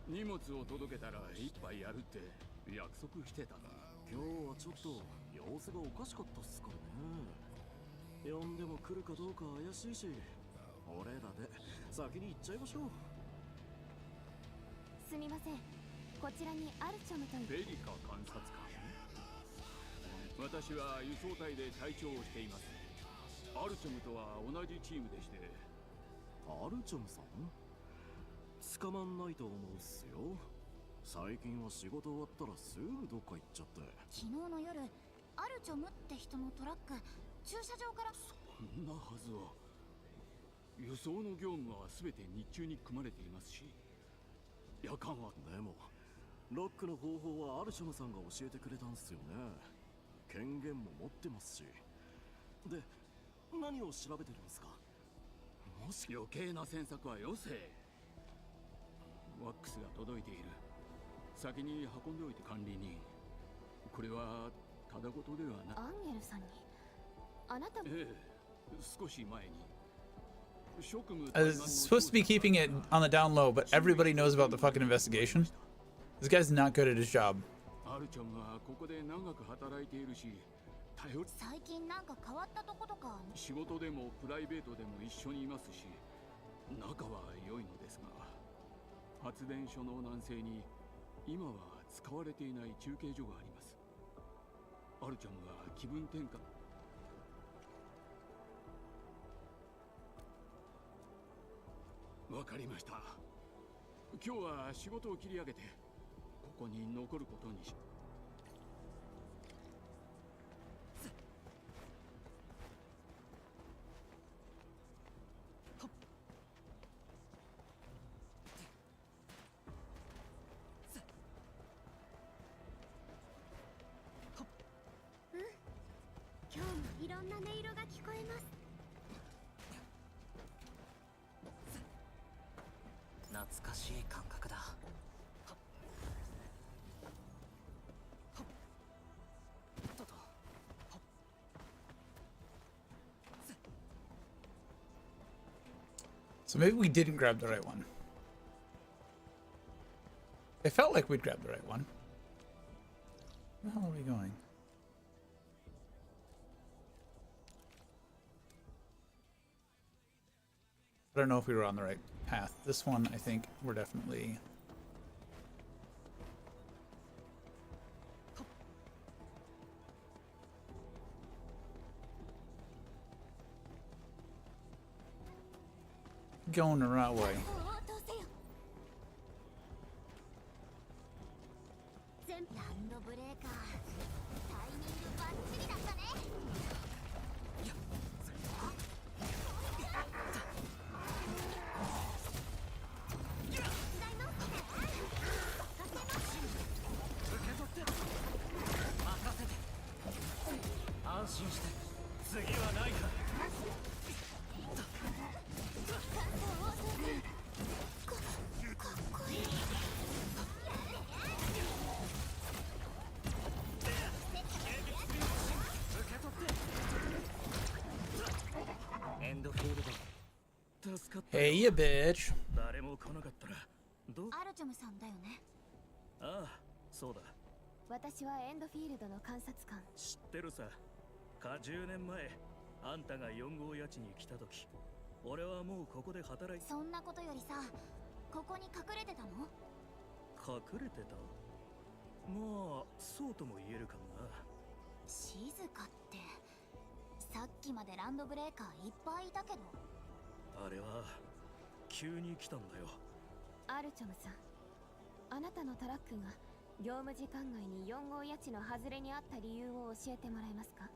[SPEAKER 9] 荷物を届けたら一杯やるって約束してたの。
[SPEAKER 4] 今日はちょっと様子がおかしかったっすからね。呼んでも来るかどうか怪しいし、俺らで先に行っちゃいましょう。
[SPEAKER 3] すみません、こちらにアルチョムという
[SPEAKER 9] ベリカ監察官。私は輸送隊で隊長をしています。アルチョムとは同じチームでして。
[SPEAKER 4] アルチョムさん？捕まんないと思うっすよ。最近は仕事終わったらすぐどっか行っちゃって。
[SPEAKER 6] 昨日の夜アルチョムって人のトラック駐車場から。
[SPEAKER 9] そんなはずは。輸送の業務は全て日中に組まれていますし、夜間は。
[SPEAKER 4] でもロックの方法はアルショムさんが教えてくれたんすよね。権限も持ってますし。で、何を調べてるんですか？もし
[SPEAKER 9] 余計な詮索はよせ。ワックスが届いている。先に運んでおいて管理人。これはただごとではな。
[SPEAKER 3] アンゲルさんにあなたも。
[SPEAKER 9] ええ、少し前に。
[SPEAKER 2] I was supposed to be keeping it on the down low, but everybody knows about the fucking investigation. This guy's not good at his job.
[SPEAKER 9] アルチョムはここで長く働いているし、
[SPEAKER 6] 最近なんか変わったとことか。
[SPEAKER 9] 仕事でもプライベートでも一緒にいますし、仲は良いのですが、発電所の南西に今は使われていない中継所があります。アルチョムは気分転換。わかりました。今日は仕事を切り上げてここに残ることにし。
[SPEAKER 6] 今日もいろんな音色が聞こえます。
[SPEAKER 10] 懐かしい感覚だ。
[SPEAKER 2] So maybe we didn't grab the right one. It felt like we'd grabbed the right one. Where the hell are we going? I don't know if we were on the right path. This one, I think we're definitely... going the right way.
[SPEAKER 6] ランドブレーカー、タイミングバッチリだったね。
[SPEAKER 10] 安心して、次はないか。
[SPEAKER 6] かっこいい。
[SPEAKER 10] エンドフィールド。
[SPEAKER 9] 助かった。
[SPEAKER 2] Hey, you bitch.
[SPEAKER 4] 誰も来なかったら
[SPEAKER 6] アルチョムさんだよね。
[SPEAKER 4] ああ、そうだ。
[SPEAKER 3] 私はエンドフィールドの監察官。
[SPEAKER 4] 知ってるさ。10年前、あんたが4号家地に来た時、俺はもうここで働いて。
[SPEAKER 6] そんなことよりさ、ここに隠れてたの？
[SPEAKER 4] 隠れてた？まあ、そうとも言えるかもな。
[SPEAKER 6] 静かって、さっきまでランドブレーカーいっぱいいたけど。
[SPEAKER 4] あれは急に来たんだよ。
[SPEAKER 3] アルチョムさん、あなたのトラックが業務時間外に4号家地の外れにあった理由を教えてもらえますか？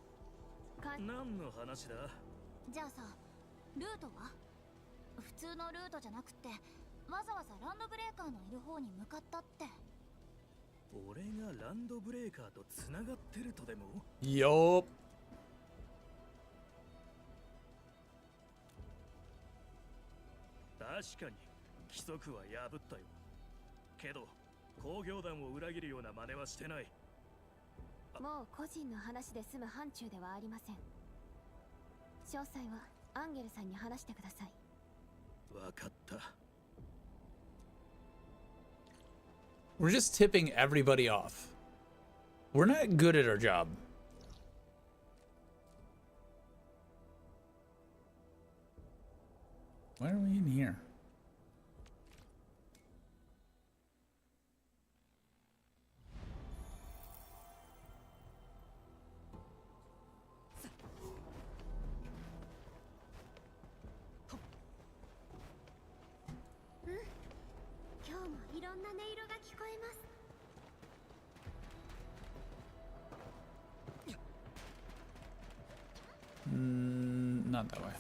[SPEAKER 4] 何の話だ？
[SPEAKER 6] じゃあさ、ルートは？普通のルートじゃなくて、わざわざランドブレーカーのいる方に向かったって。
[SPEAKER 4] 俺がランドブレーカーと繋がってるとでも？
[SPEAKER 2] よー。
[SPEAKER 4] 確かに規則は破ったよ。けど工業団を裏切るような真似はしてない。
[SPEAKER 3] もう個人の話で済む範疇ではありません。詳細はアンゲルさんに話してください。
[SPEAKER 10] わかった。
[SPEAKER 2] We're just tipping everybody off. We're not good at our job. Why are we in here? Not that way.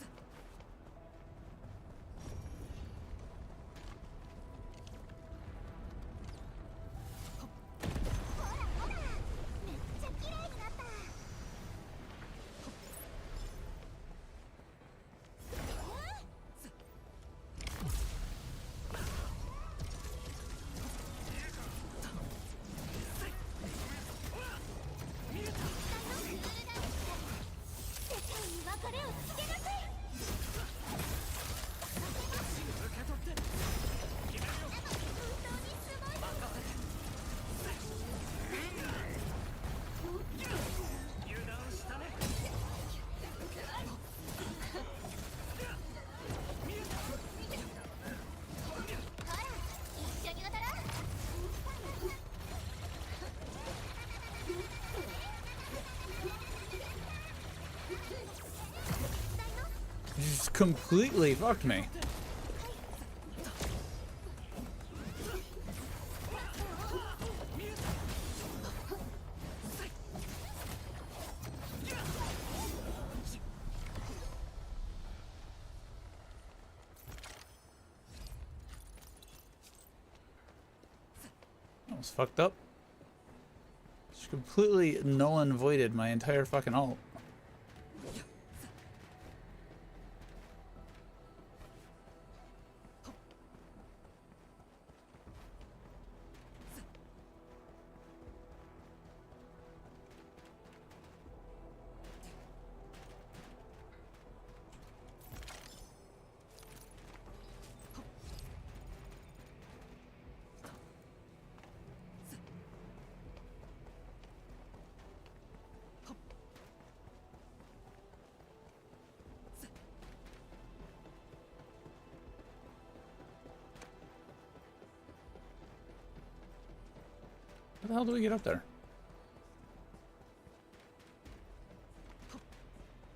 [SPEAKER 2] You just completely fucked me. That was fucked up. Just completely null and voided my entire fucking ult. How the hell do we get up there?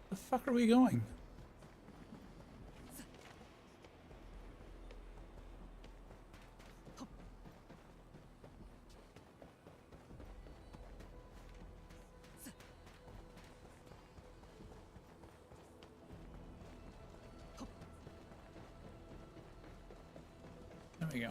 [SPEAKER 2] The fuck are we going? There we go.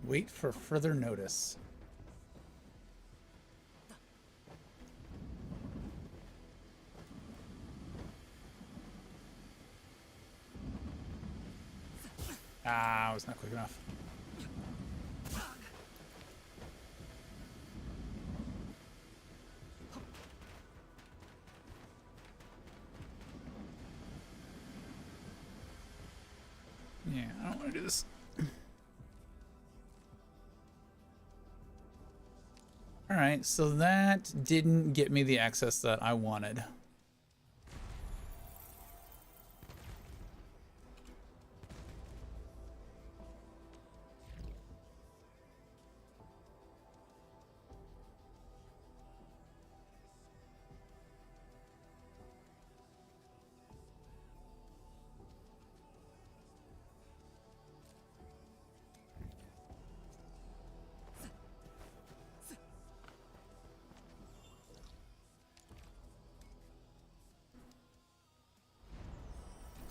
[SPEAKER 2] Wait for further notice. Ah, I was not quick enough. Yeah, I don't want to do this. Alright, so that didn't get me the access that I wanted.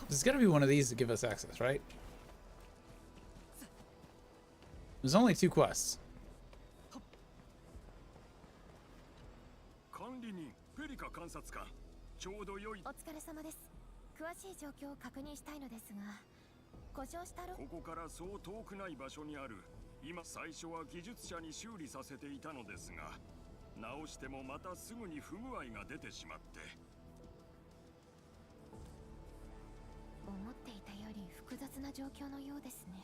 [SPEAKER 2] There's gotta be one of these to give us access, right? There's only 2 quests.
[SPEAKER 7] 管理人ペリカ監察官ちょうど良い
[SPEAKER 3] お疲れ様です。詳しい状況を確認したいのですが、故障した
[SPEAKER 7] ここからそう遠くない場所にある今最初は技術者に修理させていたのですが直してもまたすぐに不具合が出てしまって
[SPEAKER 3] 思っていたより複雑な状況のようですね。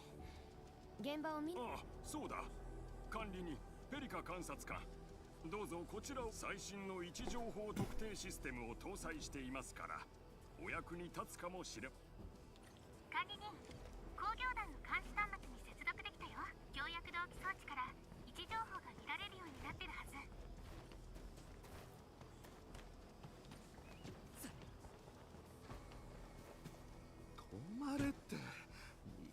[SPEAKER 3] 現場を見
[SPEAKER 7] ああそうだ管理人ペリカ監察官どうぞこちらを最新の位置情報特定システムを搭載していますからお役に立つかもしれん。
[SPEAKER 8] 管理人工業団の監視端末に接続できたよ。協約同期装置から位置情報が見られるようになってるはず。
[SPEAKER 7] 止まれって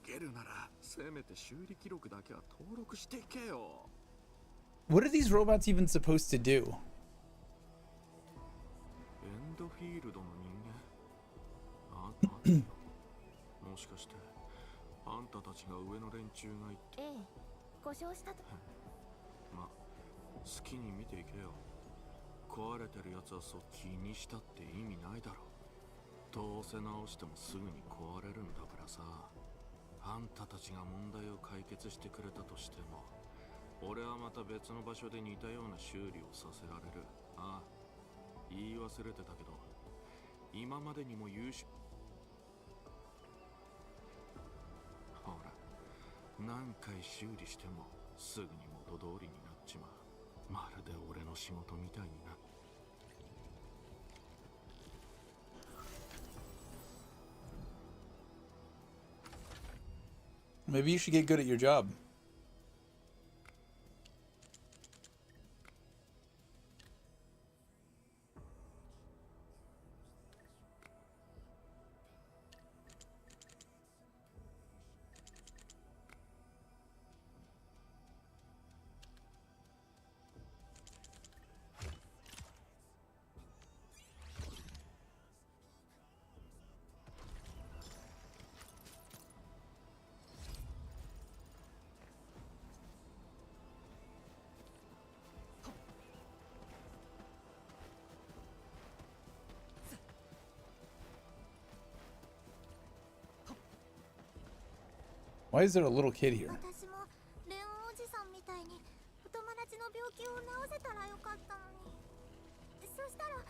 [SPEAKER 7] 逃げるならせめて修理記録だけは登録していけよ。
[SPEAKER 2] What are these robots even supposed to do?
[SPEAKER 7] エンドフィールドの人間あんたもしかしてあんたたちが上の連中が言って
[SPEAKER 3] ええ、故障したと。
[SPEAKER 7] ま好きに見ていけよ。壊れてるやつはそう気にしたって意味ないだろ。どうせ直してもすぐに壊れるんだからさ。あんたたちが問題を解決してくれたとしても俺はまた別の場所で似たような修理をさせられる。ああ言い忘れてたけど今までにも優秀ほら何回修理してもすぐに元通りになっちまう。まるで俺の仕事みたいにな。
[SPEAKER 2] Maybe you should get good at your job. Why is there a little kid here?
[SPEAKER 6] 私もレオンおじさんみたいにお友達の病気を治せたらよかったのに。そしたら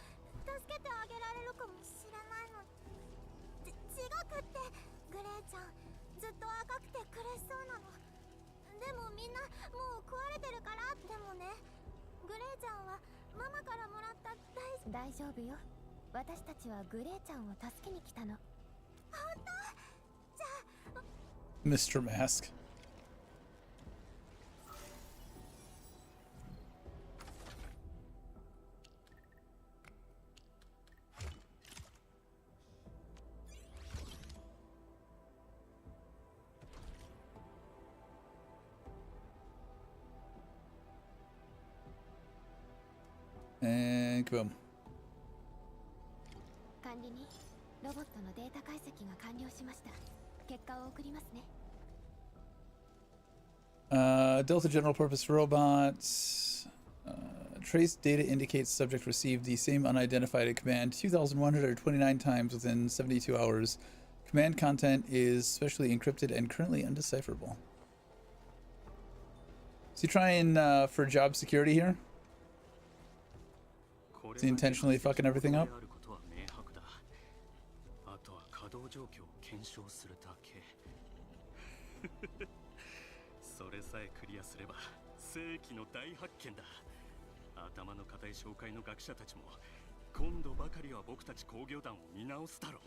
[SPEAKER 6] 助けてあげられるかもしれないの。違くってグレーちゃんずっと赤くて苦しそうなの。でもみんなもう壊れてるから。でもねグレーちゃんはママからもらった大丈夫よ。私たちはグレーちゃんを助けに来たの。本当？じゃあ
[SPEAKER 2] Mr. Mask. And kaboom.
[SPEAKER 3] 管理人、ロボットのデータ解析が完了しました。結果を送りますね。
[SPEAKER 2] Delta General Purpose Robots. Trace data indicates subject received the same unidentified command 2,129 times within 72 hours. Command content is specially encrypted and currently undecipherable. Is he trying for job security here? Is he intentionally fucking everything up?
[SPEAKER 4] あとは稼働状況を検証するだけ。それさえクリアすれば世紀の大発見だ。頭の固い紹介の学者たちも今度ばかりは僕たち工業団を見直すだろう。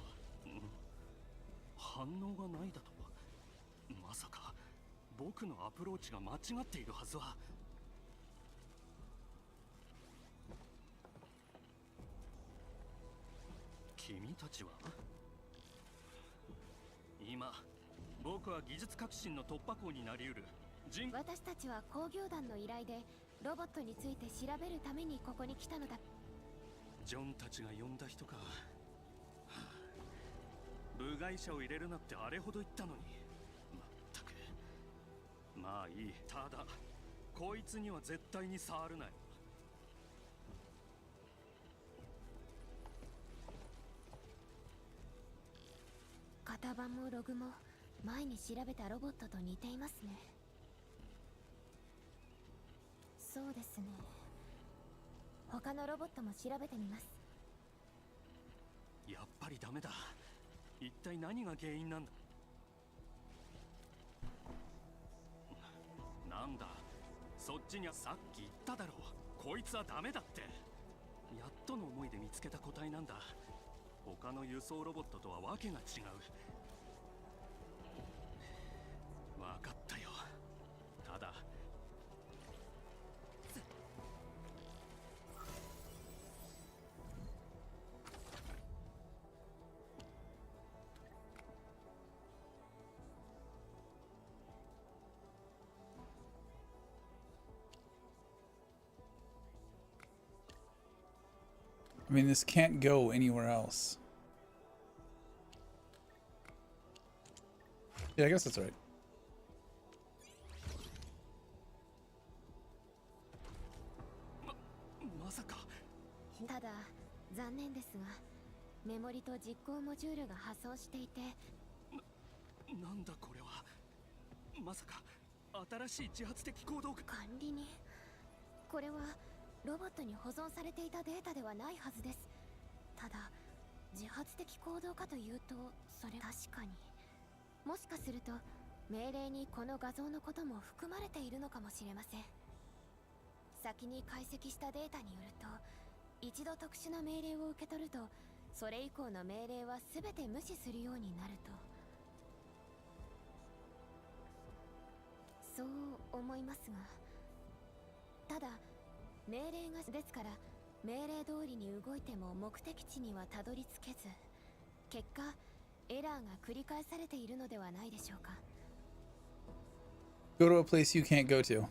[SPEAKER 4] 反応がないだと？まさか僕のアプローチが間違っているはずは。君たちは今、僕は技術革新の突破口になりうる
[SPEAKER 3] 私たちは工業団の依頼でロボットについて調べるためにここに来たのだ。
[SPEAKER 4] ジョンたちが呼んだ人か。部外者を入れるなってあれほど言ったのに。まったく。まあいい。ただこいつには絶対に触るなよ。
[SPEAKER 3] 型番もログも前に調べたロボットと似ていますね。そうですね。他のロボットも調べてみます。
[SPEAKER 4] やっぱりダメだ。一体何が原因なんだ。なんだ、そっちにはさっき言っただろう。こいつはダメだって。やっとの思いで見つけた個体なんだ。他の輸送ロボットとはわけが違う。分かったよ。ただ
[SPEAKER 2] I mean, this can't go anywhere else. Yeah, I guess that's right.
[SPEAKER 4] まさか。
[SPEAKER 3] ただ残念ですが、メモリと実行モジュールが破損していて。
[SPEAKER 4] なんだこれは。まさか新しい自発的行動。
[SPEAKER 3] 管理人、これはロボットに保存されていたデータではないはずです。ただ自発的行動かというと、それ確かに。もしかすると命令にこの画像のことも含まれているのかもしれません。先に解析したデータによると、一度特殊な命令を受け取るとそれ以降の命令は全て無視するようになると。そう思いますが、ただ命令がですから、命令通りに動いても目的地にはたどり着けず、結果エラーが繰り返されているのではないでしょうか。
[SPEAKER 2] Go to a place you can't go to.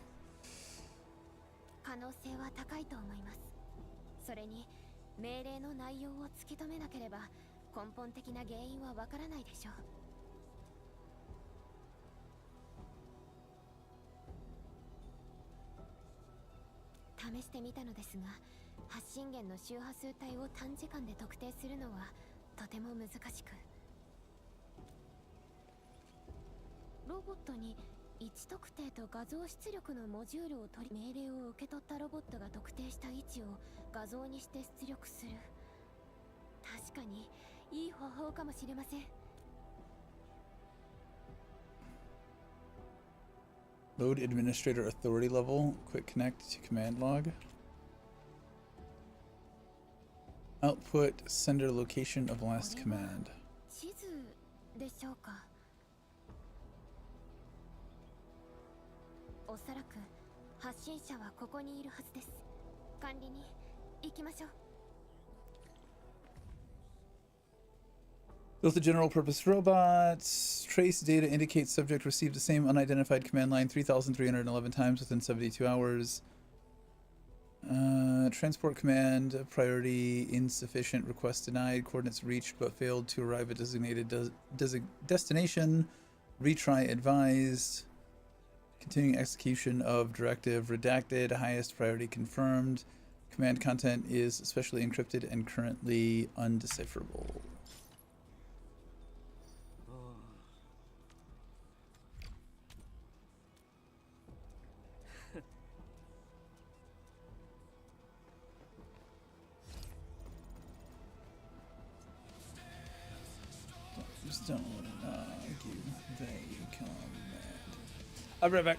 [SPEAKER 3] 可能性は高いと思います。それに命令の内容を突き止めなければ根本的な原因はわからないでしょう。試してみたのですが、発信源の周波数帯を短時間で特定するのはとても難しく、ロボットに位置特定と画像出力のモジュールを取り、命令を受け取ったロボットが特定した位置を画像にして出力する。確かにいい方法かもしれません。
[SPEAKER 2] Load administrator authority level. Quick connect to command log. Output sender location of last command.
[SPEAKER 3] 地図でしょうか。おそらく発信者はここにいるはずです。管理に行きましょう。
[SPEAKER 2] Built a general purpose robot. Trace data indicates subject received the same unidentified command line 3,311 times within 72 hours. Transport command priority insufficient, request denied, coordinates reached but failed to arrive at designated destination, retry advised, continuing execution of directive redacted, highest priority confirmed, command content is specially encrypted and currently undecipherable. Don't argue, they come I'll be right back.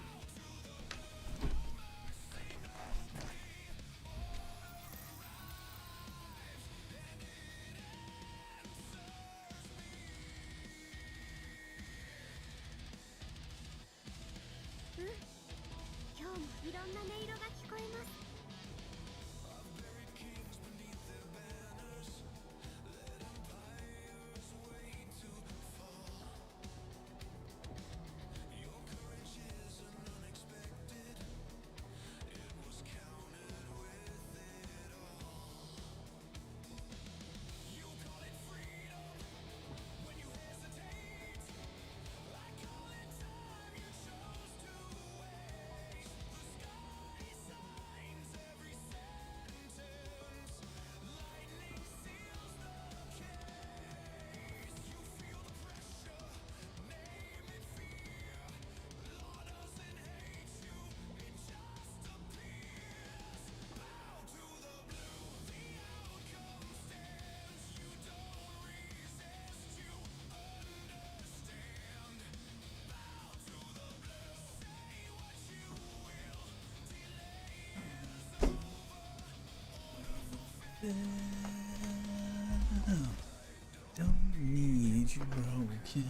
[SPEAKER 2] Don't need you broken.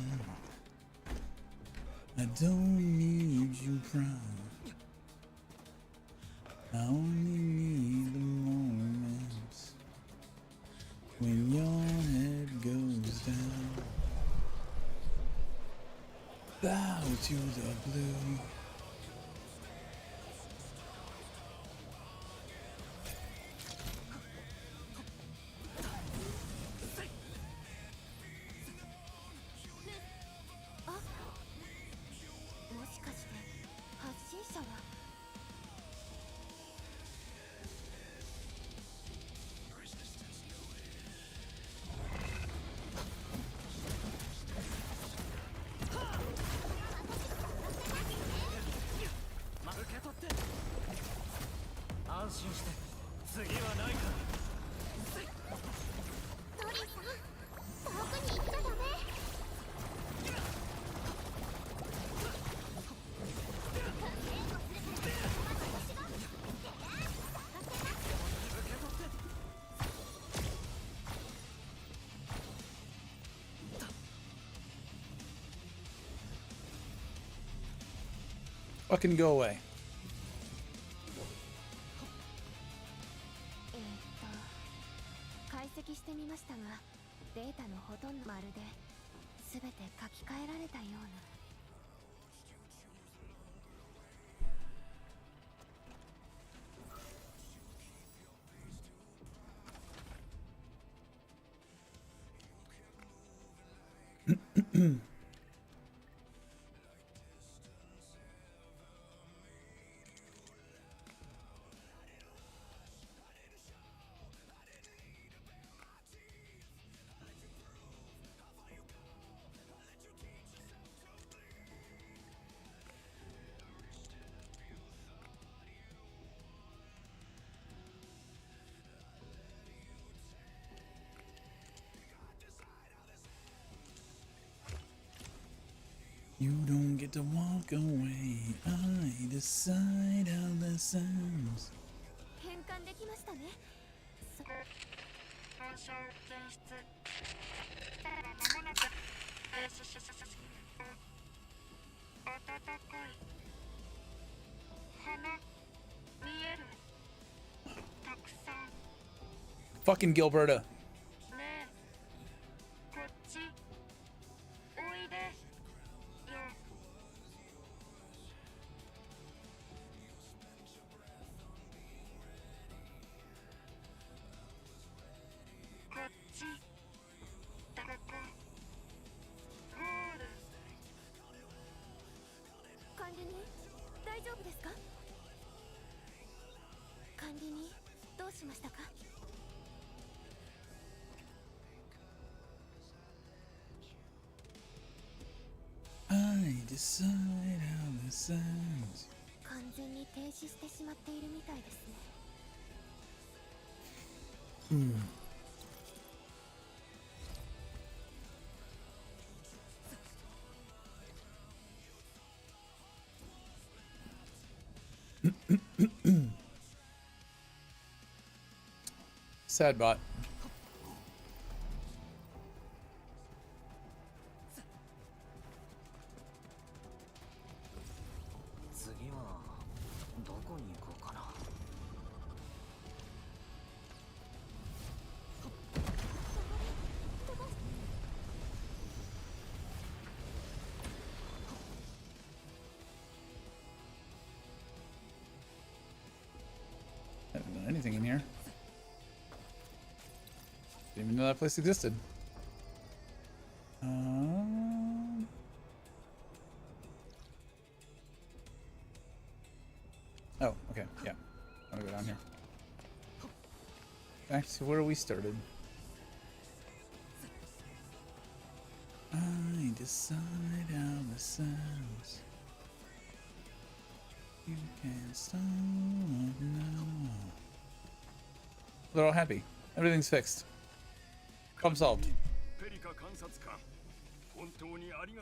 [SPEAKER 2] I don't need you proud. I only need the moments when your head goes down. Bow to the blue. Fucking go away.
[SPEAKER 3] 解析してみましたが、データのほとんどまるで全て書き換えられたような。
[SPEAKER 2] You don't get to walk away. I decide how this sounds.
[SPEAKER 3] 変換できましたね。
[SPEAKER 8] 本性検出。ただ間もなく停止し暖かい花見えるたくさん
[SPEAKER 2] Fucking Gilberta.
[SPEAKER 8] ねえこっちおいでよこっちここゴール
[SPEAKER 3] 管理人、大丈夫ですか？管理人、どうしましたか？
[SPEAKER 2] I decide how this sounds.
[SPEAKER 3] 完全に停止してしまっているみたいですね。
[SPEAKER 2] Sad bot. I haven't done anything in here. Didn't even know that place existed. Oh, okay, yeah. I'm gonna go down here. Back to where we started. I decide how the sounds. You can't stop now. They're all happy. Everything's fixed. Problem solved.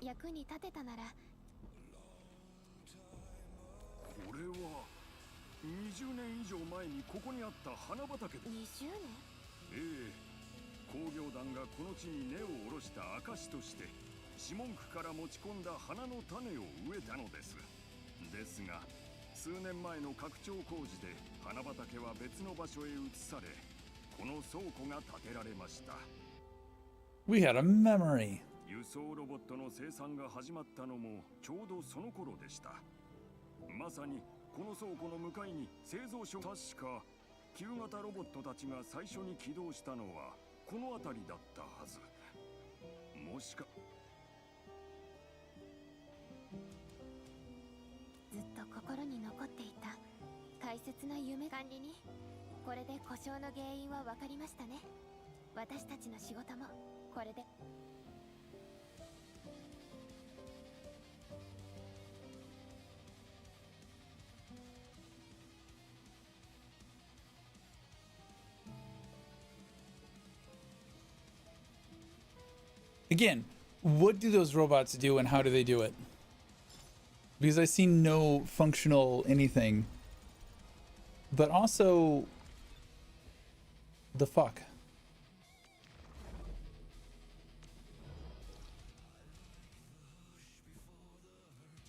[SPEAKER 3] 役に立てたなら。
[SPEAKER 7] これは20年以上前にここにあった花畑で。
[SPEAKER 3] 20年？
[SPEAKER 7] ええ、工業団がこの地に根を下ろした証としてシモン区から持ち込んだ花の種を植えたのです。ですが数年前の拡張工事で花畑は別の場所へ移され、この倉庫が建てられました。
[SPEAKER 2] We had a memory.
[SPEAKER 7] 輸送ロボットの生産が始まったのもちょうどその頃でした。まさにこの倉庫の向かいに製造所、確か旧型ロボットたちが最初に起動したのはこの辺りだったはず。もしか
[SPEAKER 3] ずっと心に残っていた大切な夢管理に。これで故障の原因は分かりましたね。私たちの仕事もこれで。
[SPEAKER 2] Again, what do those robots do and how do they do it? Because I see no functional anything. But also, the fuck?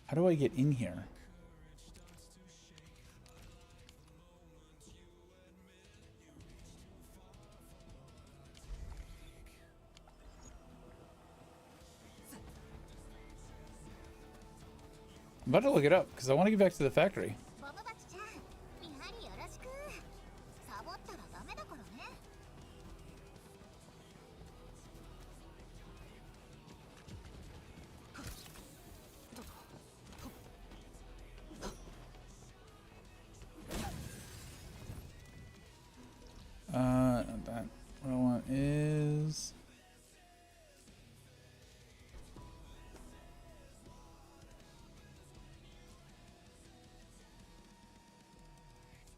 [SPEAKER 2] How do I get in here? I'm about to look it up because I want to get back to the factory. That what I want is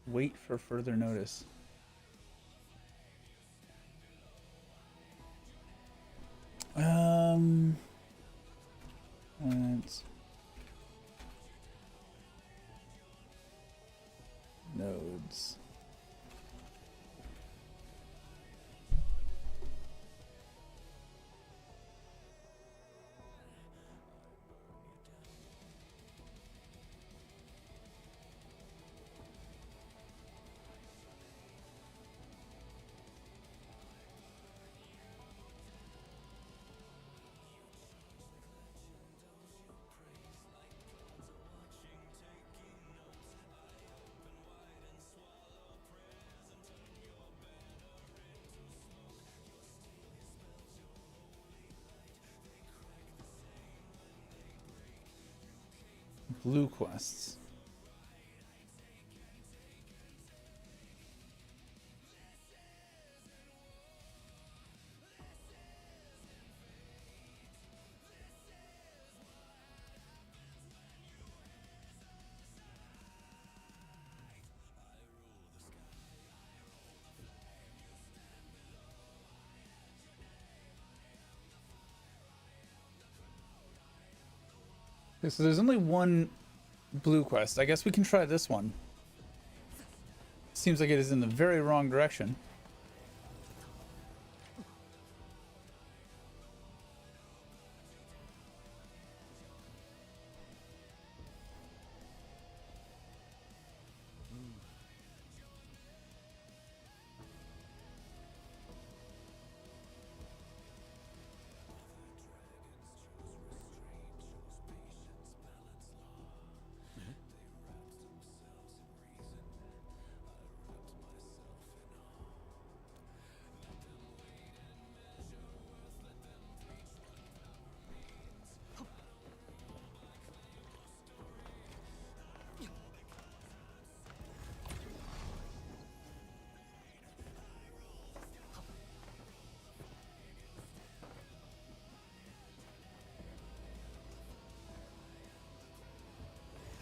[SPEAKER 2] wait for further notice. Let's nodes. Blue quests. Okay, so there's only one blue quest. I guess we can try this one. Seems like it is in the very wrong direction.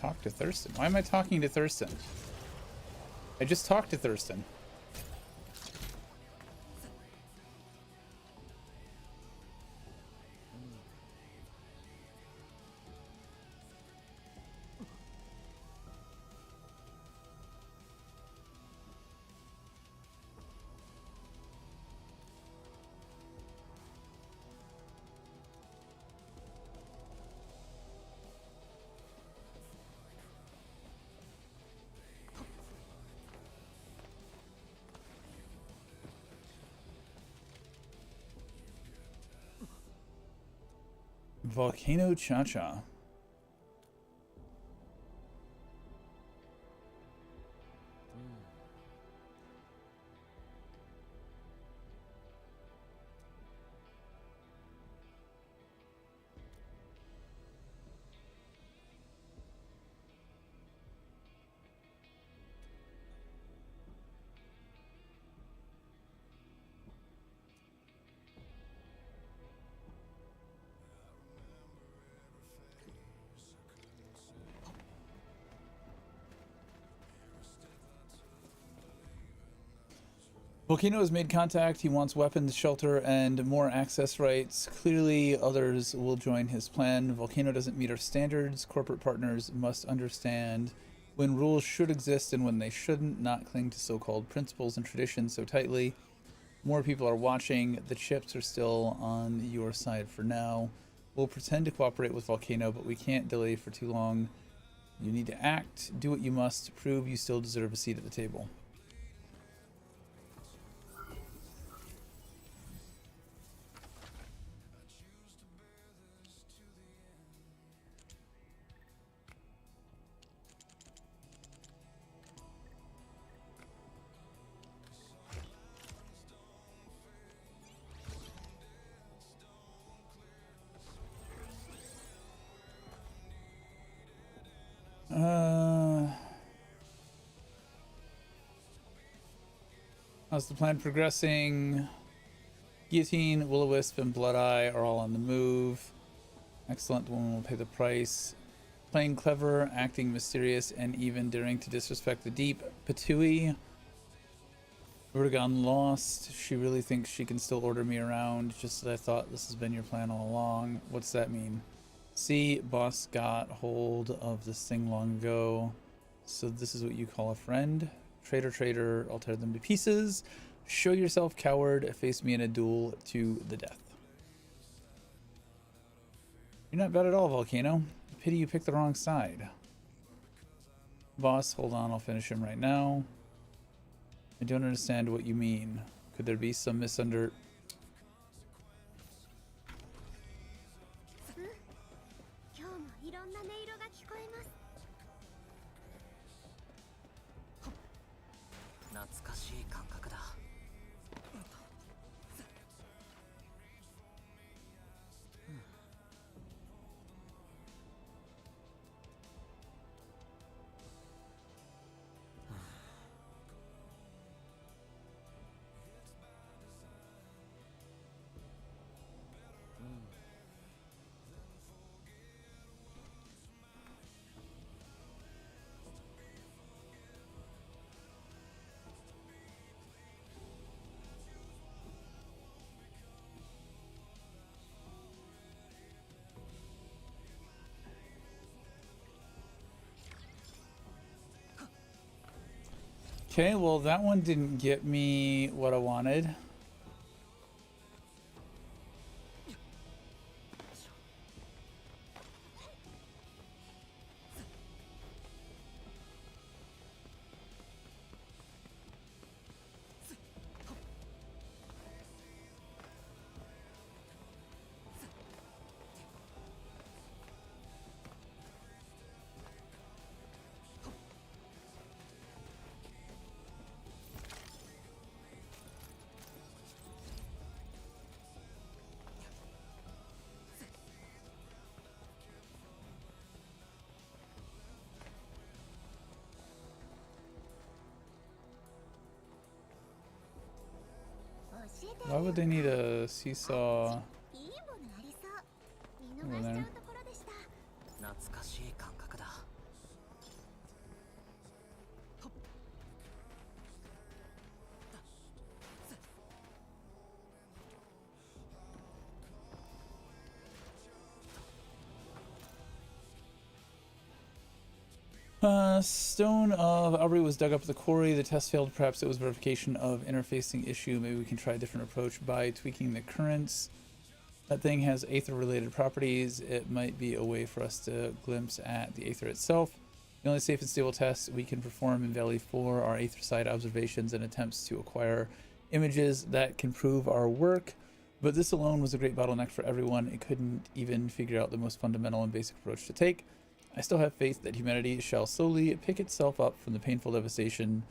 [SPEAKER 2] Talk to Thurston. Why am I talking to Thurston? I just talked to Thurston. Volcano Cha-Cha. Volcano has made contact. He wants weapons, shelter, and more access rights. Clearly, others will join his plan. Volcano doesn't meet our standards. Corporate partners must understand when rules should exist and when they shouldn't, not cling to so-called principles and traditions so tightly. More people are watching. The chips are still on your side for now. We'll pretend to cooperate with Volcano, but we can't delay for too long. You need to act. Do what you must. Prove you still deserve a seat at the table. How's the plan progressing? Guillotine, Will-O-Wisp, and Blood-Eye are all on the move. Excellent, the woman will pay the price. Playing clever, acting mysterious, and even daring to disrespect the deep. Patui. Vertigon lost. She really thinks she can still order me around. Just as I thought this has been your plan all along. What's that mean? See, boss got hold of this thing long ago. So this is what you call a friend? Traitor, traitor, I'll tear them to pieces. Show yourself, coward. Face me in a duel to the death. You're not bad at all, Volcano. Pity you picked the wrong side. Boss, hold on, I'll finish him right now. I don't understand what you mean. Could there be some misunderstanding? Okay, well that one didn't get me what I wanted. Why would they need a seesaw?
[SPEAKER 6] いいものありそう見
[SPEAKER 2] over
[SPEAKER 6] 逃しちゃ
[SPEAKER 2] there?
[SPEAKER 6] うところでした。
[SPEAKER 10] 懐かしい感覚だ。
[SPEAKER 2] Stone of Aubrey was dug up at the quarry. The test failed. Perhaps it was verification of interfacing issue. Maybe we can try a different approach by tweaking the currents. That thing has aether-related properties. It might be a way for us to glimpse at the aether itself. The only safe and stable tests we can perform in Valley 4 are aether side observations and attempts to acquire images that can prove our work. But this alone was a great bottleneck for everyone. It couldn't even figure out the most fundamental and basic approach to take. I still have faith that humanity shall slowly pick itself up from the painful devastation.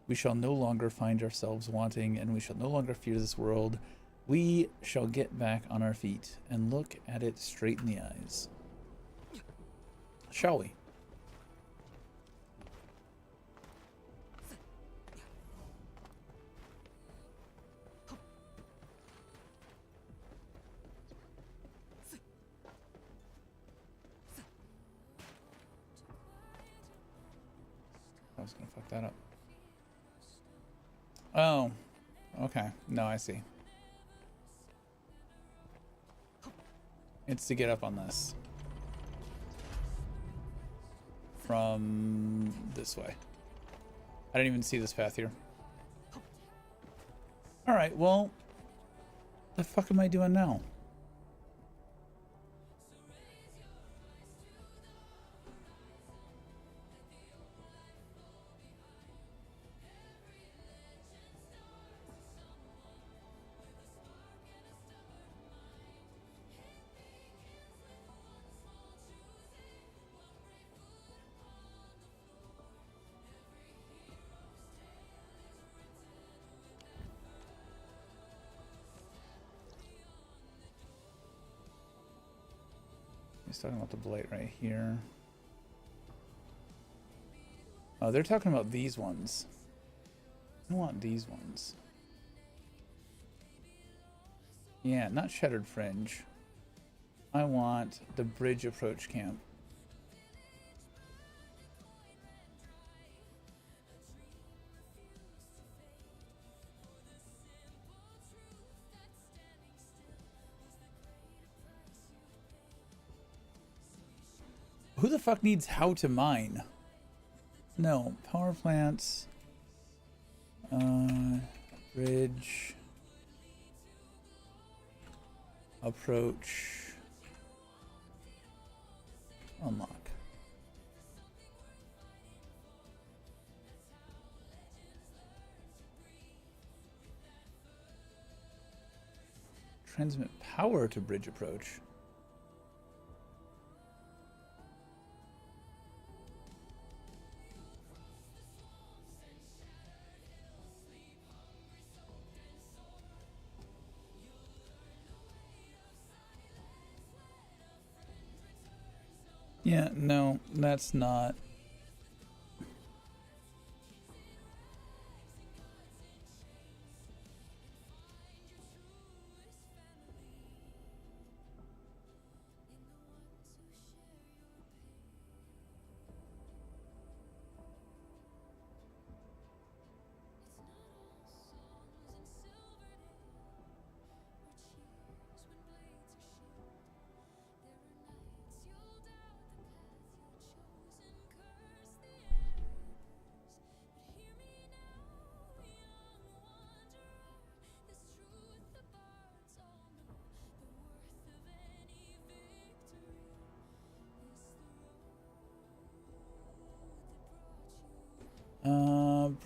[SPEAKER 2] We shall no longer find ourselves wanting, and we shall no longer fear this world. We shall get back on our feet and look at it straight in the eyes. Shall we? I was gonna fuck that up. Oh, okay. No, I see. It's to get up on this from this way. I didn't even see this path here. All right, well, the fuck am I doing now? He's talking about the blight right here. Oh, they're talking about these ones. I want these ones. Yeah, not Shattered Fringe. I want the bridge approach camp. Who the fuck needs how to mine? No, power plants. Bridge. Approach. Unlock. Transmit power to bridge approach. Yeah, no, that's not.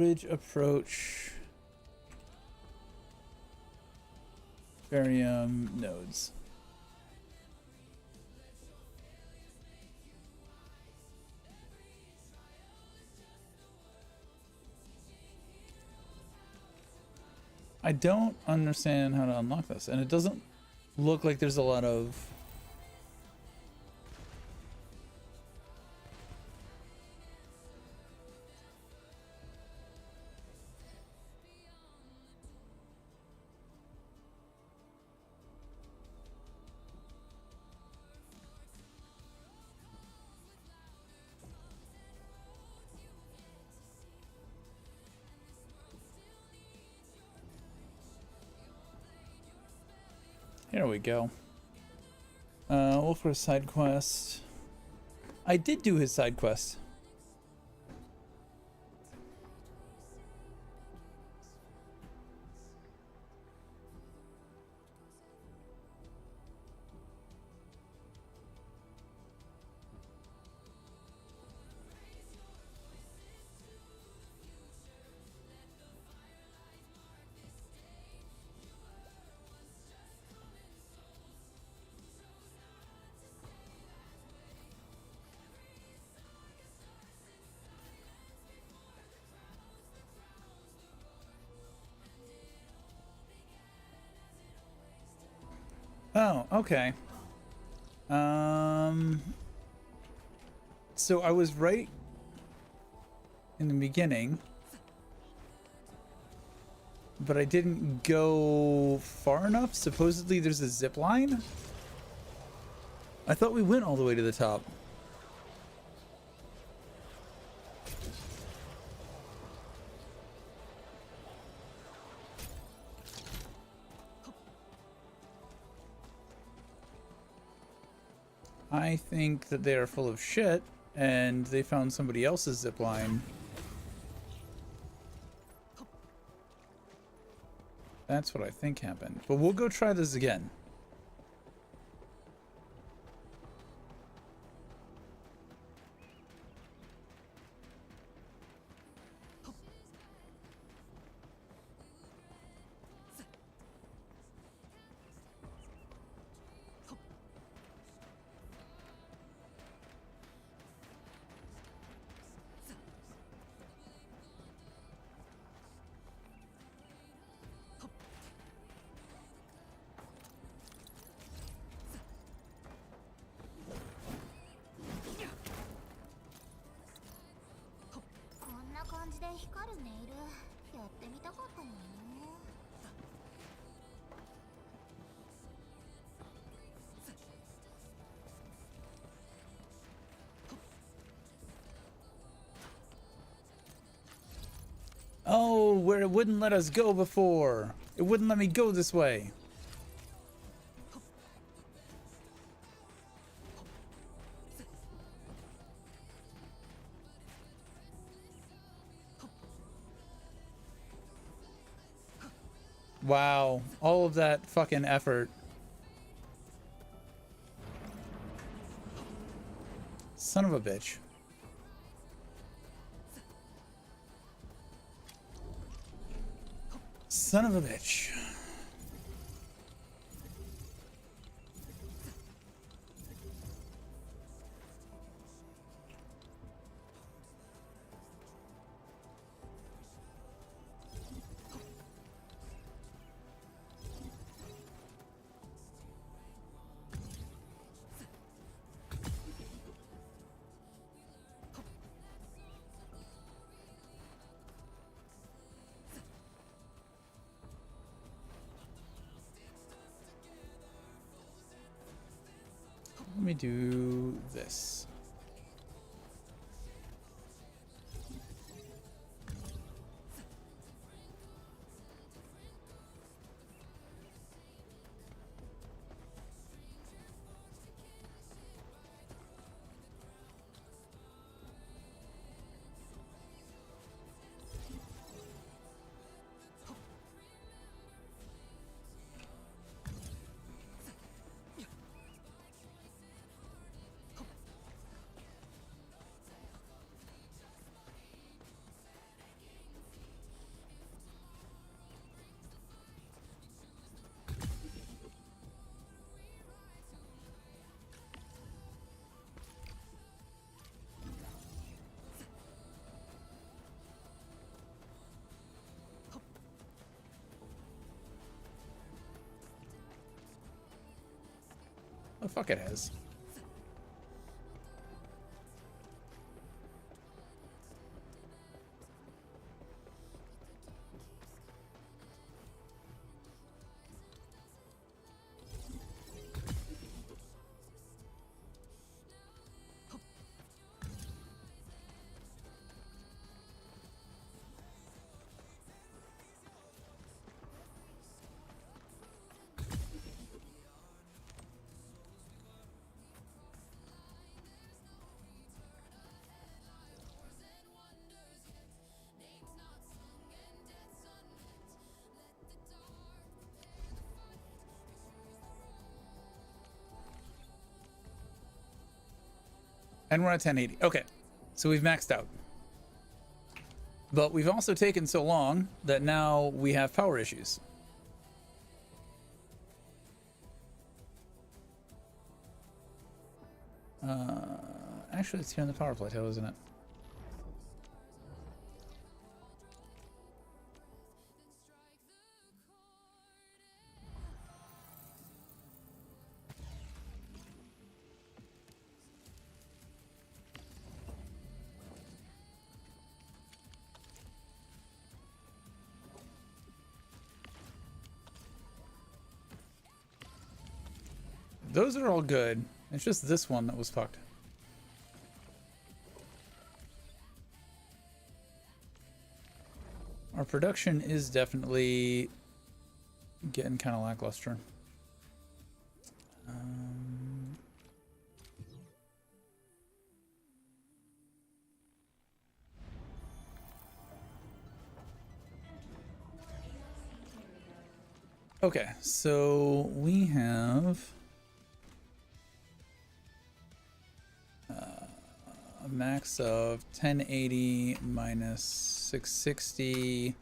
[SPEAKER 2] Bridge approach. Barium nodes. I don't understand how to unlock this, and it doesn't look like there's a lot of Here we go. Look for a side quest. I did do his side quest. Oh, okay. So I was right in the beginning, but I didn't go far enough. Supposedly there's a zip line. I thought we went all the way to the top. I think that they are full of shit, and they found somebody else's zip line. That's what I think happened. But we'll go try this again. Oh, where it wouldn't let us go before. It wouldn't let me go this way. Wow, all of that fucking effort. Son of a bitch. Son of a bitch. Let me do this. Oh, fuck, it has. And we're at 1080. Okay, so we've maxed out. But we've also taken so long that now we have power issues. Actually, it's here on the power plateau, isn't it? Those are all good. It's just this one that was fucked. Our production is definitely getting kind of lackluster. Okay, so we have a max of 1080 minus 660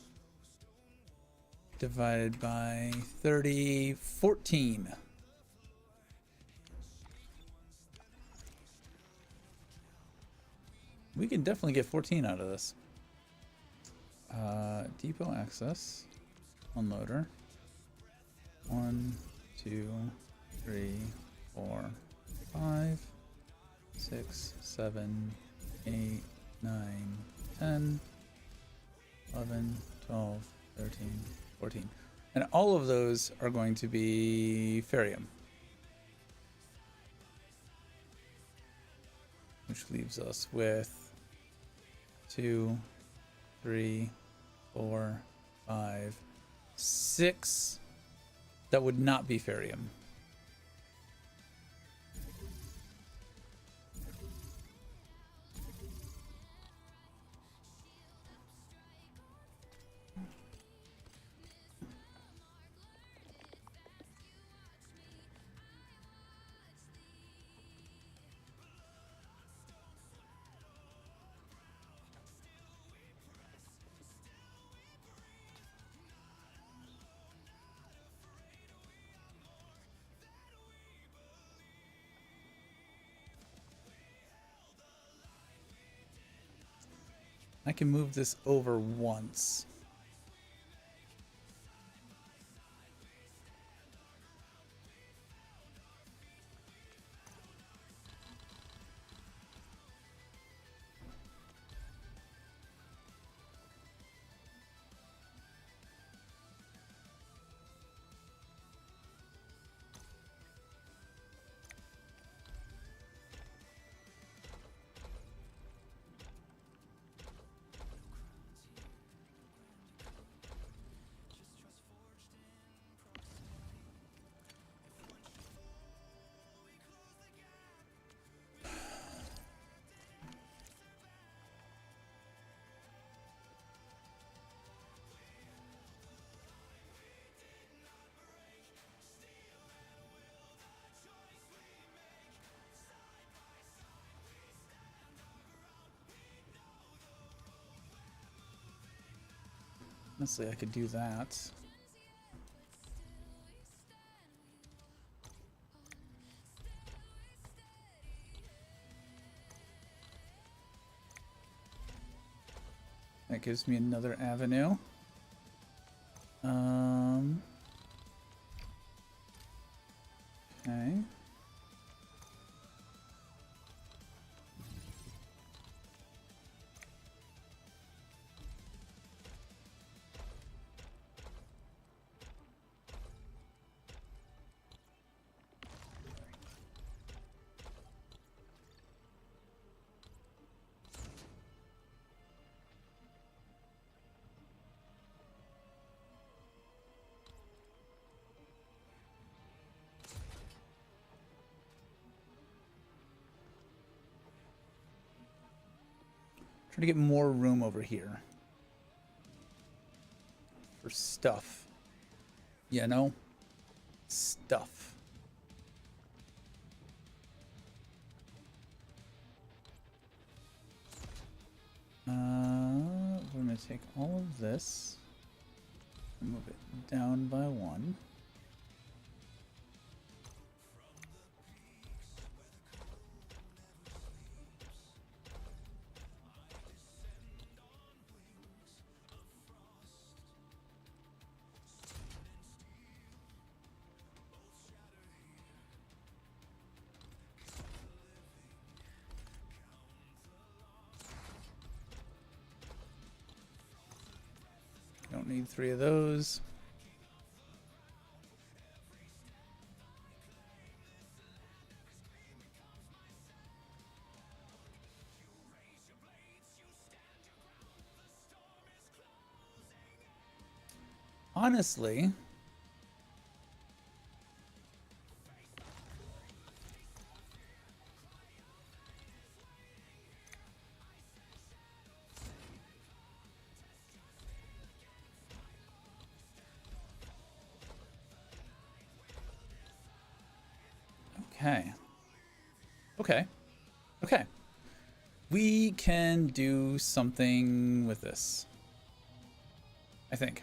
[SPEAKER 2] divided by 30, 14. We can definitely get 14 out of this. Depot access, unloader. 1, 2, 3, 4, 5, 6, 7, 8, 9, 10, 11, 12, 13, 14. And all of those are going to be Ferium. Which leaves us with 2, 3, 4, 5, 6 that would not be Ferium. I can move this over once. Honestly, I could do that. That gives me another avenue. Okay. Try to get more room over here for stuff. You know? Stuff. We're going to take all of this and move it down by 1. Don't need 3 of those. Honestly, okay. Okay. Okay. We can do something with this, I think.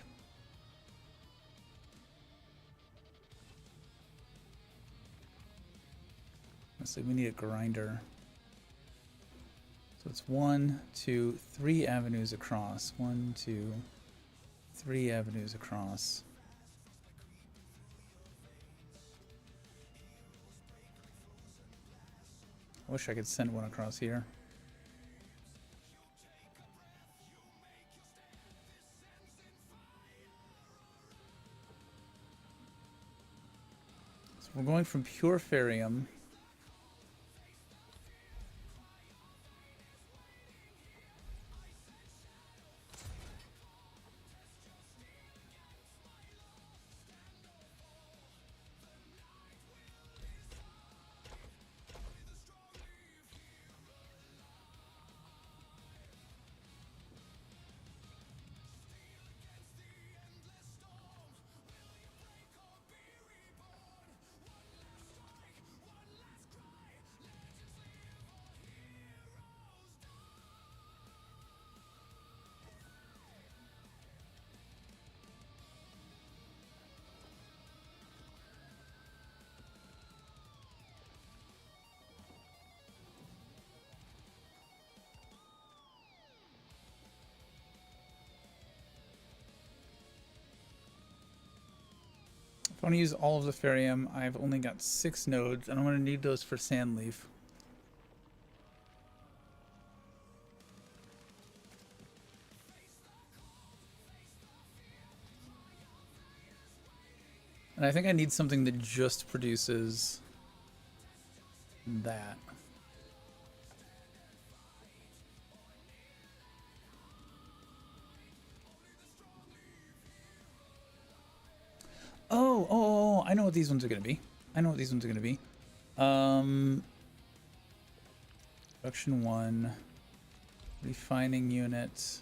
[SPEAKER 2] Honestly, we need a grinder. So it's 1, 2, 3 avenues across. 1, 2, 3 avenues across. I wish I could send one across here. So we're going from pure Ferium. If I want to use all of the Ferium, I've only got 6 nodes, and I'm going to need those for Sandleaf. And I think I need something that just produces that. Oh, I know what these ones are going to be. Production 1, refining unit.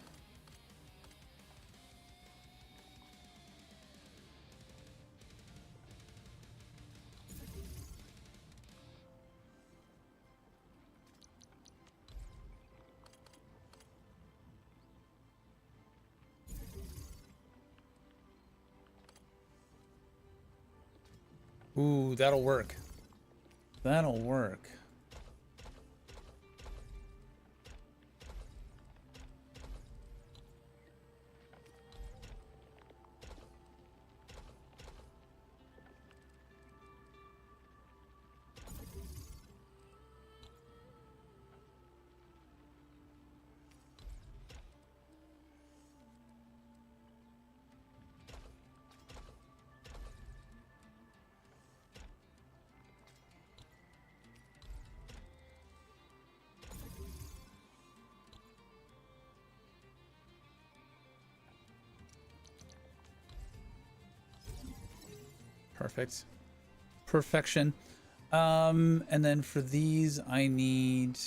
[SPEAKER 2] Ooh, that'll work. That'll work. Perfect. Perfection. And then for these, I need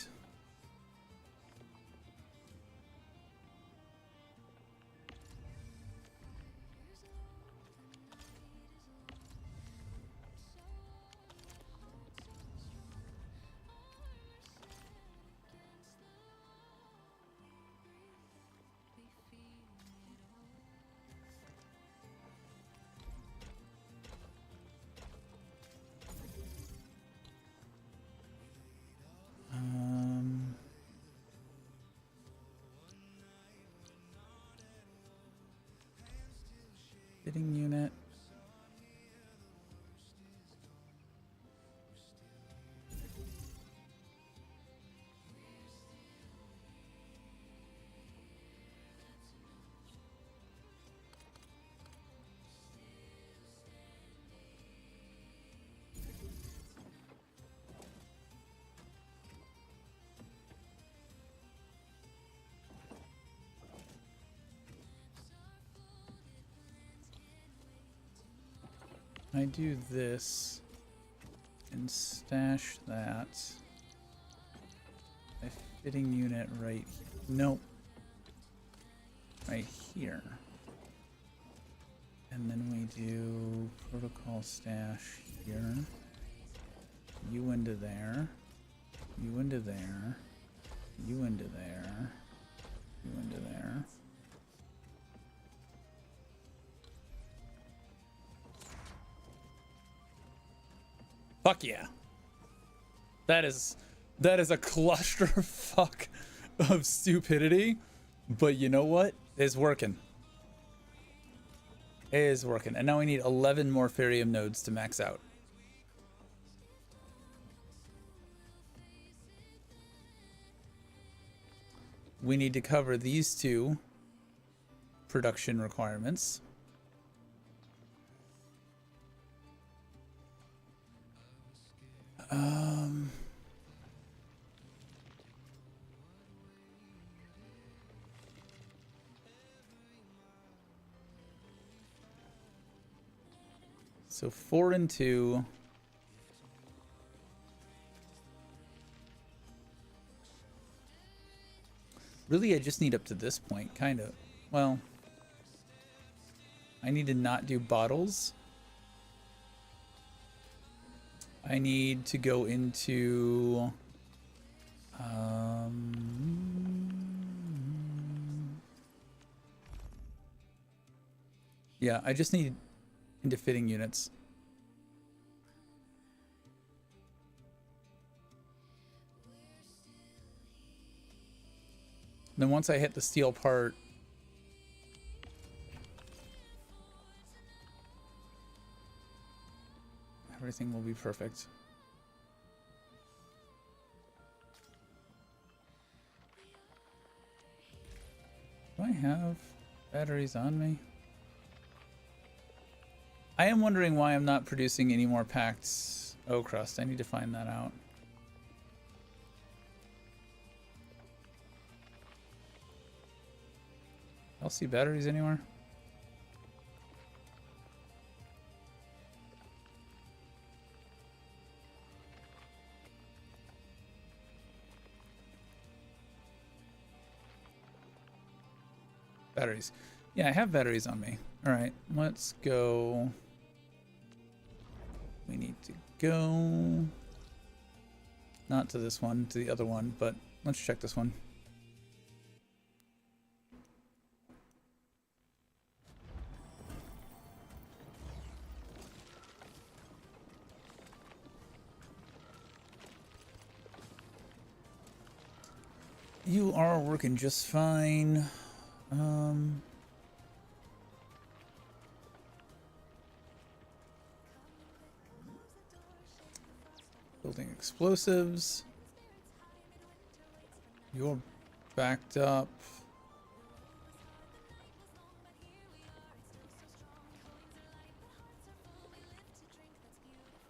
[SPEAKER 2] Fitting unit. I do this and stash that. A fitting unit right. Nope. Right here. And then we do protocol stash here. You into there. You into there. You into there. You into there. Fuck yeah. That is a clusterfuck of stupidity, but you know what? It's working. It is working. And now we need 11 more Ferium nodes to max out. We need to cover these two production requirements. So 4 and 2. Really, I just need up to this point, kind of. Well, I need to not do bottles. I need to go into yeah, I just need into fitting units. Then once I hit the steel part, everything will be perfect. Do I have batteries on me? I am wondering why I'm not producing any more packed O crust. I need to find that out. I'll see batteries anywhere. Batteries. Yeah, I have batteries on me. All right, let's go. We need to go not to this one, to the other one, but let's check this one. You are working just fine. Building explosives. You're backed up.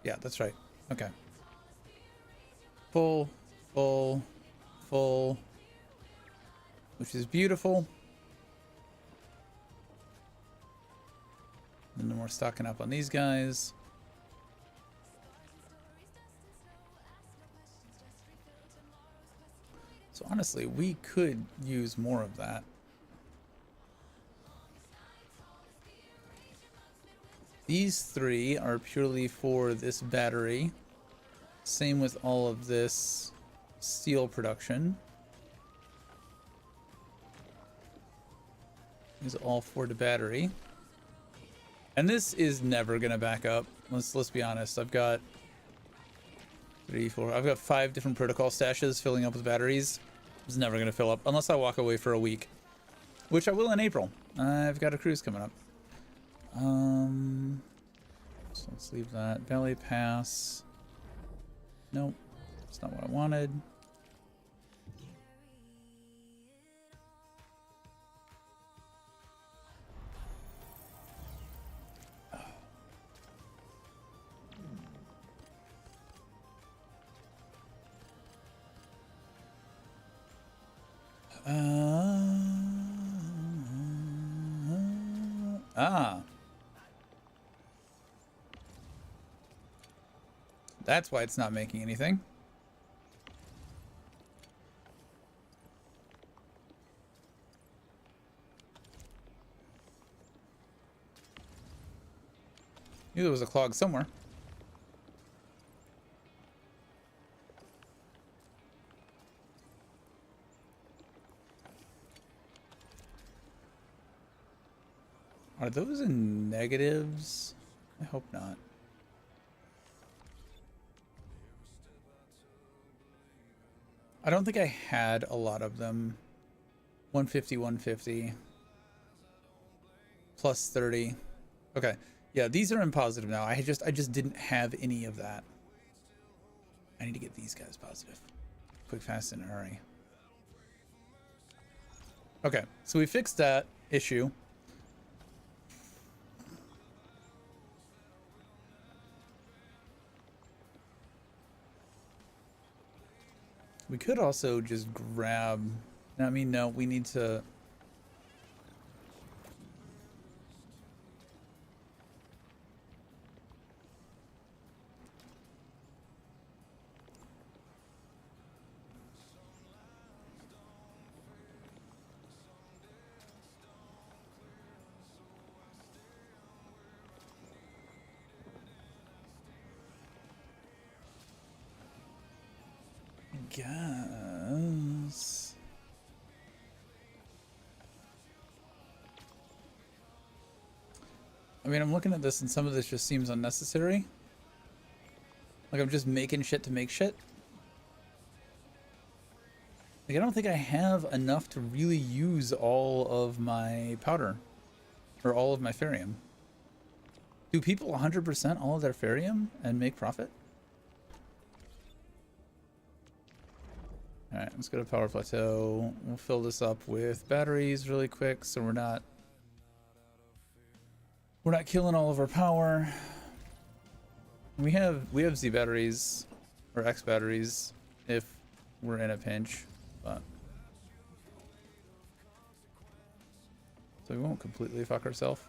[SPEAKER 2] Yeah, that's right. Okay. Full, full, full. Which is beautiful. And then we're stocking up on these guys. So honestly, we could use more of that. These 3 are purely for this battery. Same with all of this steel production. Is all for the battery. And this is never gonna back up. Let's be honest. I've got 3, 4. I've got 5 different protocol stashes filling up with batteries. It's never gonna fill up unless I walk away for a week, which I will in April. I've got a cruise coming up. So let's leave that. Ballet pass. Nope. That's not what I wanted. That's why it's not making anything. Knew there was a clog somewhere. Are those in negatives? I hope not. I don't think I had a lot of them. 150, 150. Plus 30. Okay. Yeah, these are in positive now. I just didn't have any of that. I need to get these guys positive. Quick, fast, and hurry. Okay, so we fixed that issue. We could also just grab... I mean, no, we need to... guess. I mean, I'm looking at this and some of this just seems unnecessary. Like I'm just making shit to make shit. Like I don't think I have enough to really use all of my powder or all of my ferrium. Do people 100% all of their ferrium and make profit? All right, let's go to power plateau. We'll fill this up with batteries really quick so we're not killing all of our power. We have Z batteries or X batteries if we're in a pinch, but so we won't completely fuck ourselves.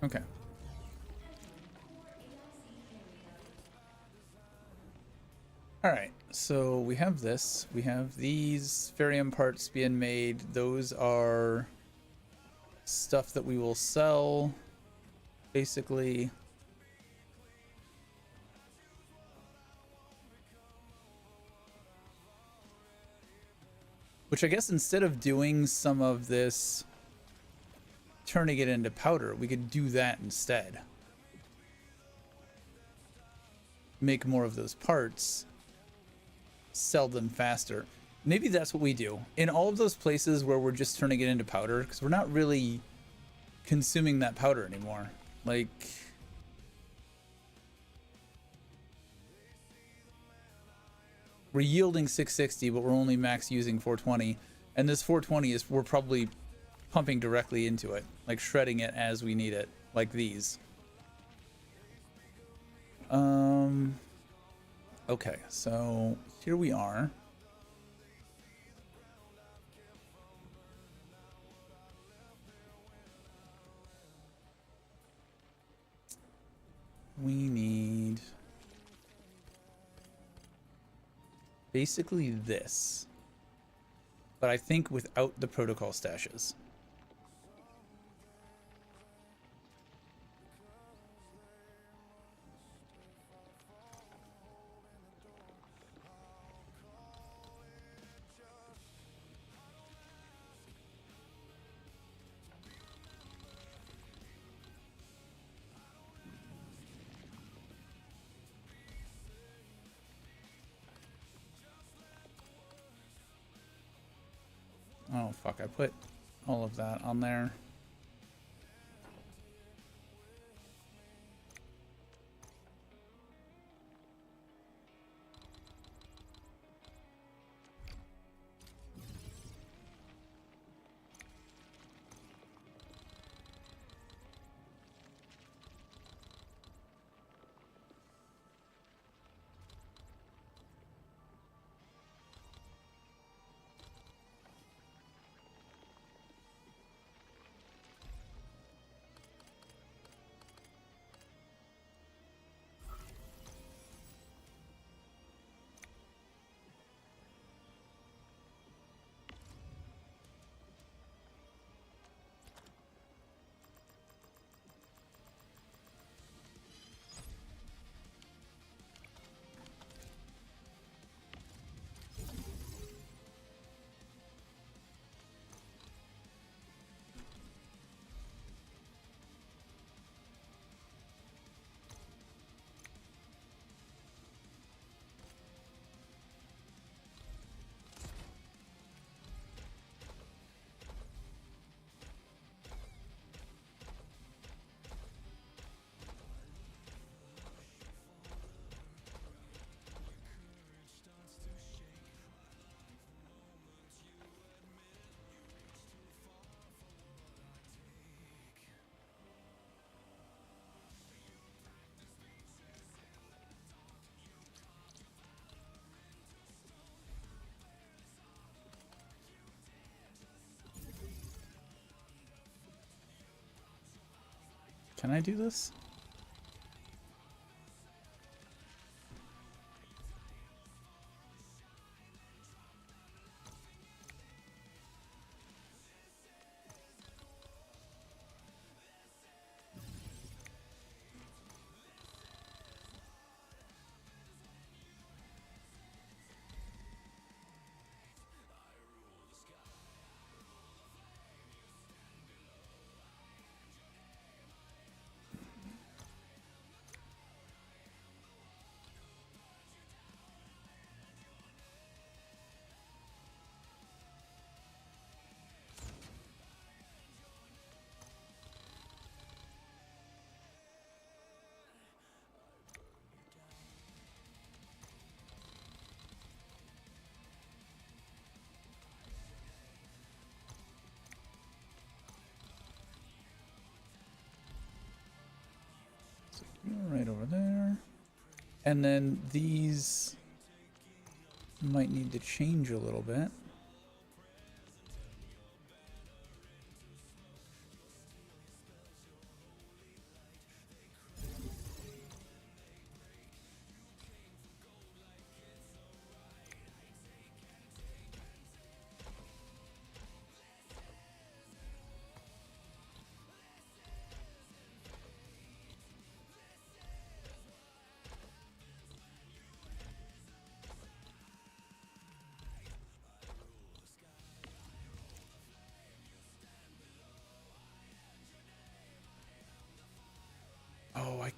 [SPEAKER 2] Okay. All right, so we have this. We have these ferrium parts being made. Those are stuff that we will sell, basically. Which I guess instead of doing some of this, turning it into powder, we could do that instead. Make more of those parts, sell them faster. Maybe that's what we do in all of those places where we're just turning it into powder, because we're not really consuming that powder anymore. Like, we're yielding 660, but we're only max using 420, and this 420 is, we're probably pumping directly into it, like shredding it as we need it, like these. Okay, so here we are. We need basically this, but I think without the protocol stashes. Oh fuck, I put all of that on there. Can I do this? Right over there. And then these might need to change a little bit. Oh, I...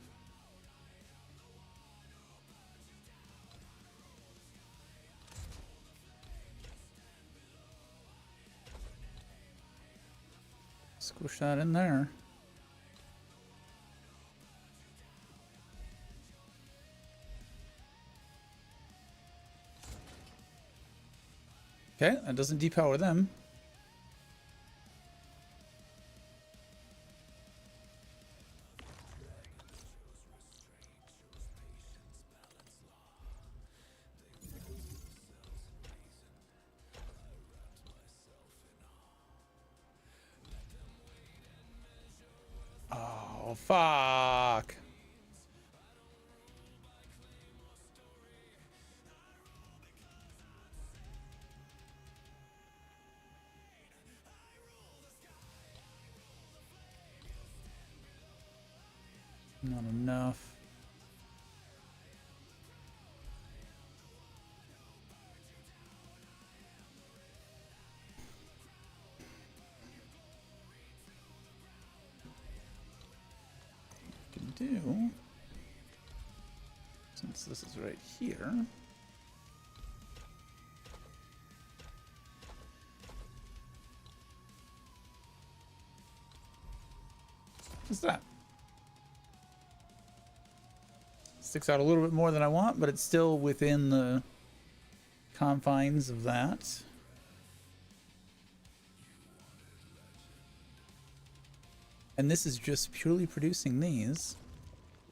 [SPEAKER 2] Squish that in there. Okay, that doesn't depower them. Oh, fuck. Not enough. Can do, since this is right here. What's that? Sticks out a little bit more than I want, but it's still within the confines of that. And this is just purely producing these.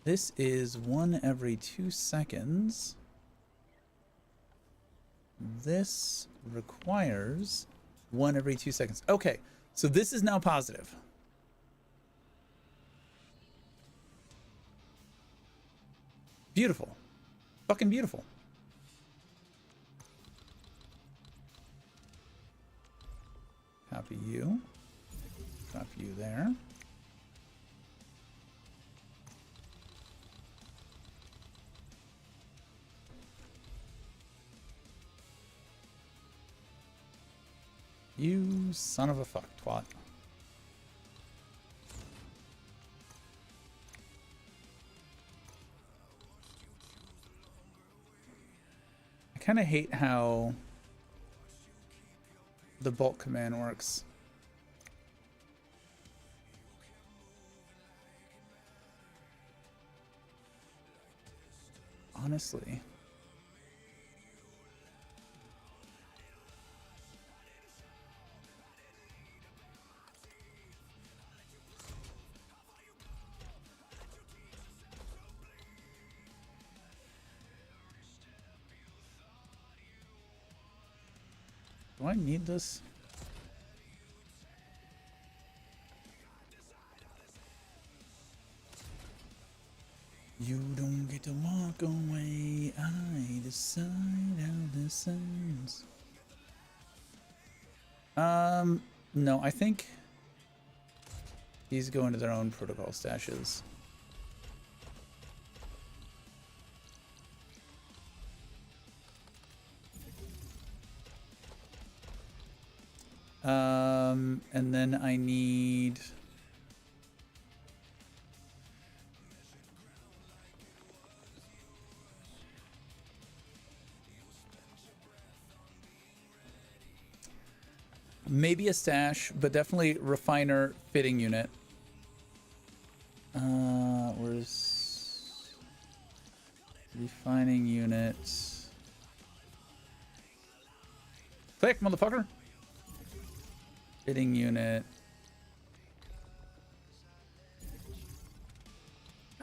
[SPEAKER 2] This is 1 every 2 seconds. This requires 1 every 2 seconds. Okay, so this is now positive. Beautiful. Fucking beautiful. Copy you. Copy you there. You son of a fuck twat. I kind of hate how the bulk command works. Honestly. Do I need this? You don't get to walk away. I decide how this ends. No, I think these go into their own protocol stashes. And then I need maybe a stash, but definitely refiner fitting unit. Where's refining unit? Click, motherfucker. Fitting unit.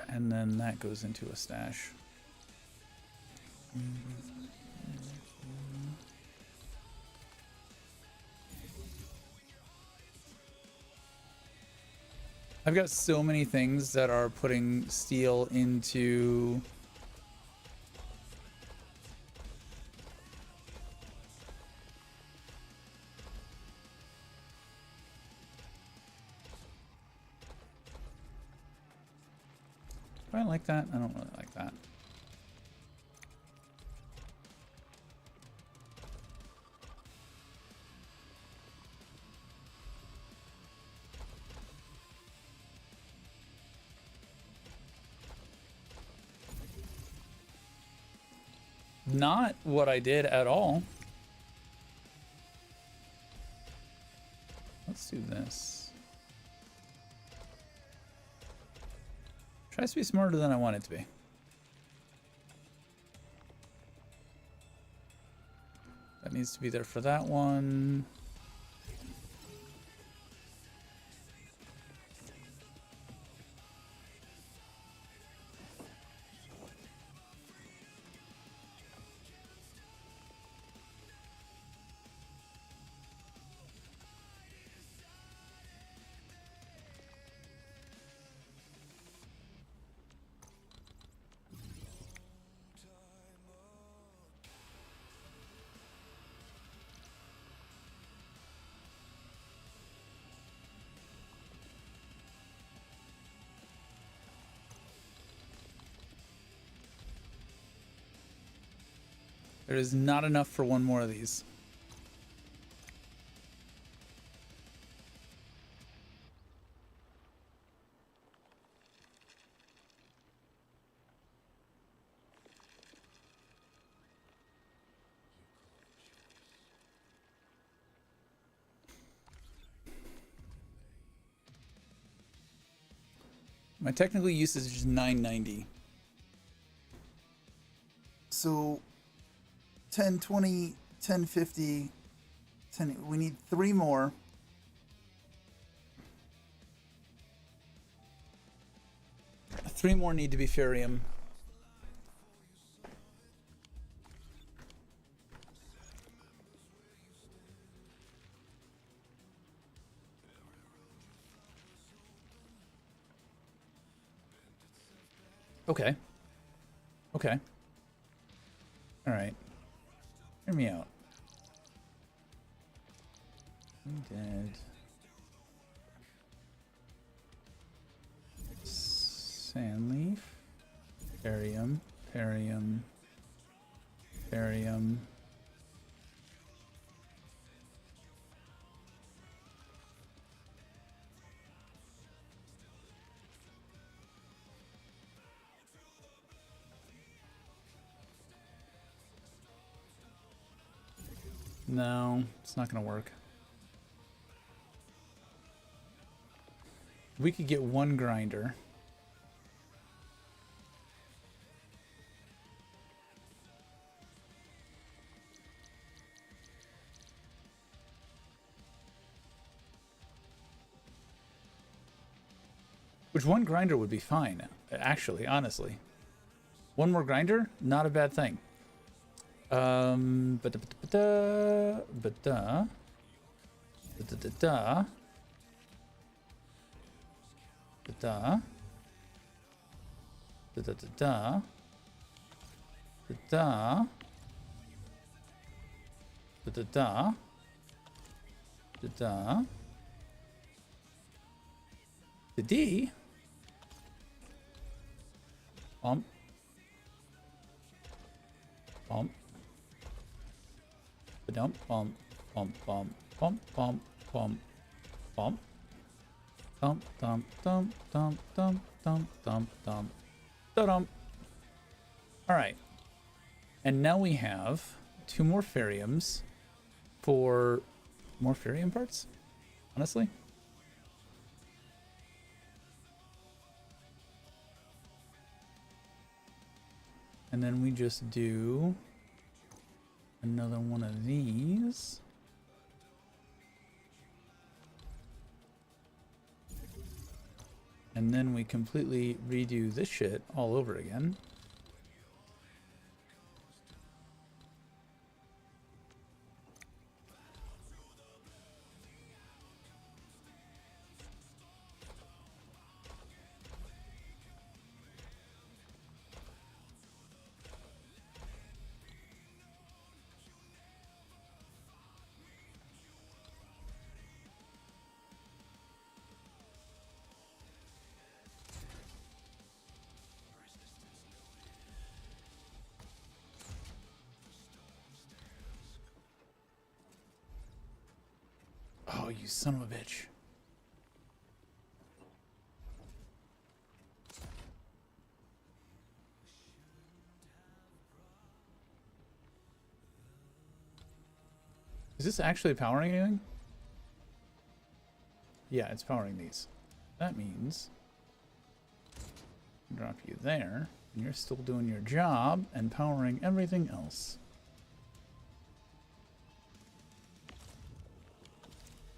[SPEAKER 2] And then that goes into a stash. I've got so many things that are putting steel into do I like that? I don't really like that. Not what I did at all. Let's do this. Tries to be smarter than I want it to be. That needs to be there for that one. There is not enough for one more of these. My technical usage is 990. So 1020, 1050, 10, we need 3 more. Three more need to be Furium. Okay. Okay. All right. Hear me out. I'm dead. Sandleaf. Perium. Perium. Perium. No, it's not going to work. We could get 1 grinder. Which 1 grinder would be fine, actually, honestly. 1 more grinder, not a bad thing. The D. Bump. Bump. Bump. Bump. Bump. Bump. Bump. Bump. Bump. Bump. Dump. Dump. Dump. Dump. Dump. Dump. Dump. Dump. Dump. All right. And now we have 2 more Feriums for more Ferium parts, honestly. And then we just do another one of these. And then we completely redo this shit all over again. Oh, you son of a bitch. Is this actually powering anything? Yeah, it's powering these. That means drop you there, and you're still doing your job and powering everything else.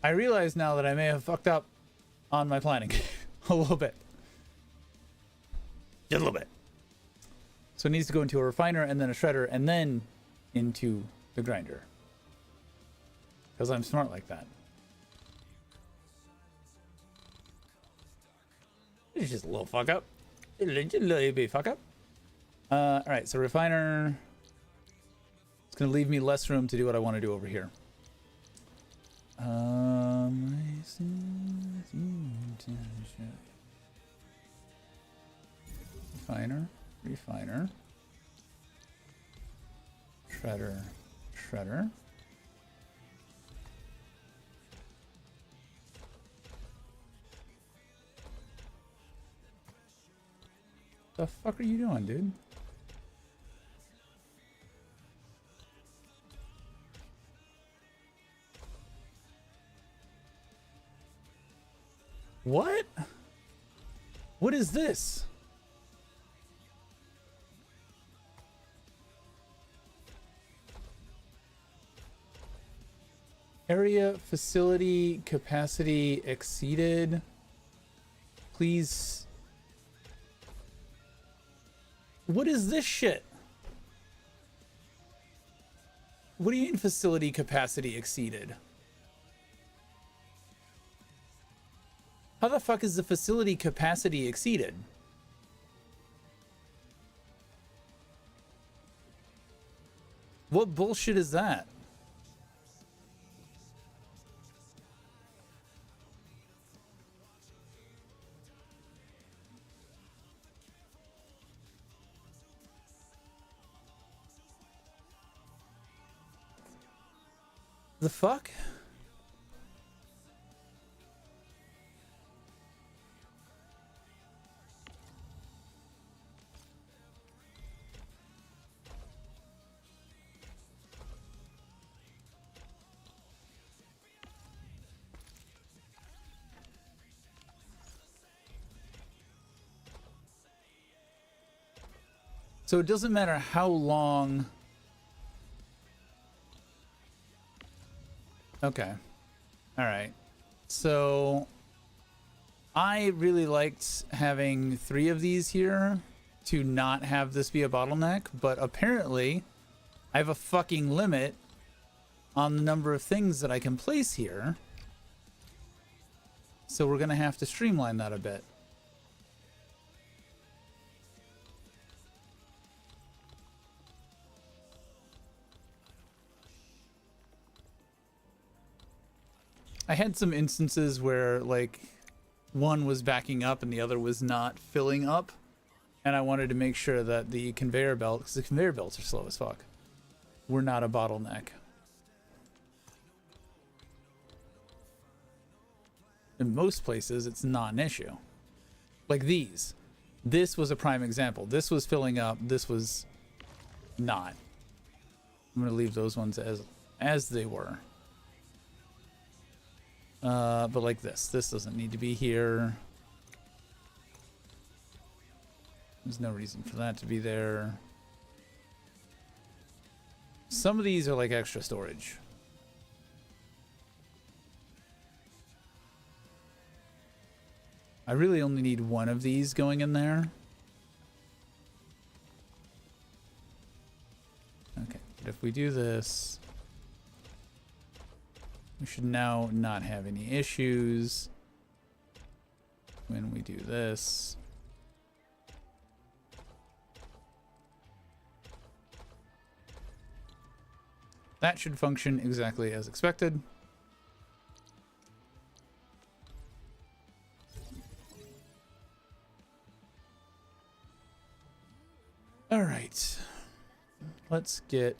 [SPEAKER 2] I realize now that I may have fucked up on my planning a little bit. Just a little bit. So it needs to go into a refiner and then a shredder and then into the grinder. Because I'm smart like that. It's just a little fuck up. Just a little bit fuck up. Alright, so refiner. It's going to leave me less room to do what I want to do over here. Refiner, refiner, shredder, shredder. The fuck are you doing, dude? What? What is this? Area facility capacity exceeded. Please. What is this shit? What do you mean facility capacity exceeded? How the fuck is the facility capacity exceeded? What bullshit is that? The fuck? So it doesn't matter how long. Okay. All right. So I really liked having 3 of these here to not have this be a bottleneck, but apparently I have a fucking limit on the number of things that I can place here. So we're going to have to streamline that a bit. I had some instances where, like, one was backing up and the other was not filling up. And I wanted to make sure that the conveyor belt, because the conveyor belts are slow as fuck, were not a bottleneck. In most places, it's not an issue. Like these. This was a prime example. This was filling up. This was not. I'm going to leave those ones as they were. But like this doesn't need to be here. There's no reason for that to be there. Some of these are like extra storage. I really only need one of these going in there. Okay, but if we do this, we should now not have any issues when we do this. That should function exactly as expected. All right, let's get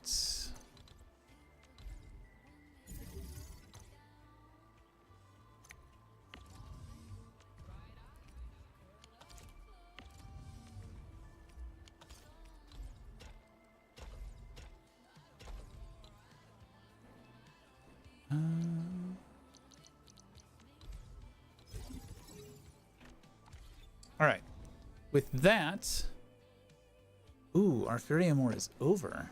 [SPEAKER 2] all right, with that, ooh, our Fury War is over.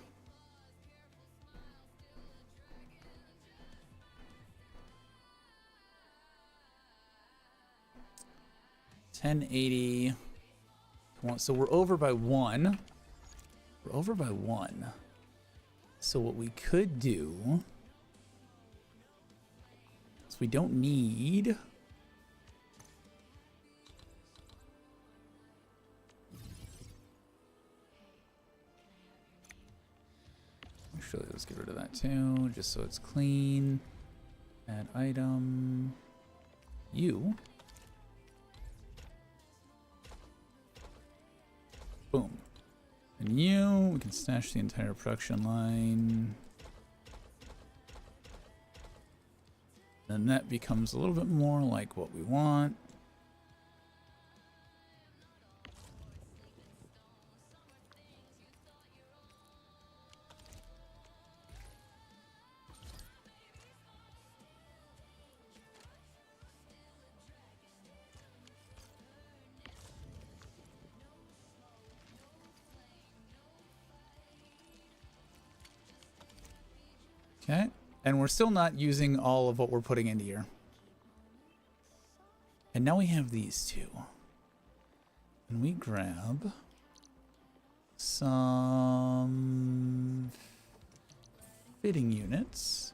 [SPEAKER 2] $10.80. So we're over by 1. We're over by 1. So what we could do is we don't need actually, let's get rid of that too, just so it's clean. Add item. You. Boom. And you, we can stash the entire production line. Then that becomes a little bit more like what we want. Okay. And we're still not using all of what we're putting into here. And now we have these two. And we grab some fitting units.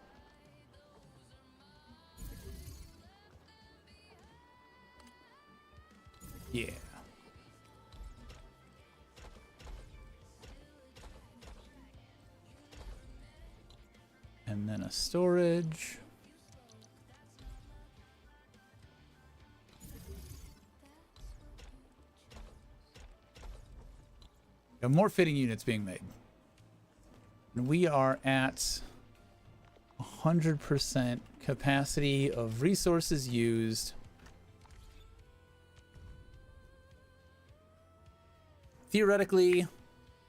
[SPEAKER 2] Yeah. And then a storage. Got more fitting units being made. And we are at 100% capacity of resources used. Theoretically,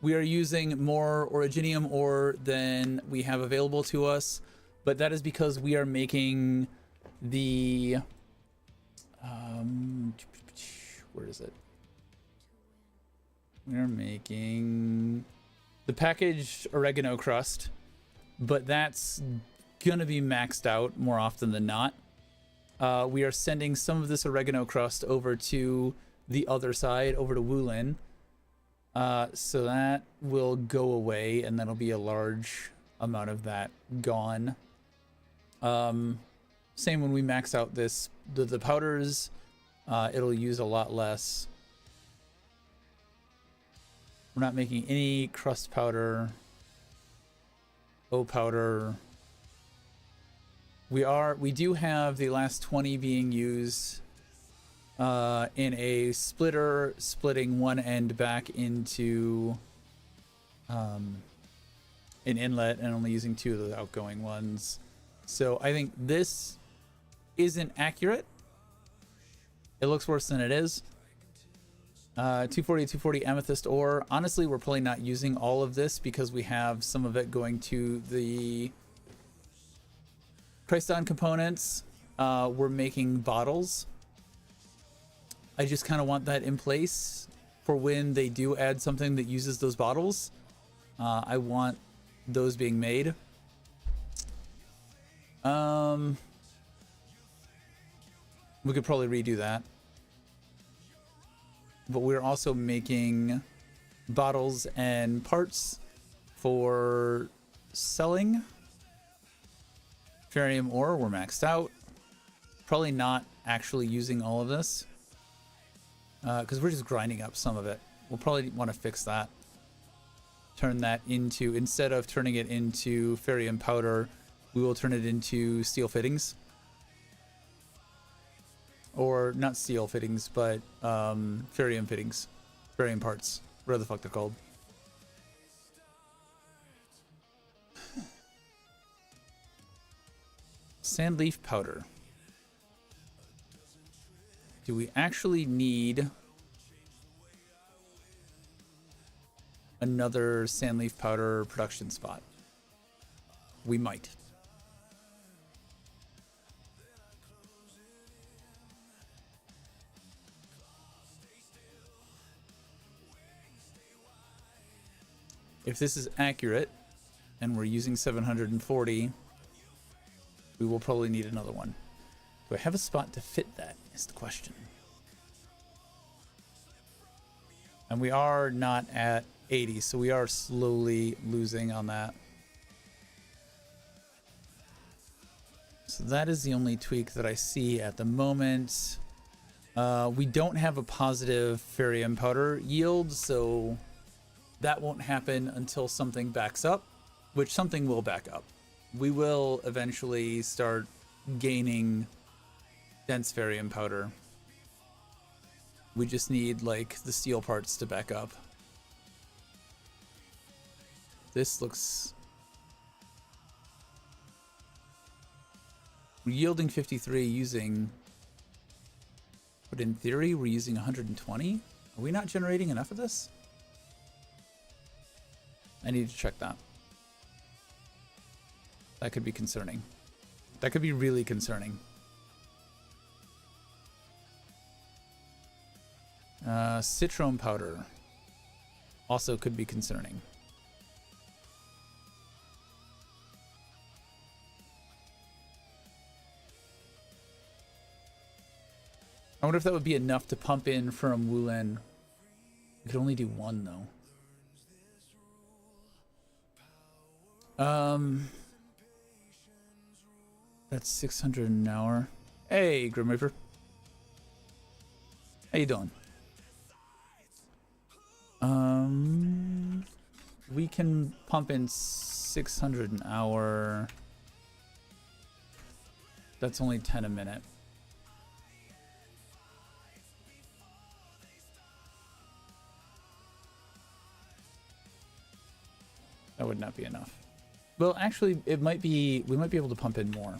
[SPEAKER 2] we are using more originium ore than we have available to us, but that is because we are making the where is it? We are making the packaged oregano crust, but that's gonna be maxed out more often than not. We are sending some of this oregano crust over to the other side, over to Wulin. So that will go away, and that'll be a large amount of that gone. Same when we max out this, the powders, it'll use a lot less. We're not making any crust powder, O powder. We do have the last 20 being used in a splitter, splitting one end back into an inlet and only using 2 of the outgoing ones. So I think this isn't accurate. It looks worse than it is. 240 amethyst ore. Honestly, we're probably not using all of this because we have some of it going to the Christon components. We're making bottles. I just kind of want that in place for when they do add something that uses those bottles. I want those being made. We could probably redo that. But we're also making bottles and parts for selling. Ferrium ore, we're maxed out. Probably not actually using all of this, because we're just grinding up some of it. We'll probably want to fix that. Turn that into, instead of turning it into ferrium powder, we will turn it into steel fittings. Or not steel fittings, but ferrium fittings. Ferrium parts. Whatever the fuck they're called. Sandleaf powder. Do we actually need another sandleaf powder production spot? We might. If this is accurate and we're using 740, we will probably need another one. Do I have a spot to fit that is the question. And we are not at 80, so we are slowly losing on that. So that is the only tweak that I see at the moment. We don't have a positive ferrium powder yield, so that won't happen until something backs up, which something will back up. We will eventually start gaining dense ferrium powder. We just need like the steel parts to back up. This looks... We're yielding 53 using... But in theory, we're using 120? Are we not generating enough of this? I need to check that. That could be concerning. That could be really concerning. Citrone powder also could be concerning. I wonder if that would be enough to pump in from Wulin. We could only do one though. That's 600 an hour. Hey, Grim Reaper. How you doing? We can pump in 600 an hour. That's only 10 a minute. That would not be enough. Well, actually, it might be. We might be able to pump in more.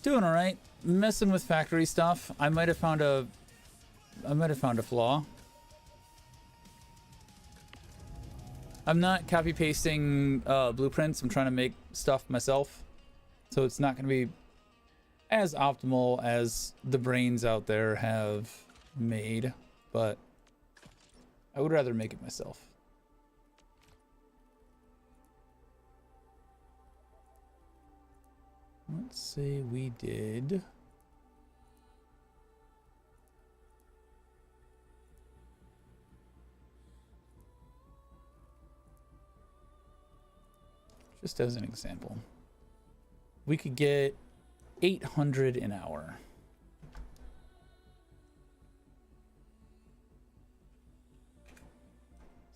[SPEAKER 2] Doing all right. Messing with factory stuff. I might have found a flaw. I'm not copy pasting blueprints. I'm trying to make stuff myself, so it's not going to be as optimal as the brains out there have made, but I would rather make it myself. Let's say we did. Just as an example, we could get 800 an hour.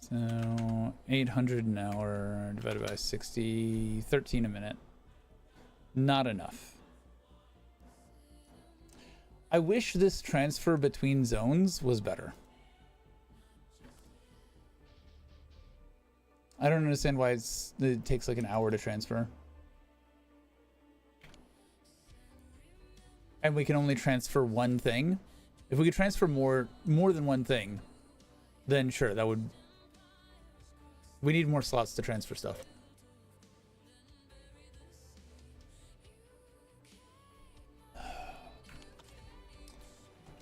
[SPEAKER 2] So 800 an hour divided by 60, 13 a minute. Not enough. I wish this transfer between zones was better. I don't understand why it takes like an hour to transfer. And we can only transfer one thing. If we could transfer more than one thing, then sure, that would... We need more slots to transfer stuff.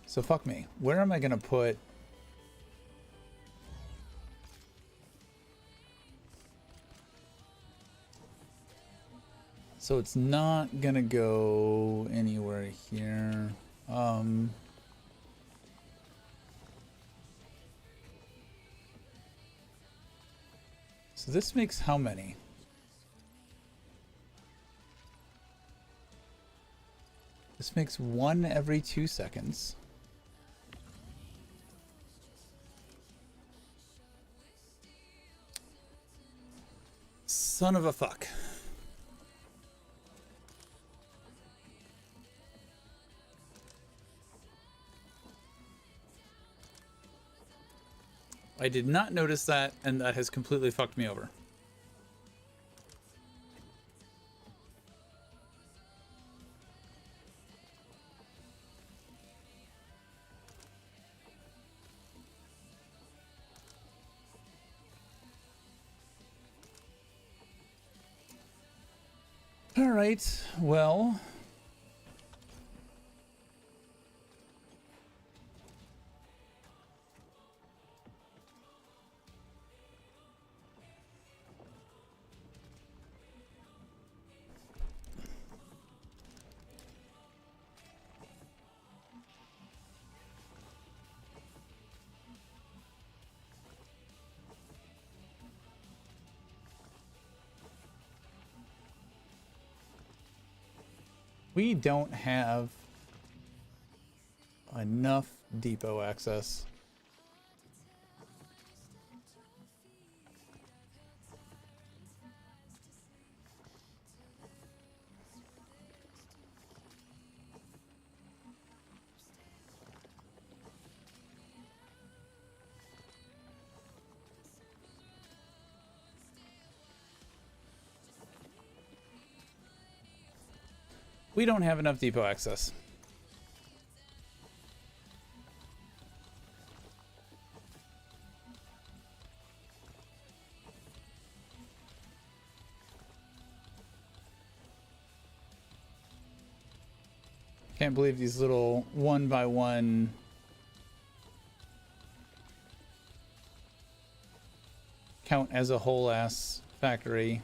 [SPEAKER 2] So fuck me. Where am I gonna put... So it's not gonna go anywhere here. So this makes how many? This makes one every 2 seconds. Son of a fuck. I did not notice that, and that has completely fucked me over. All right, well... We don't have enough depot access. We don't have enough depot access. Can't believe these little 1x1 count as a whole ass factory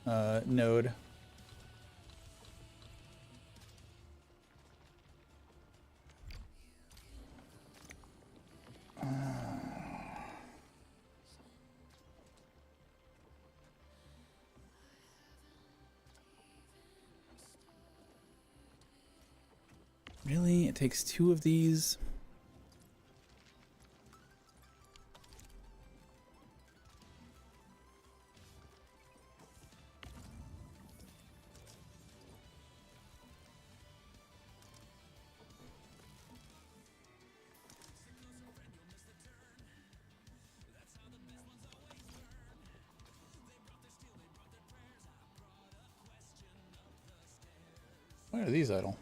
[SPEAKER 2] node. Really? It takes 2 of these? Why are these idle?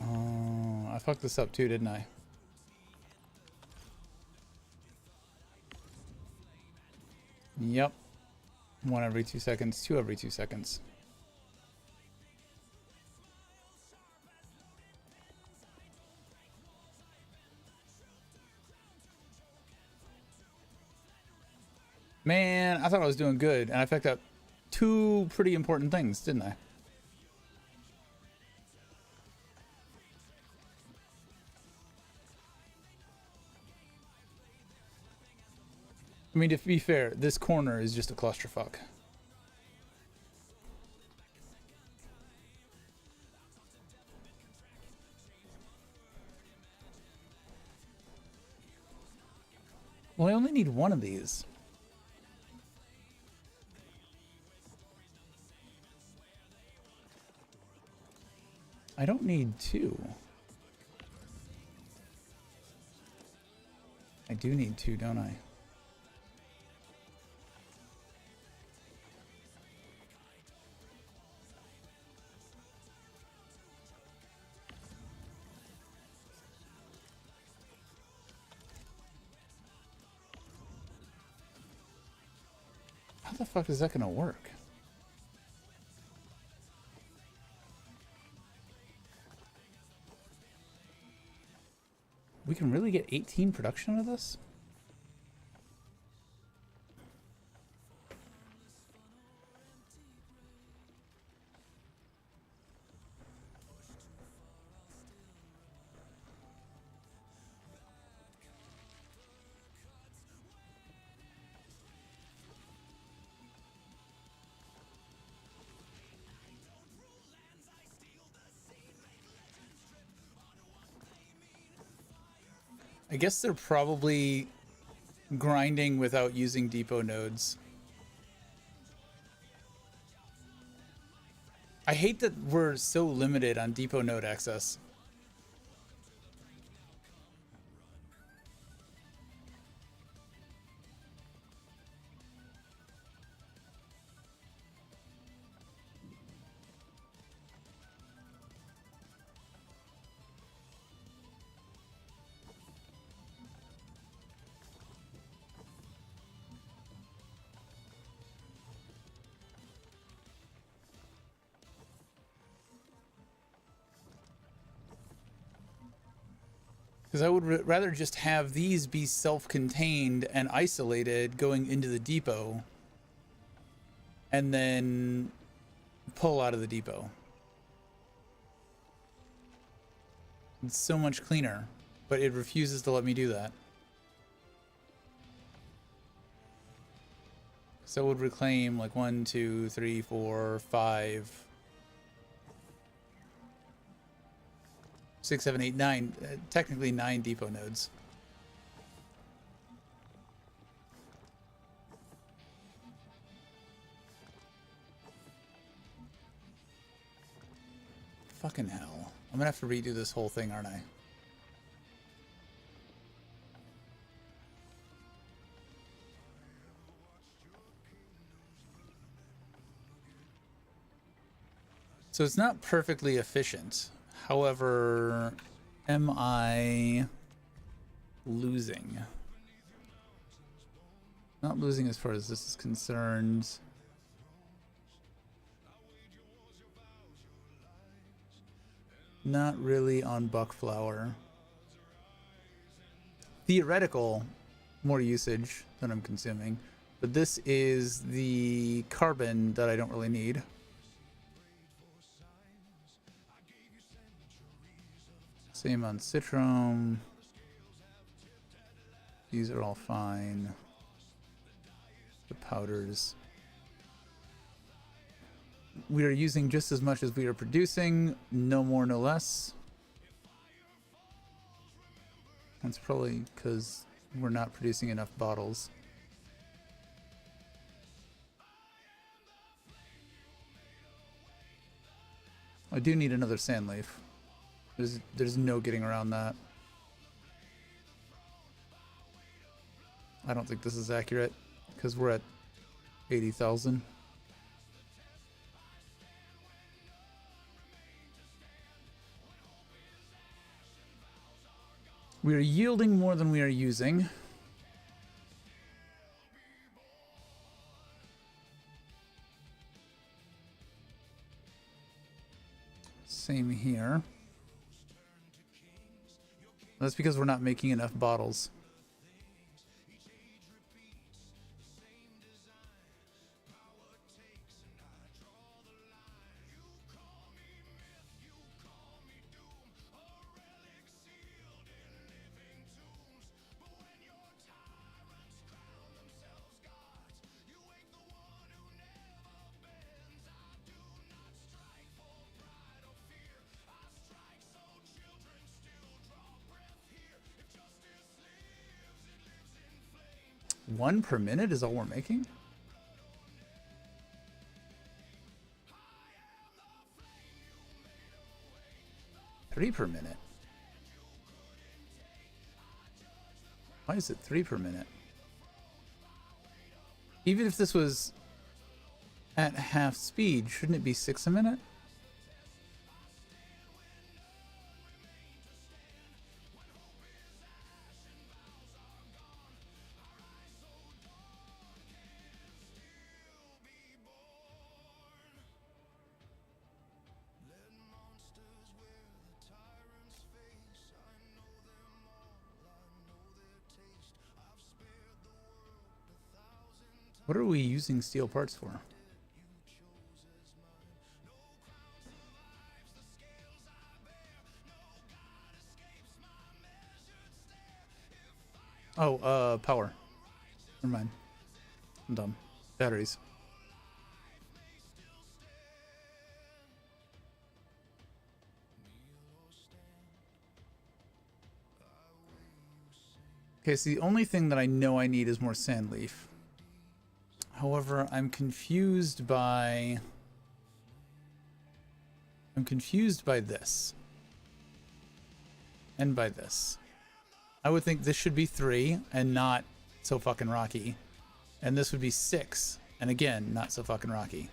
[SPEAKER 2] Oh, I fucked this up too, didn't I? Yep. 1 every 2 seconds, 2 every 2 seconds. Man, I thought I was doing good, and I picked up 2 pretty important things, didn't I? I mean, to be fair, this corner is just a clusterfuck. Well, I only need 1 of these. I don't need 2. I do need 2, don't I? How the fuck is that gonna work? We can really get 18 production out of this? I guess they're probably grinding without using depot nodes. I hate that we're so limited on depot node access. Because I would rather just have these be self-contained and isolated going into the depot and then pull out of the depot. It's so much cleaner, but it refuses to let me do that. So it would reclaim like 1, 2, 3, 4, 5, 6, 7, 8, 9, technically 9 depot nodes. Fucking hell. I'm gonna have to redo this whole thing, aren't I? So it's not perfectly efficient. However, am I losing? Not losing as far as this is concerned. Not really on buckflower. Theoretical more usage than I'm consuming. But this is the carbon that I don't really need. Same on citron. These are all fine. The powders. We are using just as much as we are producing, no more, no less. That's probably because we're not producing enough bottles. I do need another sand leaf. There's no getting around that. I don't think this is accurate because we're at 80,000. We are yielding more than we are using. Same here. That's because we're not making enough bottles. One per minute is all we're making? Three per minute? Why is it 3 per minute? Even if this was at half speed, shouldn't it be 6 a minute? What are we using steel parts for? Oh, power. Never mind. I'm dumb. Batteries. Okay, so the only thing that I know I need is more sand leaf. However, I'm confused by this. And by this. I would think this should be 3 and not so fucking rocky. And this would be 6. And again, not so fucking rocky.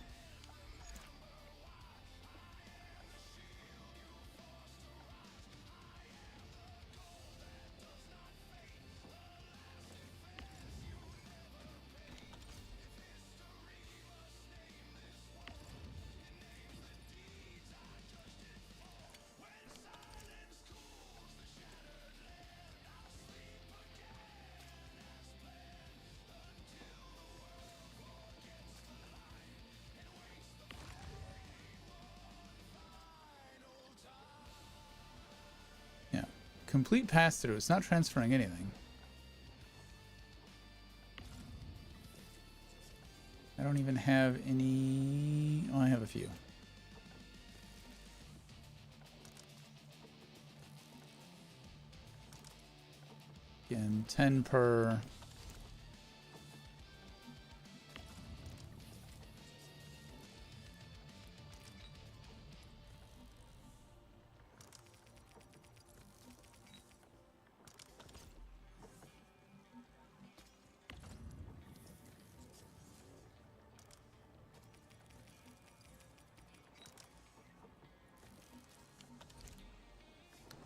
[SPEAKER 2] Complete pass-through. It's not transferring anything. I don't even have any... Oh, I have a few. Again, 10 per...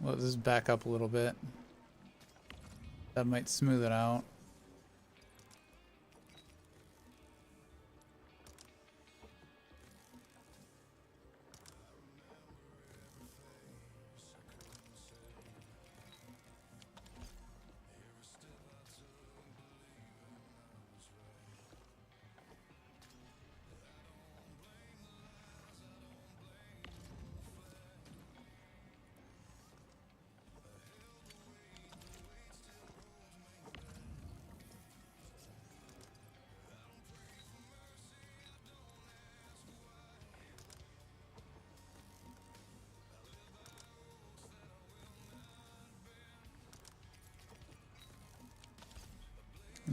[SPEAKER 2] Let this back up a little bit. That might smooth it out.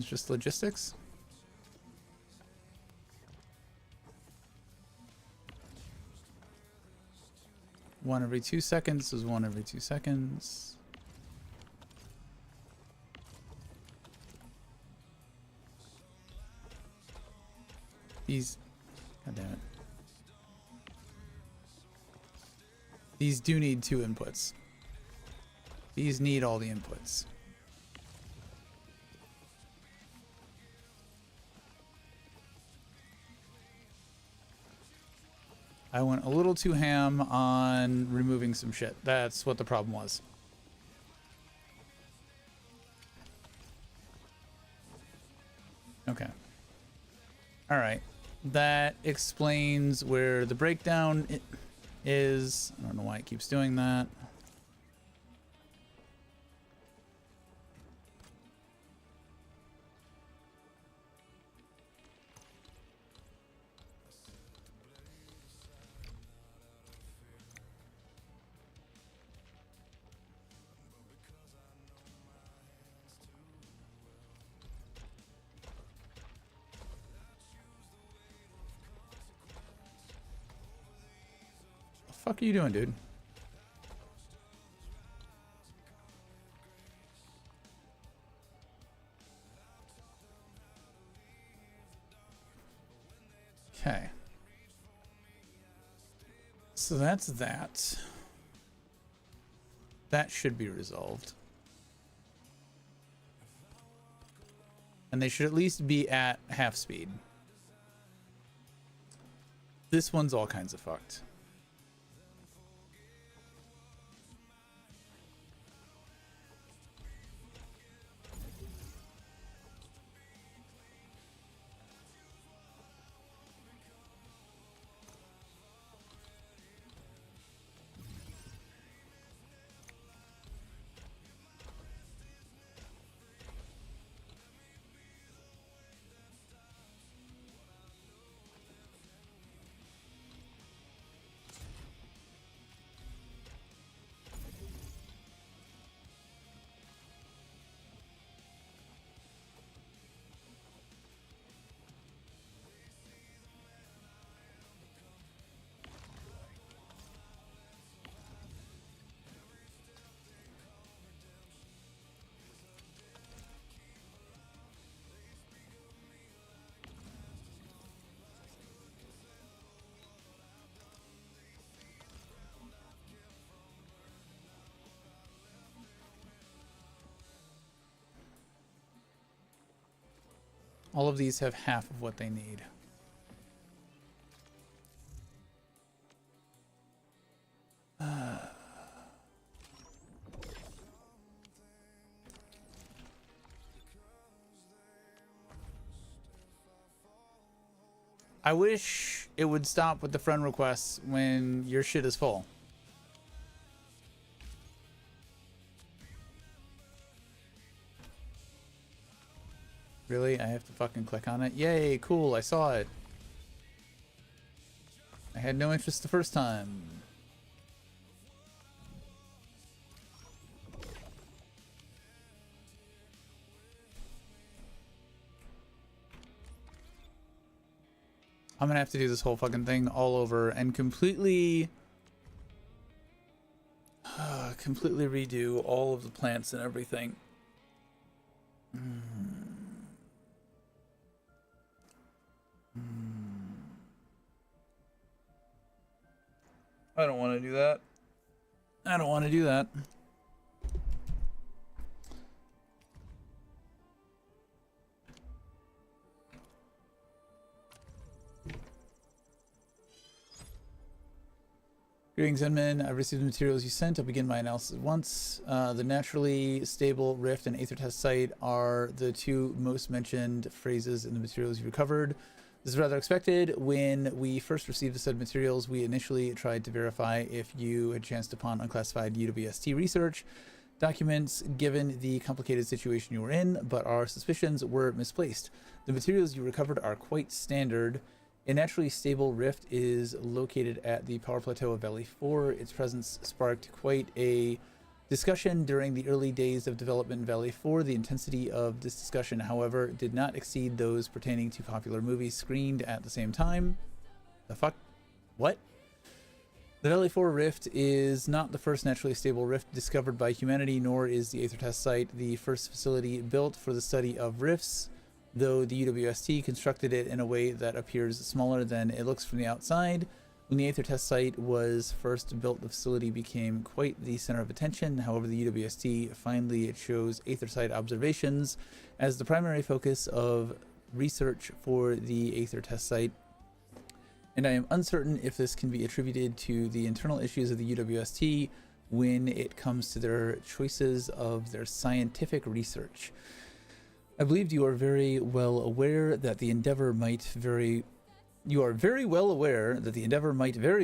[SPEAKER 2] It's just logistics. One every 2 seconds is one every 2 seconds. These, god damn it. These do need 2 inputs. These need all the inputs. I went a little too ham on removing some shit. That's what the problem was. Okay. All right. That explains where the breakdown is. I don't know why it keeps doing that. What the fuck are you doing, dude? Okay. So that's that. That should be resolved. And they should at least be at half speed. This one's all kinds of fucked. All of these have half of what they need. I wish it would stop with the friend requests when your shit is full. Really? I have to fucking click on it? Yay, cool, I saw it. I had no interest the first time. I'm gonna have to do this whole fucking thing all over and completely redo all of the plants and everything. I don't want to do that. I don't want to do that. Greetings, Zenman. I've received the materials you sent. I'll begin my analysis at once. The naturally stable rift and aether test site are the 2 most mentioned phrases in the materials you recovered. This is rather expected. When we first received the said materials, we initially tried to verify if you had chanced upon unclassified UWST research documents given the complicated situation you were in, but our suspicions were misplaced. The materials you recovered are quite standard. A naturally stable rift is located at the power plateau of Valley 4. Its presence sparked quite a discussion during the early days of development in Valley 4. The intensity of this discussion, however, did not exceed those pertaining to popular movies screened at the same time. The fuck? What? The Valley 4 rift is not the first naturally stable rift discovered by humanity, nor is the Aether Test Site the first facility built for the study of rifts, though the UWST constructed it in a way that appears smaller than it looks from the outside. When the Aether Test Site was first built, the facility became quite the center of attention. However, the UWST finally chose Aether Site observations as the primary focus of research for the Aether Test Site, and I am uncertain if this can be attributed to the internal issues of the UWST when it comes to their choices of their scientific research. I believe you are very well aware that the endeavor might very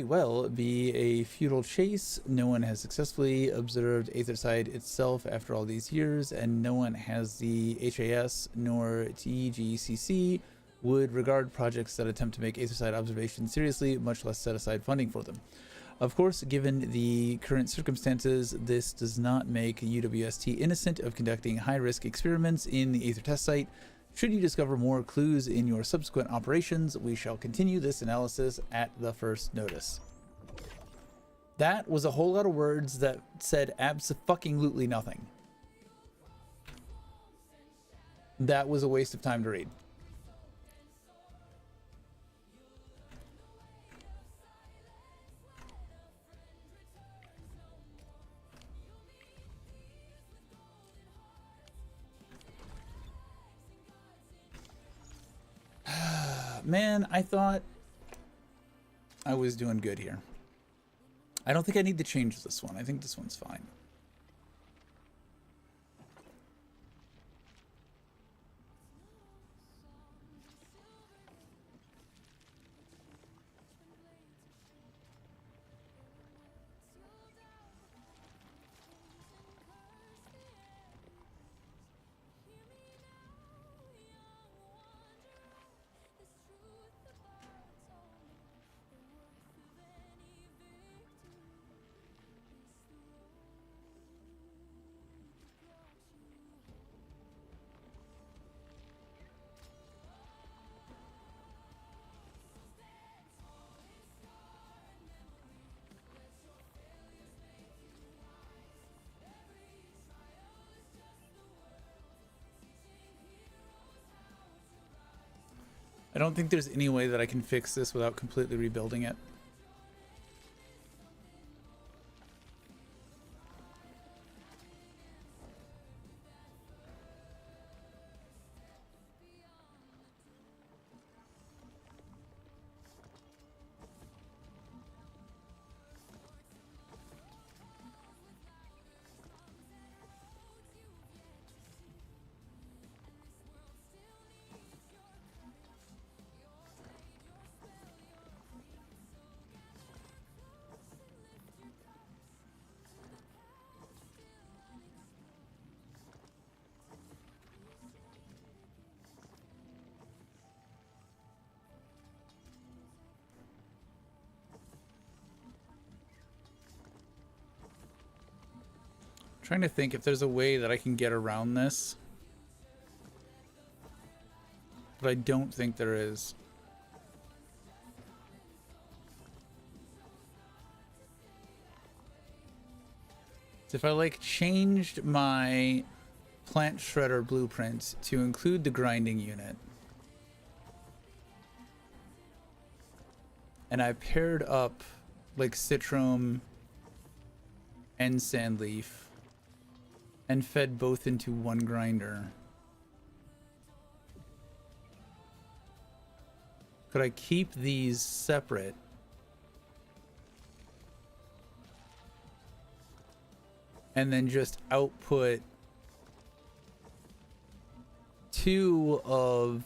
[SPEAKER 2] well be a futile chase. No one has successfully observed Aetherside itself after all these years, and no one has the HAS nor TGCC would regard projects that attempt to make Aetherside observations seriously, much less set aside funding for them. Of course, given the current circumstances, this does not make UWST innocent of conducting high-risk experiments in the Aether Test Site. Should you discover more clues in your subsequent operations, we shall continue this analysis at the first notice. That was a whole lot of words that said abso-fucking-lutely nothing. That was a waste of time to read. Man, I thought I was doing good here. I don't think I need to change this one. I think this one's fine. I don't think there's any way that I can fix this without completely rebuilding it. Trying to think if there's a way that I can get around this, but I don't think there is. So if I like changed my plant shredder blueprint to include the grinding unit, and I paired up like citrum and sandleaf and fed both into one grinder, could I keep these separate and then just output 2 of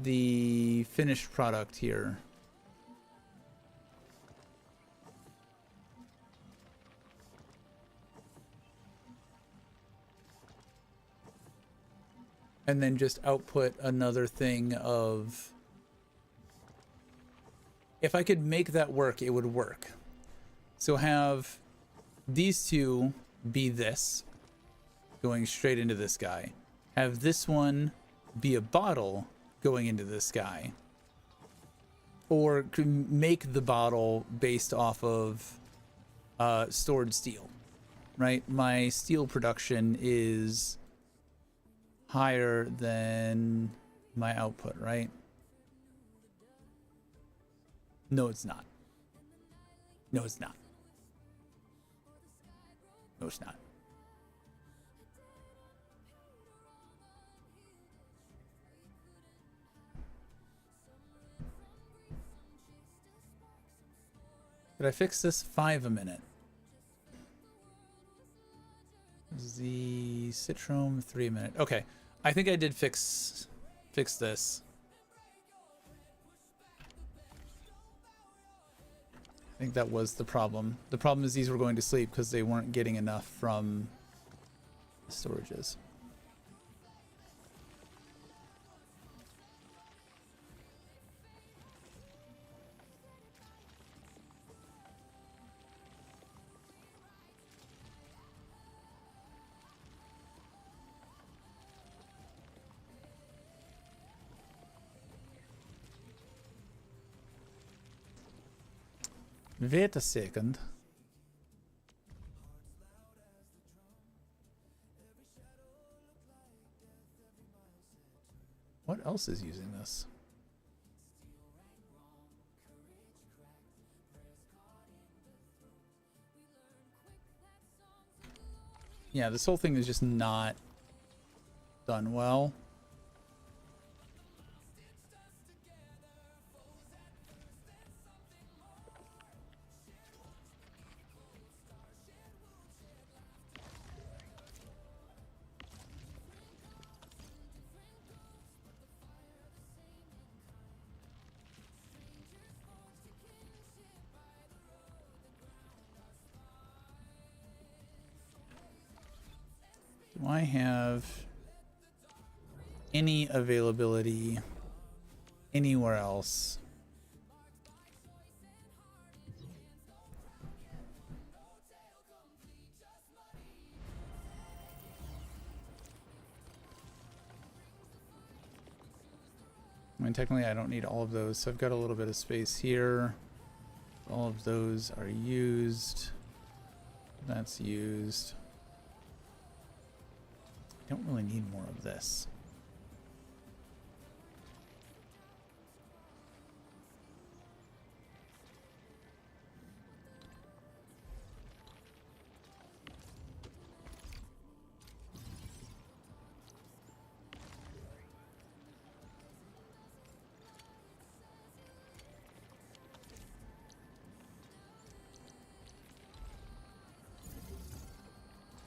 [SPEAKER 2] the finished product here? And then just output another thing of... If I could make that work, it would work. So have these two be this, going straight into this guy. Have this one be a bottle going into this guy. Or can make the bottle based off of stored steel, right? My steel production is higher than my output, right? No, it's not. No, it's not. No, it's not. Did I fix this? 5 a minute. The Citrome 3 a minute. Okay, I think I did fix this. I think that was the problem. The problem is these were going to sleep because they weren't getting enough from the storages. Wait a second. What else is using this? Yeah, this whole thing is just not done well. Do I have any availability anywhere else? I mean, technically I don't need all of those, so I've got a little bit of space here. All of those are used. That's used. I don't really need more of this.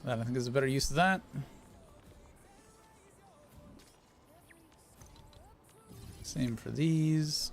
[SPEAKER 2] That I think is a better use of that. Same for these.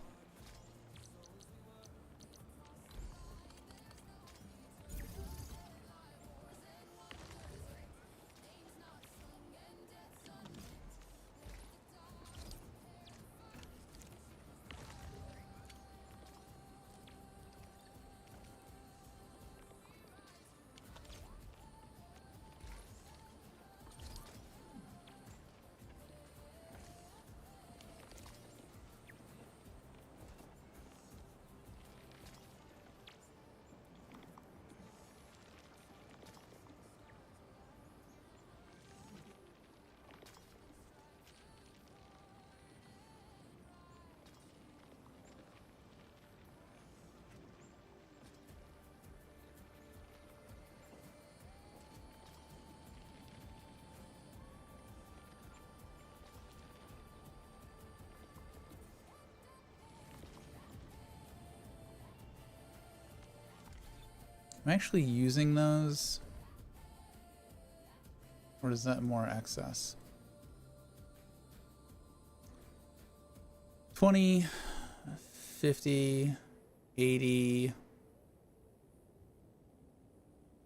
[SPEAKER 2] I'm actually using those, or is that more excess? 20, 50, 80,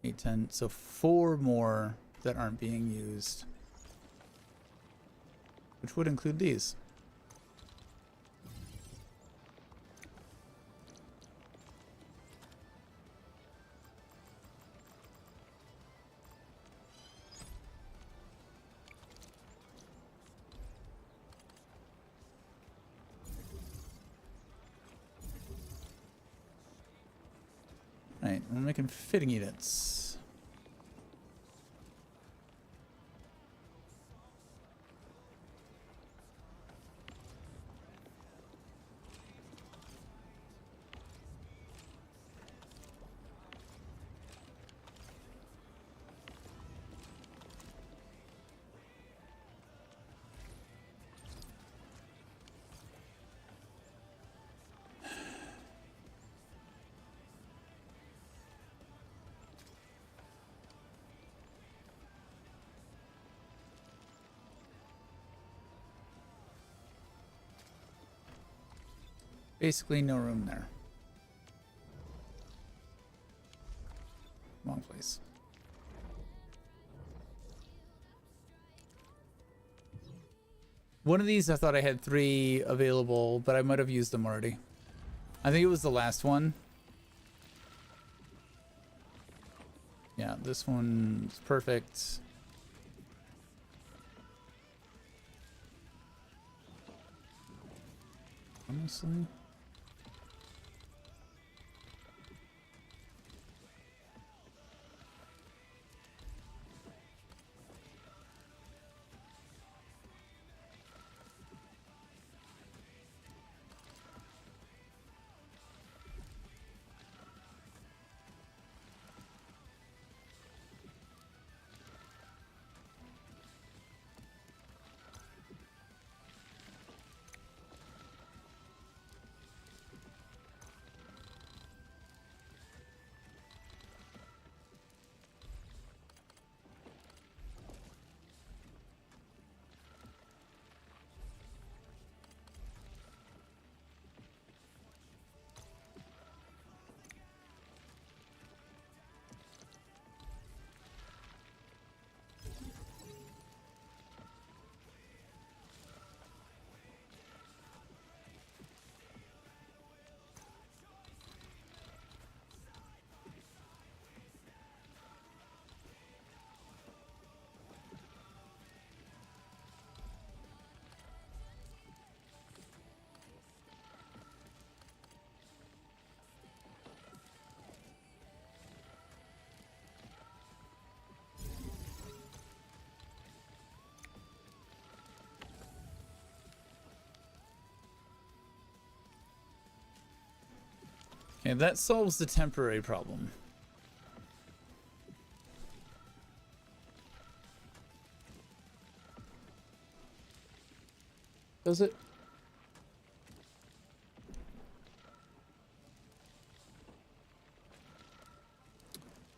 [SPEAKER 2] 8, 10. So 4 more that aren't being used, which would include these. Alright, we're making fitting units. Basically no room there. Wrong place. One of these I thought I had 3 available, but I might have used them already. I think it was the last one. Yeah, this one's perfect. Honestly. Okay, that solves the temporary problem. Does it?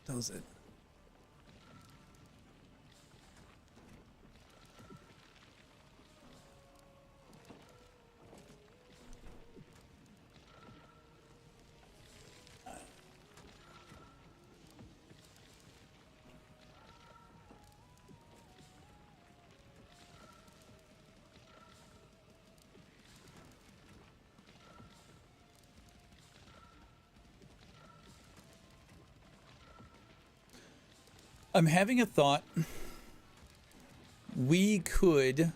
[SPEAKER 2] Does it? I'm having a thought. We could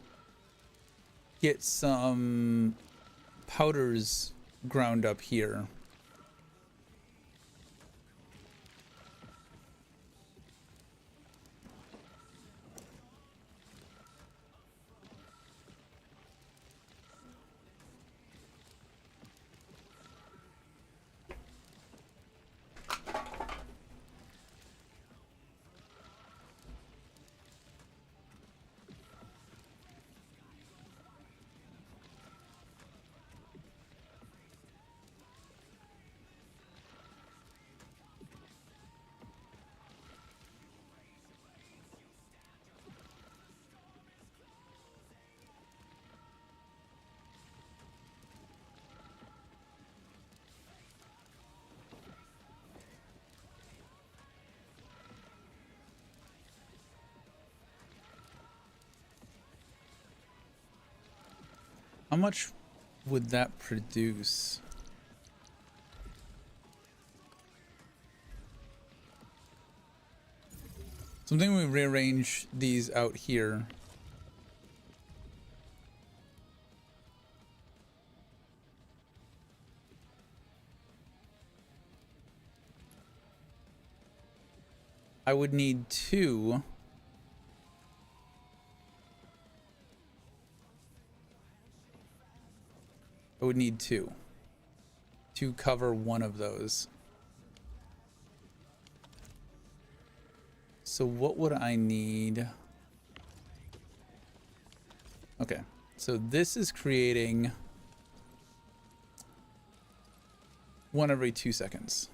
[SPEAKER 2] get some powders ground up here. How much would that produce? Something we rearrange these out here. I would need 2. I would need 2 to cover one of those. So what would I need? Okay, so this is creating 1 every 2 seconds.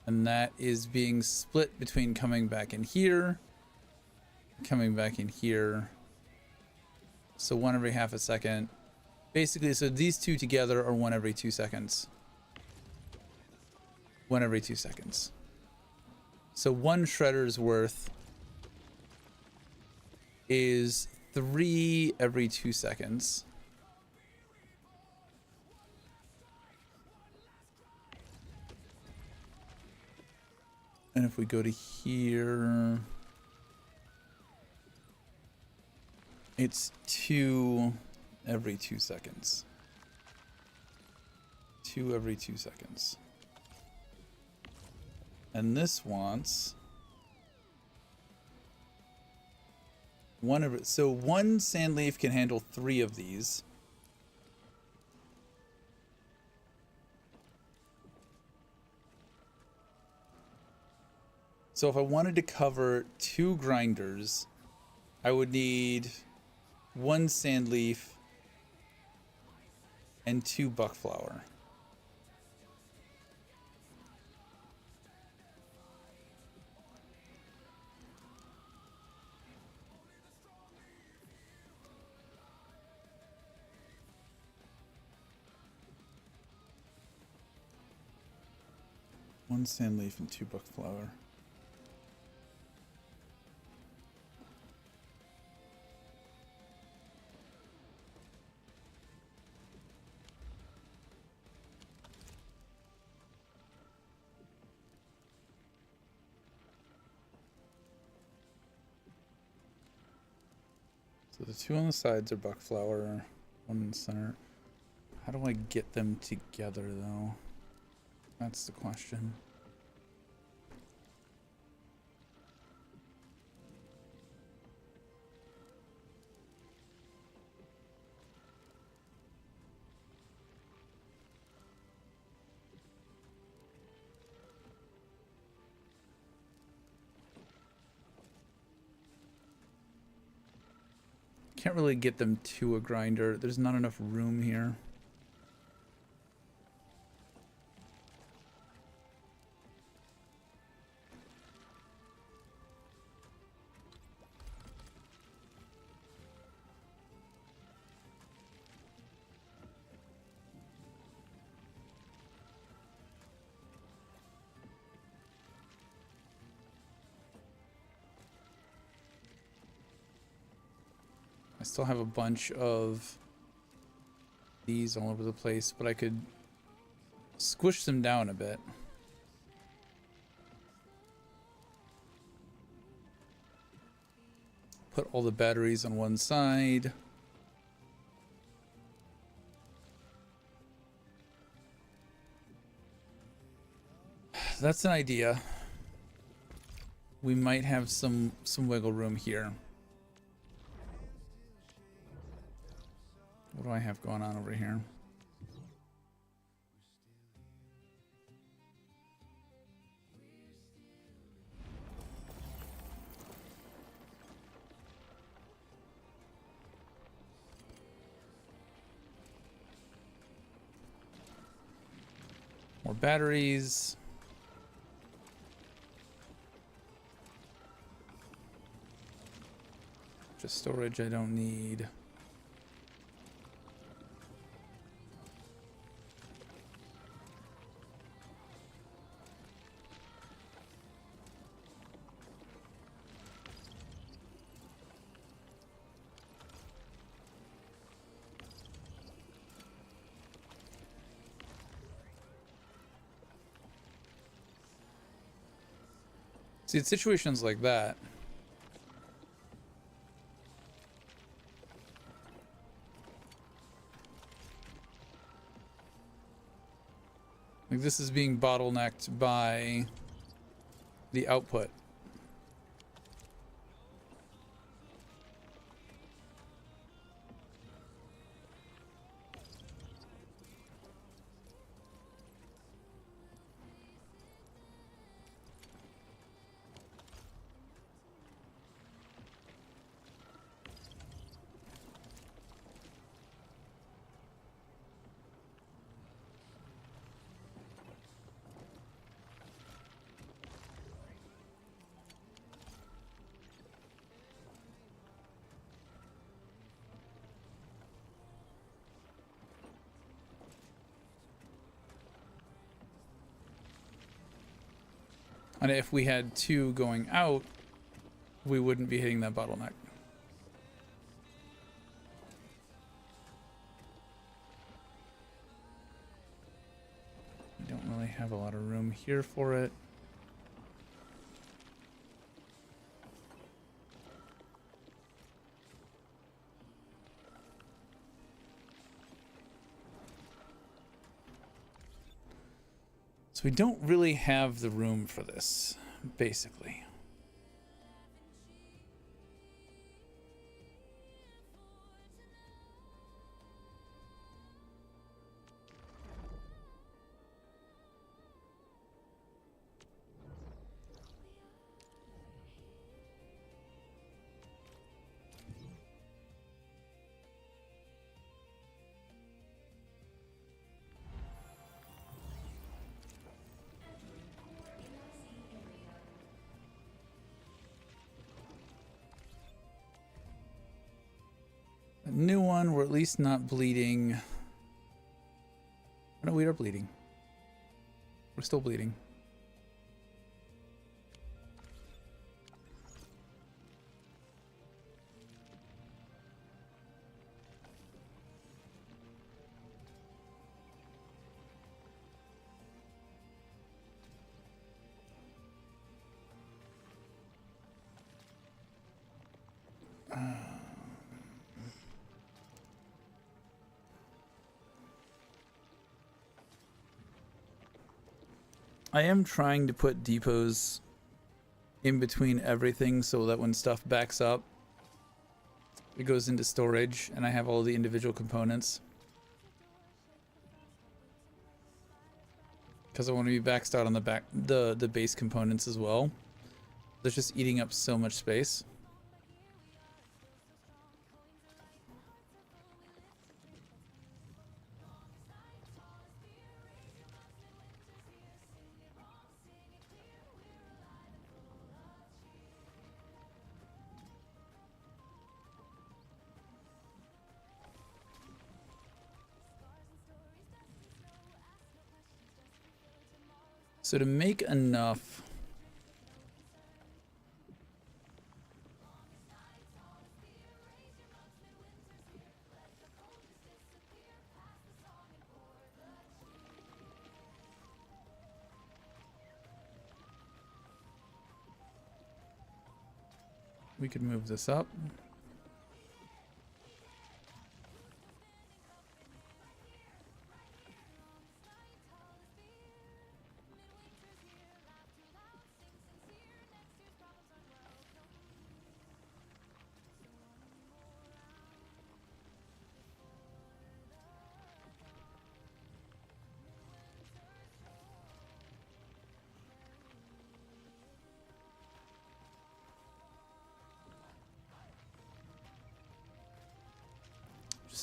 [SPEAKER 2] And that is being split between coming back in here, coming back in here. So 1 every half a second. Basically, so these 2 together are 1 every 2 seconds. 1 every 2 seconds. So 1 shredder's worth is 3 every 2 seconds. And if we go to here, it's 2 every 2 seconds. 2 every 2 seconds. And this wants 1 every, so 1 sand leaf can handle 3 of these. So if I wanted to cover 2 grinders, I would need 1 sand leaf and 2 buckflower. One sand leaf and 2 buckflower. So the 2 on the sides are buckflower, 1 in the center. How do I get them together though? That's the question. Can't really get them to a grinder. There's not enough room here. I still have a bunch of these all over the place, but I could squish them down a bit. Put all the batteries on one side. That's an idea. We might have some wiggle room here. What do I have going on over here? More batteries. Just storage I don't need. See, it's situations like that. Like this is being bottlenecked by the output. And if we had 2 going out, we wouldn't be hitting that bottleneck. We don't really have a lot of room here for it. So we don't really have the room for this, basically. A new one, we're at least not bleeding. No, we are bleeding. We're still bleeding. I am trying to put depots in between everything so that when stuff backs up, it goes into storage and I have all the individual components. Because I want to be maxed out on the base components as well. They're just eating up so much space. So to make enough, we could move this up.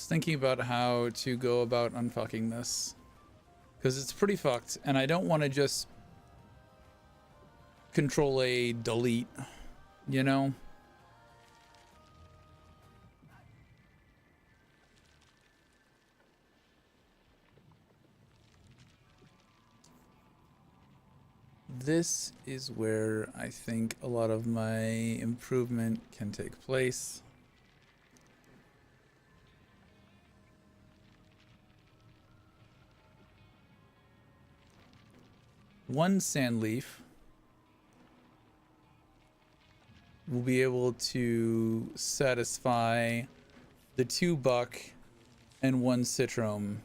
[SPEAKER 2] Thinking about how to go about unfucking this, because it's pretty fucked and I don't want to just control A delete, you know. This is where I think a lot of my improvement can take place. One sand leaf will be able to satisfy the 2 buck and 1 citrom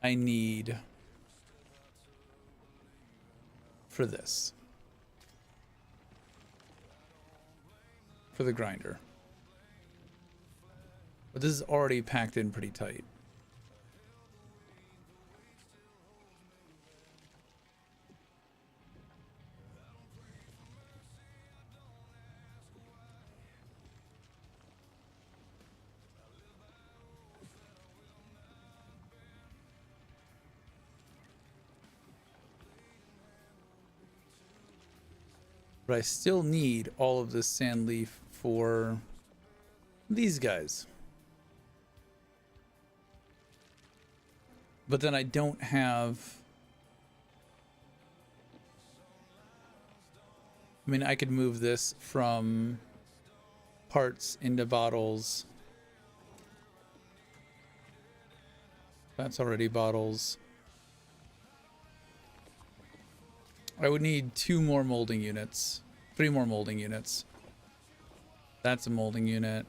[SPEAKER 2] I need for this. for the grinder. But this is already packed in pretty tight. But I still need all of this sand leaf for these guys. But then I don't have... I mean, I could move this from parts into bottles. That's already bottles. I would need 2 more molding units. 3 more molding units. That's a molding unit.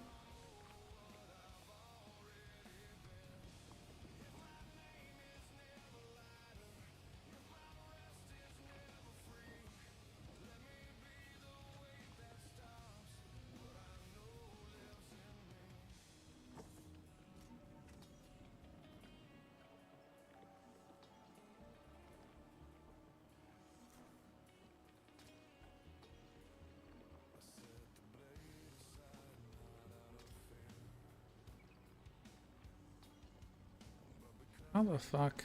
[SPEAKER 2] How the fuck?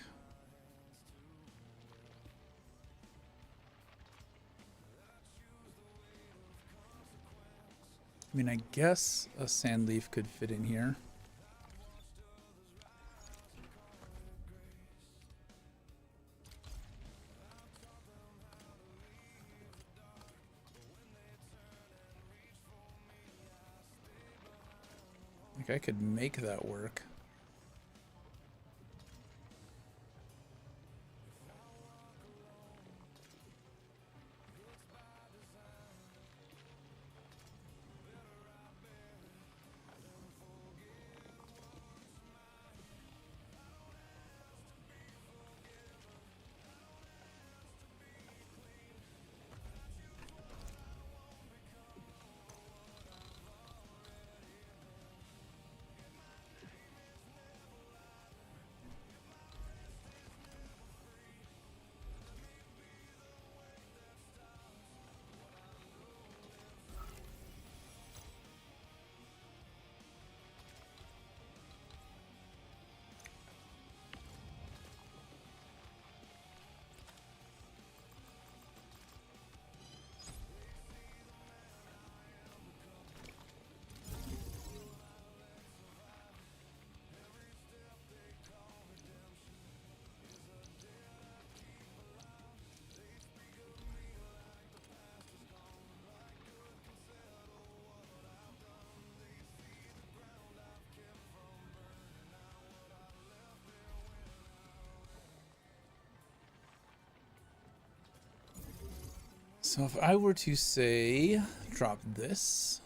[SPEAKER 2] I mean, I guess a sand leaf could fit in here. Like, I could make that work. So if I were to say, drop this.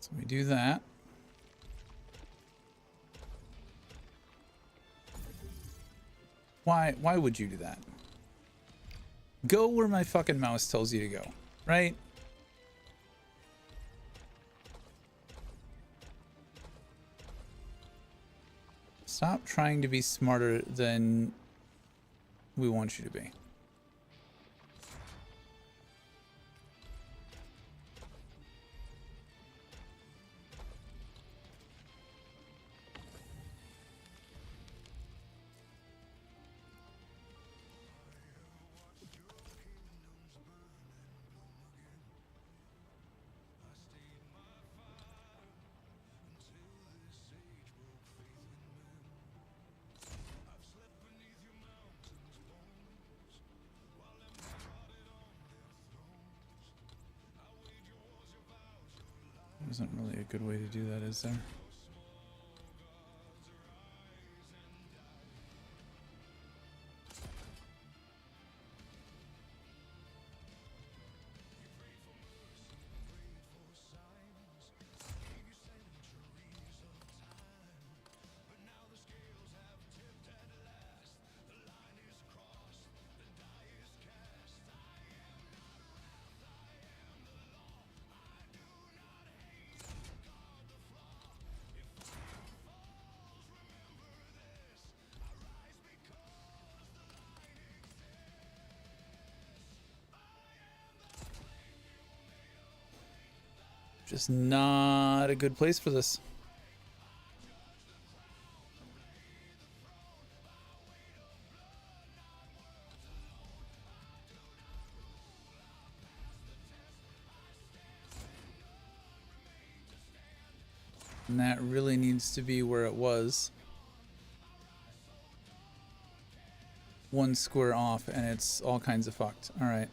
[SPEAKER 2] So we do that. Why would you do that? Go where my fucking mouse tells you to go, right? Stop trying to be smarter than we want you to be. Isn't really a good way to do that, is there? Just not a good place for this. And that really needs to be where it was. One square off and it's all kinds of fucked. All right.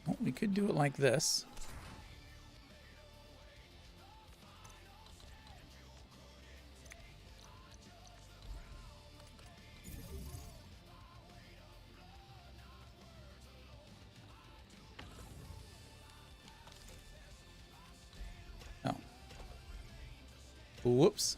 [SPEAKER 2] Well, we could do it like this. Oh. Whoops.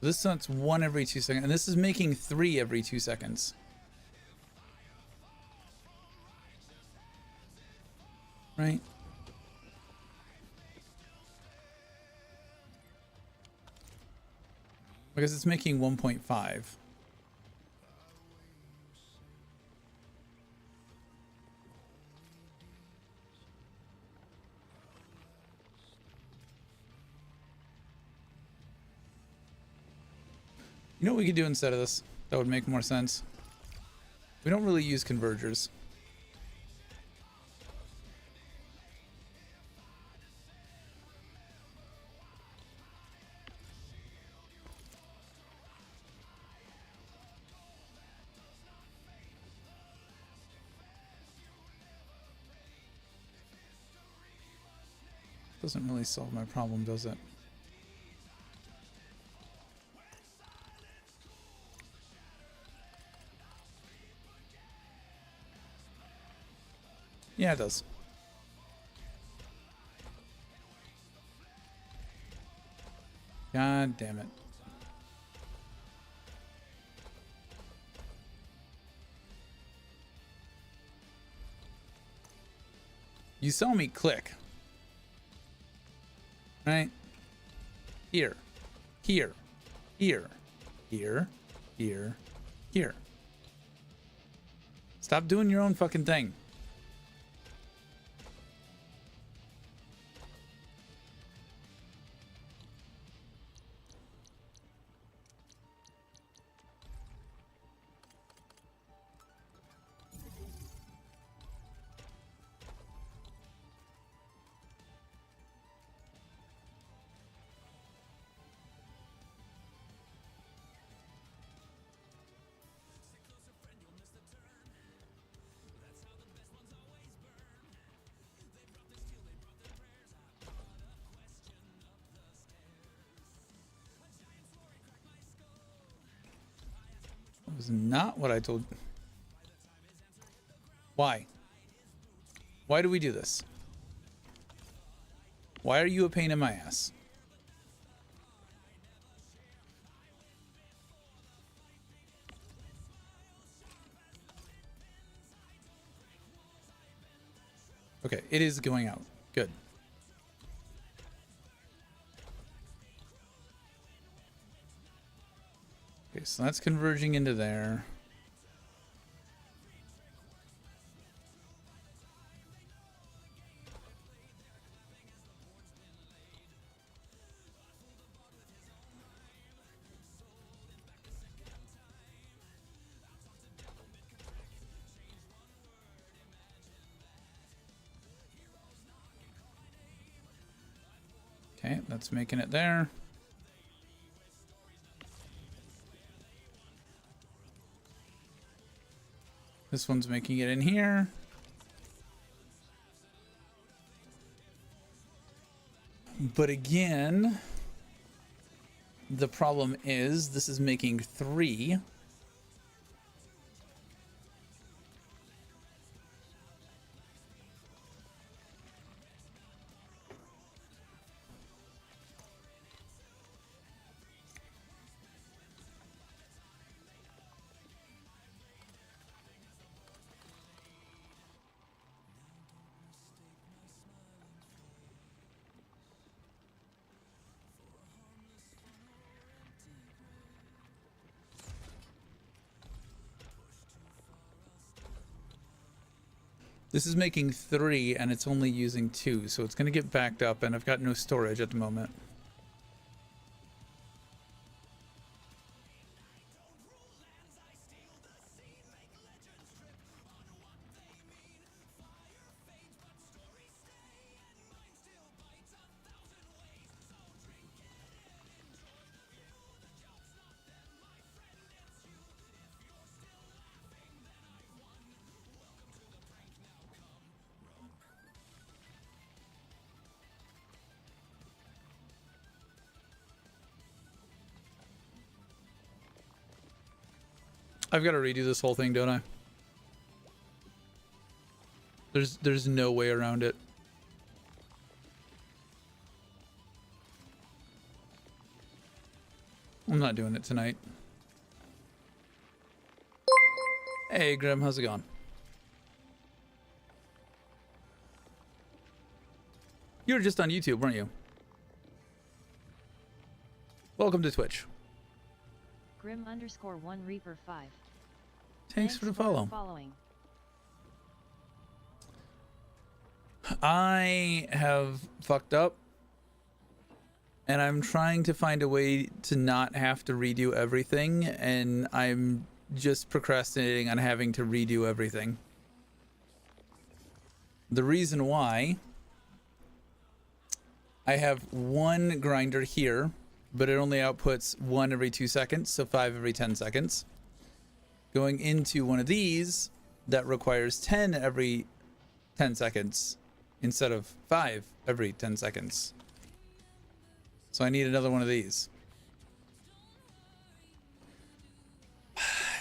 [SPEAKER 2] This sets 1 every 2 seconds, and this is making 3 every 2 seconds. Right? Because it's making 1.5. You know what we could do instead of this? That would make more sense. We don't really use convergers. Doesn't really solve my problem, does it? Yeah, it does. God damn it. You saw me click. Right? Here. Here. Here. Here. Here. Here. Stop doing your own fucking thing. That was not what I told. Why? Why do we do this? Why are you a pain in my ass? Okay, it is going out. Good. Okay, so that's converging into there. Okay, that's making it there. This one's making it in here. But again, the problem is this is making 3. This is making 3 and it's only using 2, so it's going to get backed up and I've got no storage at the moment. I've got to redo this whole thing, don't I? There's no way around it. I'm not doing it tonight. Hey, Grim, how's it going? You were just on YouTube, weren't you? Welcome to Twitch.
[SPEAKER 11] Grim_1 Reaper 5.
[SPEAKER 2] Thanks for the follow.
[SPEAKER 11] Following.
[SPEAKER 2] I have fucked up and I'm trying to find a way to not have to redo everything, and I'm just procrastinating on having to redo everything. The reason why, I have one grinder here, but it only outputs 1 every 2 seconds, so 5 every 10 seconds. Going into one of these, that requires 10 every 10 seconds instead of 5 every 10 seconds. So I need another one of these.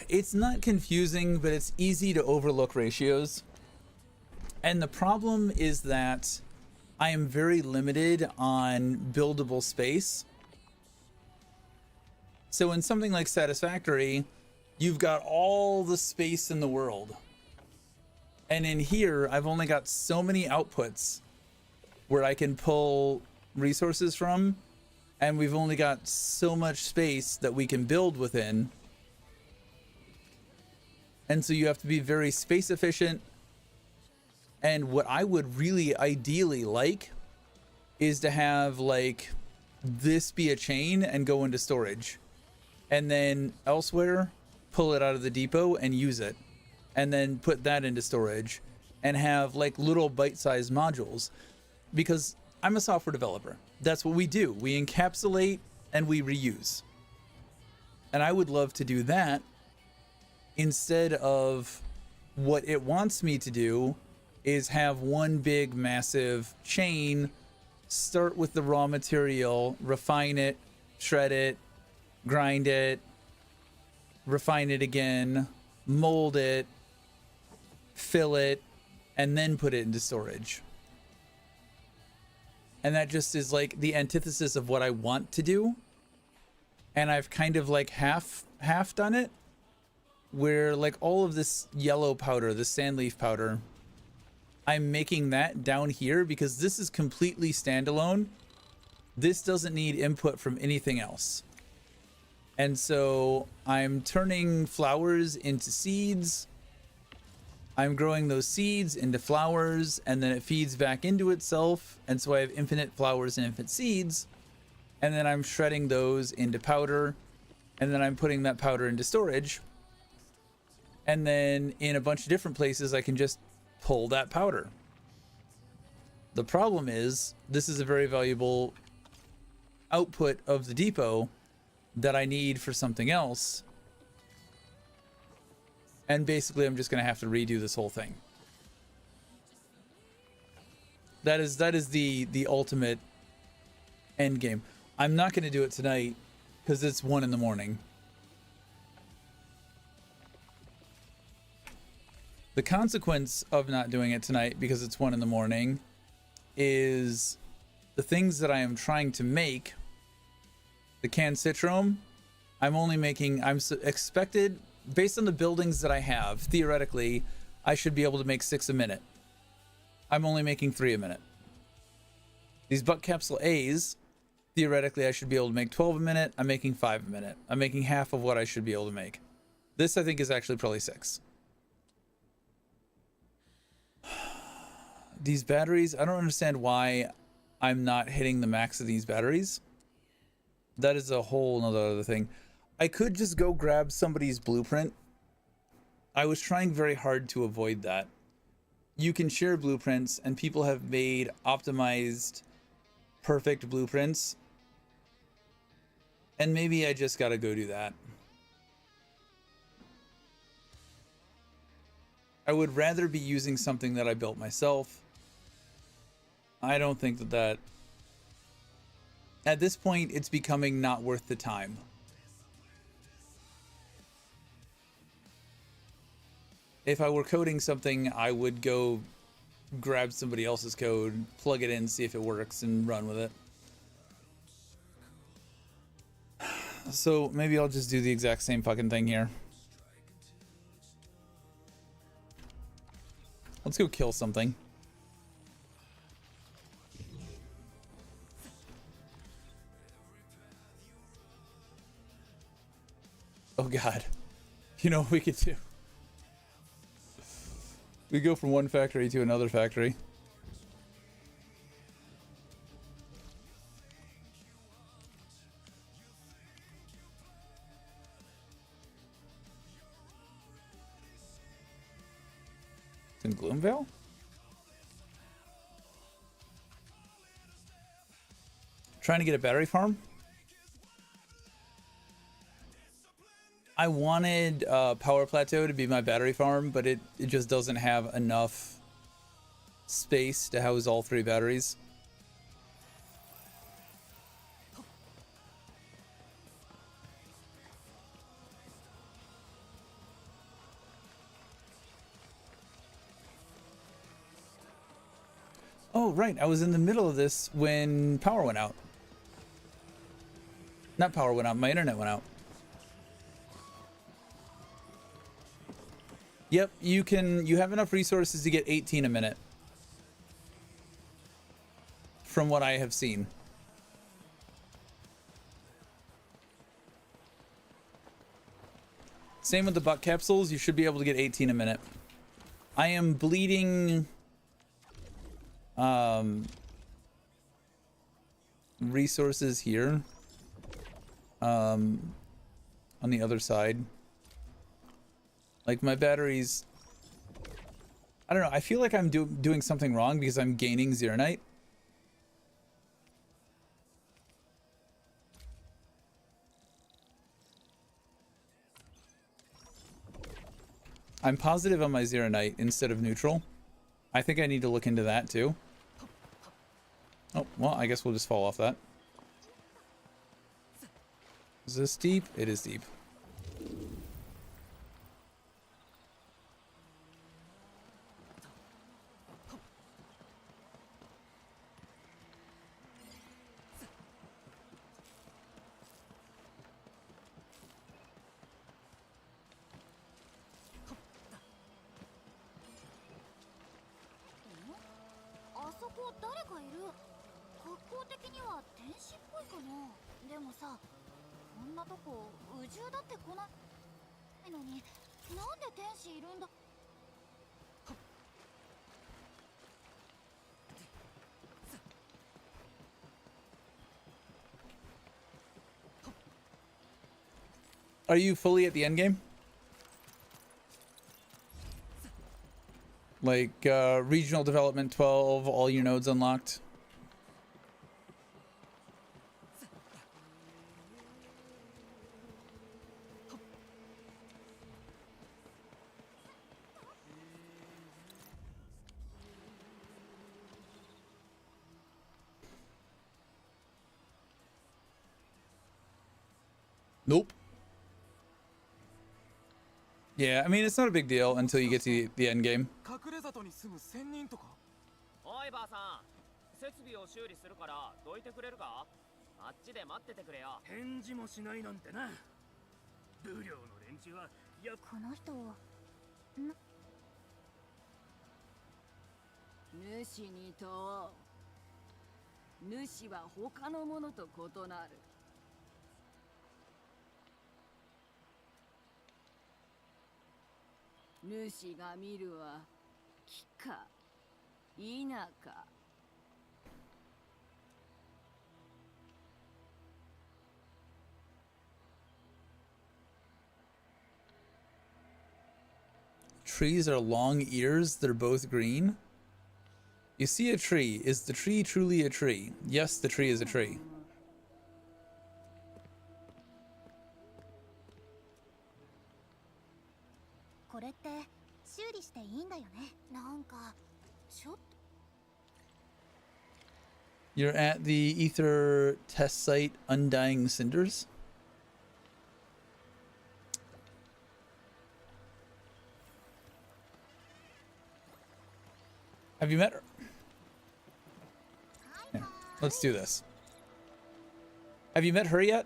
[SPEAKER 2] It's not confusing, but it's easy to overlook ratios. And the problem is that I am very limited on buildable space. So in something like Satisfactory, you've got all the space in the world. And in here, I've only got so many outputs where I can pull resources from, and we've only got so much space that we can build within. And so you have to be very space efficient. And what I would really ideally like is to have like this be a chain and go into storage, and then elsewhere pull it out of the depot and use it, and then put that into storage and have like little bite-sized modules, because I'm a software developer. That's what we do. We encapsulate and we reuse. And I would love to do that instead of what it wants me to do is have one big massive chain, start with the raw material, refine it, shred it, grind it, refine it again, mold it, fill it, and then put it into storage. And that just is like the antithesis of what I want to do. And I've kind of like half done it, where like all of this yellow powder, the sand leaf powder, I'm making that down here because this is completely standalone. This doesn't need input from anything else. And so I'm turning flowers into seeds. I'm growing those seeds into flowers, and then it feeds back into itself. And so I have infinite flowers and infinite seeds. And then I'm shredding those into powder. And then I'm putting that powder into storage. And then in a bunch of different places, I can just pull that powder. The problem is, this is a very valuable output of the depot that I need for something else. And basically, I'm just going to have to redo this whole thing. That is the ultimate end game. I'm not going to do it tonight because it's 1 in the morning. The consequence of not doing it tonight because it's 1 in the morning is the things that I am trying to make. The canned citrome, I'm expected, based on the buildings that I have, theoretically, I should be able to make 6 a minute. I'm only making 3 a minute. These butt capsule A's, theoretically, I should be able to make 12 a minute. I'm making 5 a minute. I'm making half of what I should be able to make. This, I think, is actually probably 6. These batteries, I don't understand why I'm not hitting the max of these batteries. That is a whole other thing. I could just go grab somebody's blueprint. I was trying very hard to avoid that. You can share blueprints, and people have made optimized, perfect blueprints. And maybe I just gotta go do that. I would rather be using something that I built myself. I don't think that at this point, it's becoming not worth the time. If I were coding something, I would go grab somebody else's code, plug it in, see if it works, and run with it. So maybe I'll just do the exact same fucking thing here. Let's go kill something. Oh god. You know what we could do? We go from one factory to another factory. It's in Gloomvale? Trying to get a battery farm? I wanted Power Plateau to be my battery farm, but it just doesn't have enough space to house all 3 batteries. Oh, right. I was in the middle of this when power went out. Not power went out, my internet went out. Yep, you have enough resources to get 18 a minute. From what I have seen. Same with the butt capsules. You should be able to get 18 a minute. I am bleeding resources here on the other side. Like my batteries, I don't know, I feel like I'm doing something wrong because I'm gaining Zeronite. I'm positive on my Zeronite instead of neutral. I think I need to look into that too. Oh, well, I guess we'll just fall off that. Is this deep? It is deep. Are you fully at the end game? Like regional development 12, all your nodes unlocked? Nope. Yeah, I mean, it's not a big deal until you get to the end game.
[SPEAKER 10] おいばあさん、設備を修理するからどいてくれるか？あっちで待っててくれよ。返事もしないなんてな。部領の連中はやこの人を
[SPEAKER 11] 主に問おう。主は他のものと異なる。主が見るは木か稲か。
[SPEAKER 2] Trees are long ears. They're both green. You see a tree. Is the tree truly a tree? Yes, the tree is a tree.
[SPEAKER 6] これって修理していいんだよね。なんかちょっと
[SPEAKER 2] You're at the ether test site, Undying Cinders. Have you met her? Yeah, let's do this. Have you met her yet?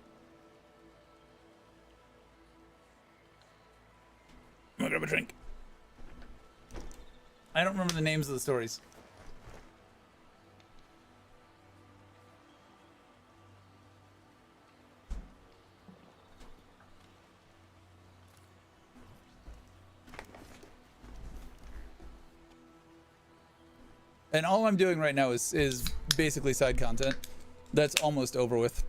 [SPEAKER 2] I'm gonna grab a drink. I don't remember the names of the stories. And all I'm doing right now is basically side content. That's almost over with.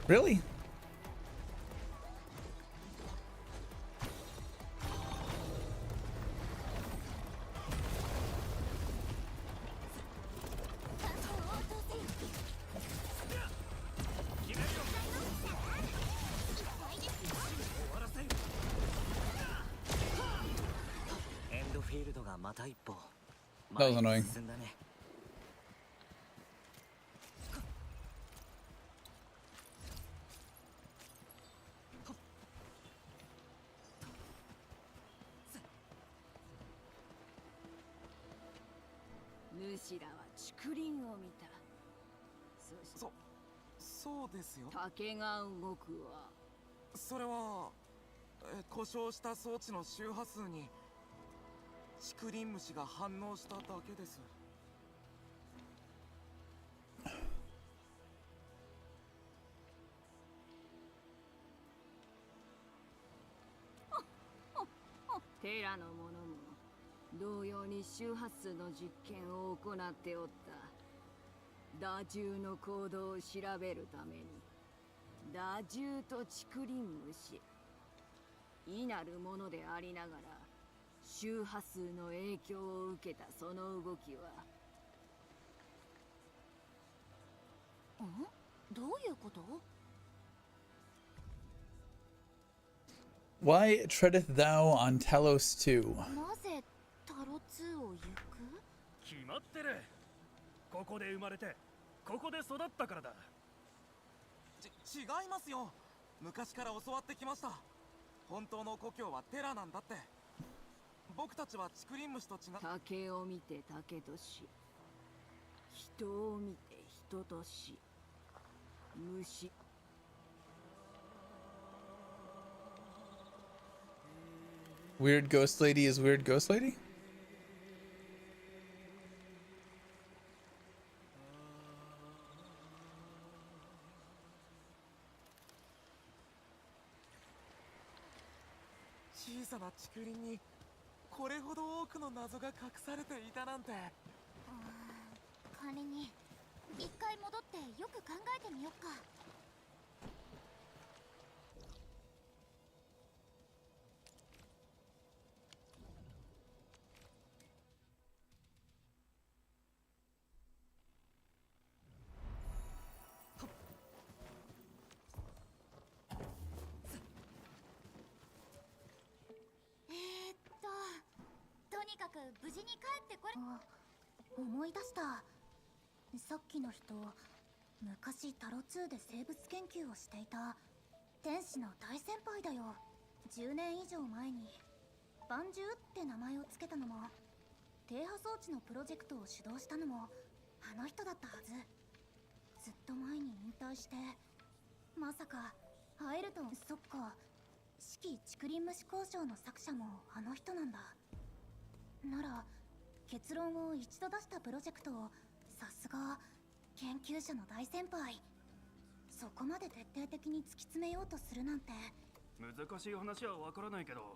[SPEAKER 2] Really? That was annoying.
[SPEAKER 11] しらは竹林を見た。
[SPEAKER 12] そうですよ。
[SPEAKER 11] 竹が動くわ。
[SPEAKER 12] それは故障した装置の周波数に竹林虫が反応しただけです。
[SPEAKER 11] テラの者も同様に周波数の実験を行っておった。打獣の行動を調べるために打獣と竹林虫異なるものでありながら周波数の影響を受けたその動きは。
[SPEAKER 6] どういうこと？
[SPEAKER 2] Why treadeth thou on Talos 2?
[SPEAKER 6] なぜタロ2を行く？
[SPEAKER 10] 決まってる。ここで生まれてここで育ったからだ。
[SPEAKER 12] 違いますよ。昔から教わってきました。本当の故郷はテラなんだって。僕たちは竹林虫と違う。
[SPEAKER 11] 竹を見て竹とし、人を見て人とし、虫。
[SPEAKER 2] Weird ghost lady is weird ghost lady?
[SPEAKER 12] 小さな竹林にこれほど多くの謎が隠されていたなんて。
[SPEAKER 6] 仮に一回戻ってよく考えてみよっか。とにかく無事に帰ってこれ。思い出した。さっきの人、昔タロ2で生物研究をしていた天使の大先輩だよ。10年以上前にバンジューって名前をつけたのも、低波装置のプロジェクトを主導したのもあの人だったはず。ずっと前に引退して、まさか会えると。そっか、四季竹林虫交渉の作者もあの人なんだ。なら結論を一度出したプロジェクトを、さすが研究者の大先輩、そこまで徹底的に突き詰めようとするなんて。
[SPEAKER 10] 難しい話はわからないけど、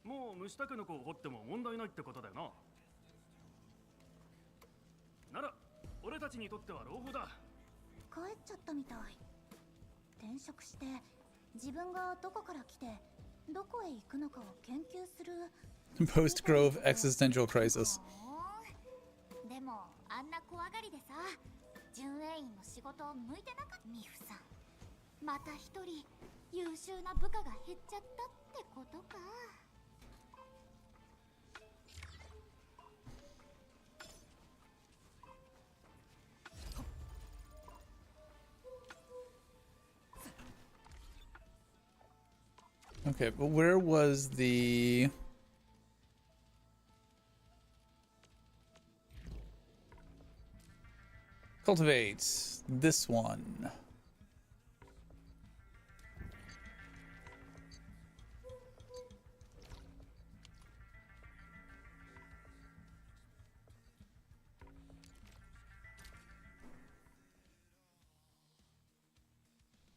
[SPEAKER 10] もう虫タケノコを掘っても問題ないってことだよな。なら俺たちにとっては朗報だ。
[SPEAKER 6] 帰っちゃったみたい。転職して自分がどこから来てどこへ行くのかを研究する。
[SPEAKER 2] Post Grove existential crisis.
[SPEAKER 6] でもあんな怖がりでさ、巡営員の仕事向いてなかった。ミフさん、また一人優秀な部下が減っちゃったってことか。
[SPEAKER 2] Okay, but where was the... Cultivate this one.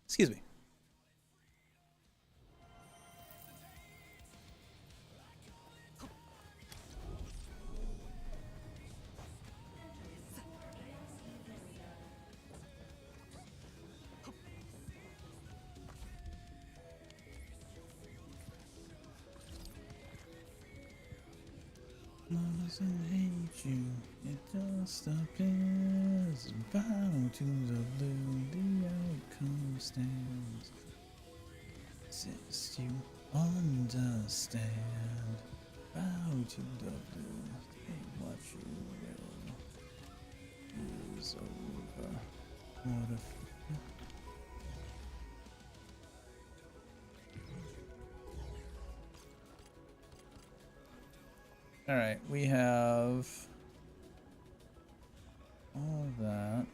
[SPEAKER 2] Excuse me. Doesn't hate you, it just appears. Bow to the blue, the outcome stands. Since you understand, bow to the blue, take what you will. Is over. What if? All right, we have that.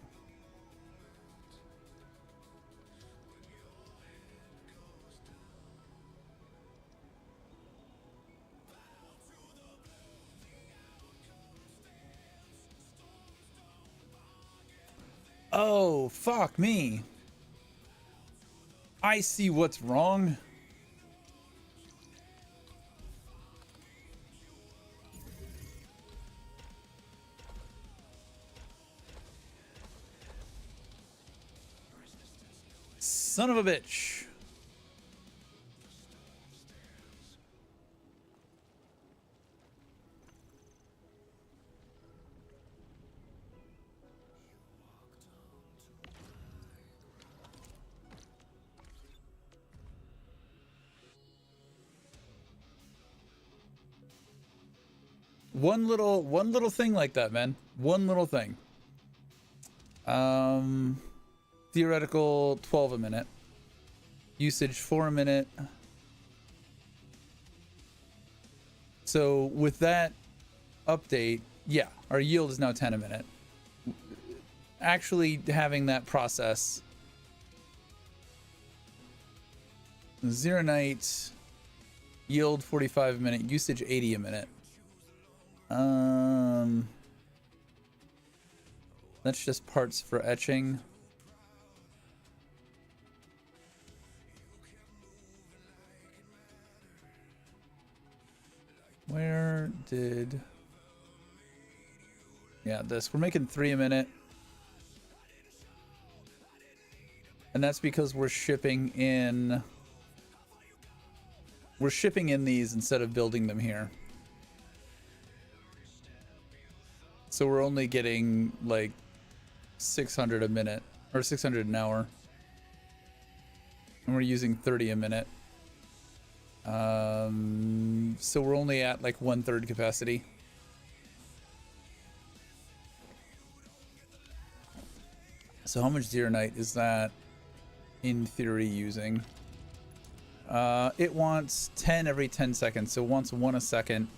[SPEAKER 2] Oh, fuck me. I see what's wrong. Son of a bitch. One little thing like that, man. One little thing. Theoretical 12 a minute. Usage 4 a minute. So with that update, yeah, our yield is now 10 a minute. Actually having that process. Zero night, yield 45 a minute, usage 80 a minute. That's just parts for etching. Where did... Yeah, this. We're making 3 a minute. And that's because we're shipping in... We're shipping in these instead of building them here. So we're only getting like 600 a minute or 600 an hour. And we're using 30 a minute. So we're only at like 1/3 capacity. So how much Zeronite is that in theory using? It wants 10 every 10 seconds, so it wants 1 a second.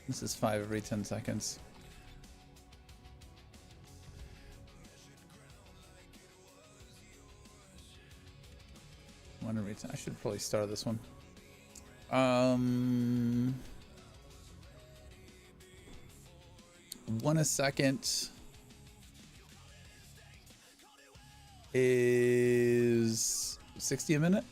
[SPEAKER 2] This is 5 every 10 seconds. One every 10. I should probably start this one. 1 a second is 60 a minute.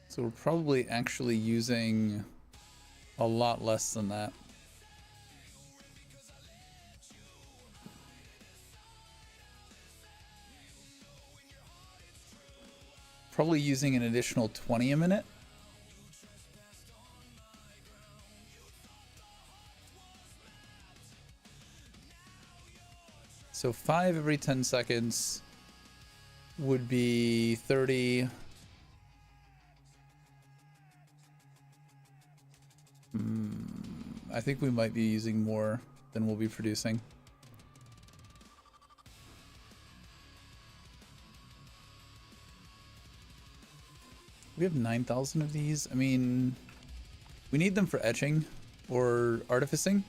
[SPEAKER 2] So we're probably actually using a lot less than that. Probably using an additional 20 a minute. So 5 every 10 seconds would be 30. I think we might be using more than we'll be producing. We have 9,000 of these. I mean, we need them for etching or artificing.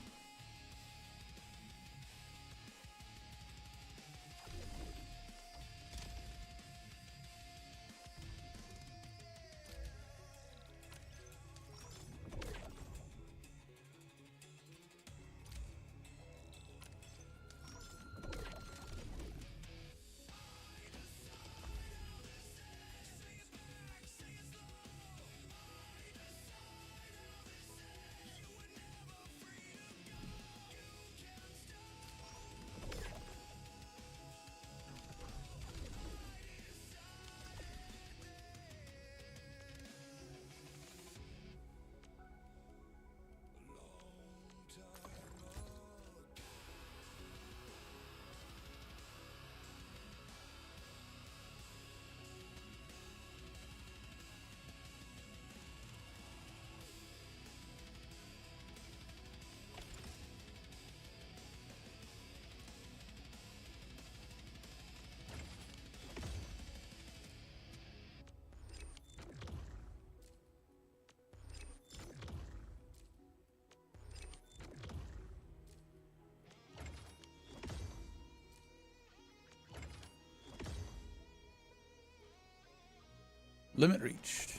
[SPEAKER 2] Limit reached.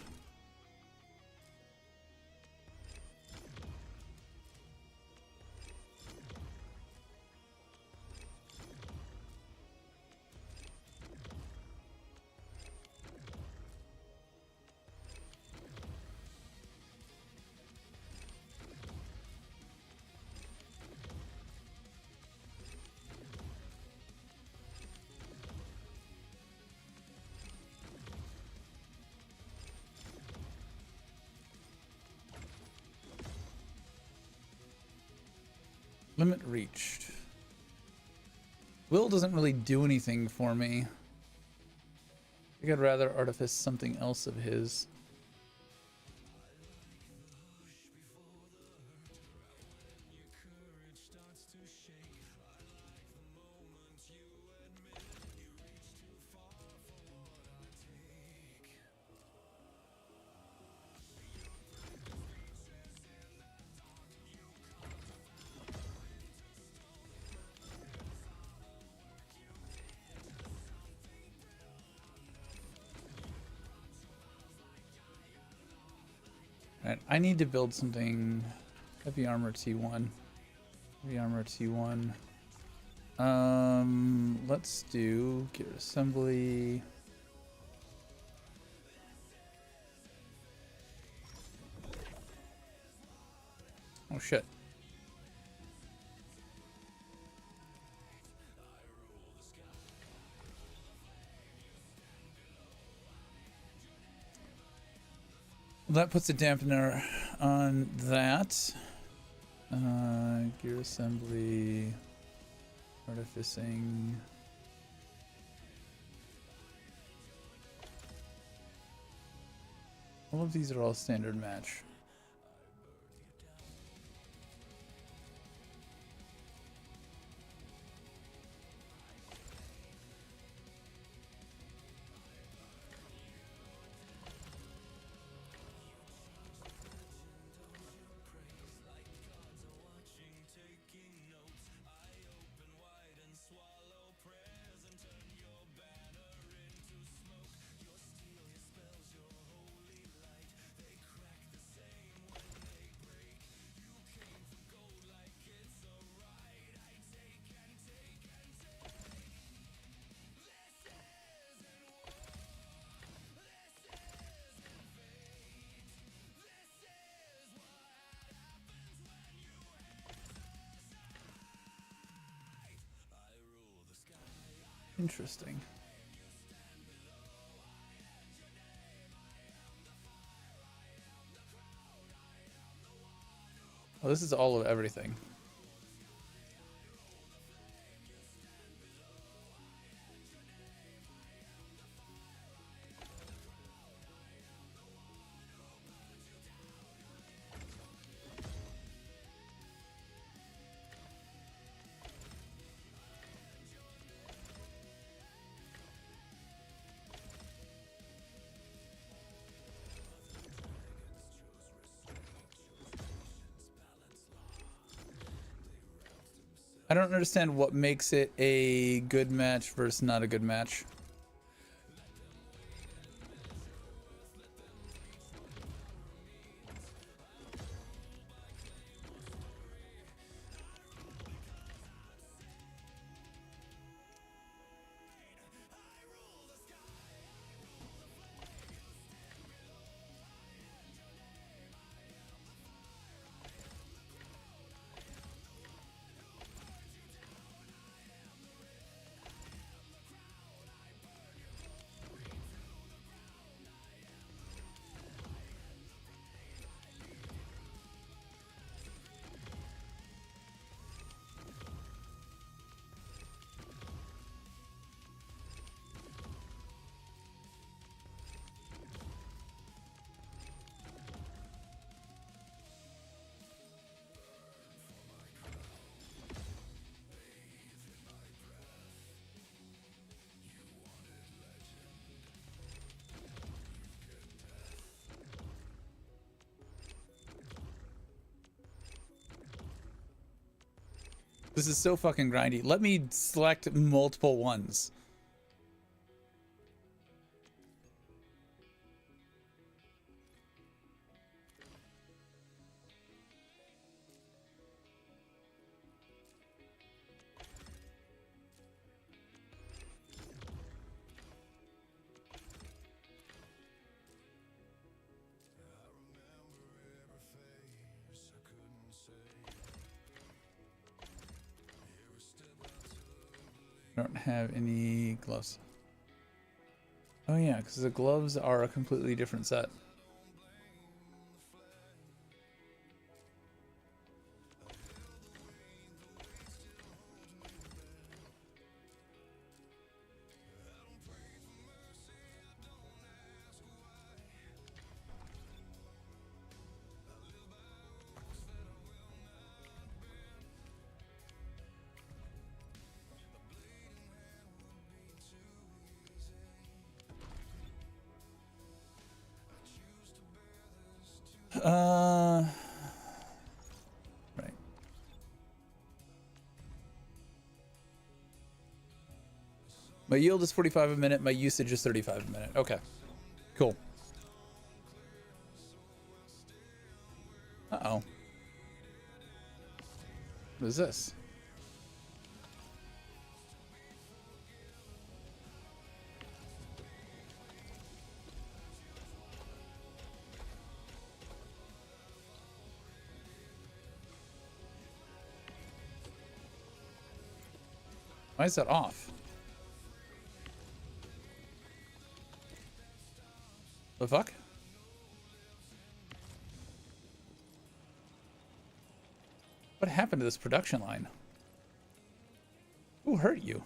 [SPEAKER 2] Limit reached. Will doesn't really do anything for me. I think I'd rather artifice something else of his. Alright, I need to build something. Heavy armor T1. Heavy armor T1. Let's do gear assembly. Oh shit. That puts a dampener on that. Gear assembly, artificing. All of these are all standard match. Interesting. Oh, this is all of everything. I don't understand what makes it a good match versus not a good match. This is so fucking grindy. Let me select multiple ones. I don't have any gloves. Oh yeah, because the gloves are a completely different set. Right. My yield is 45 a minute. My usage is 35 a minute. Okay, cool. Uh-oh. What is this? Why is that off? The fuck? What happened to this production line? Who hurt you?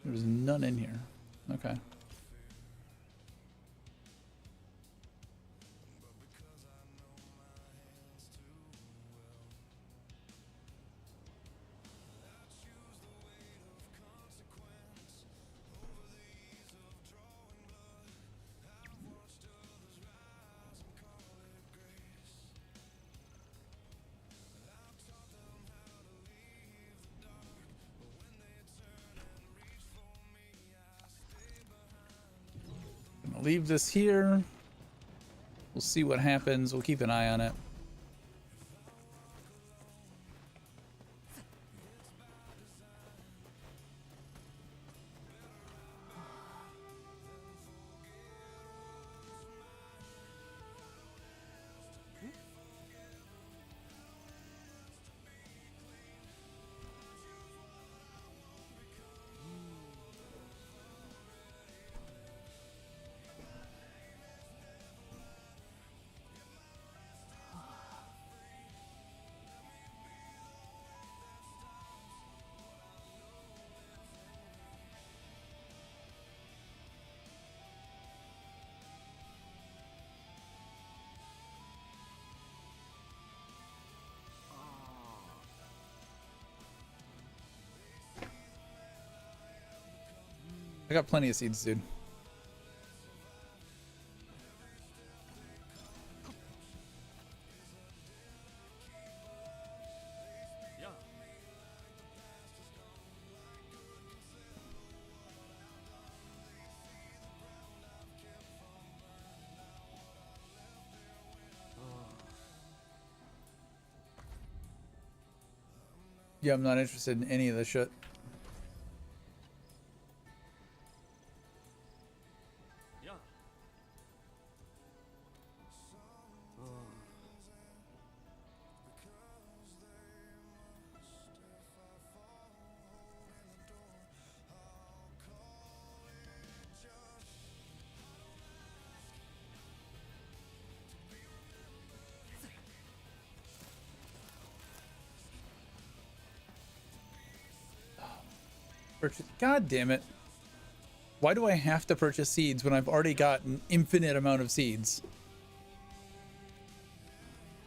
[SPEAKER 2] There's none in here. Okay. Leave this here. We'll see what happens. We'll keep an eye on it. I got plenty of seeds, dude. Yeah, I'm not interested in any of this shit. God damn it. Why do I have to purchase seeds when I've already got an infinite amount of seeds?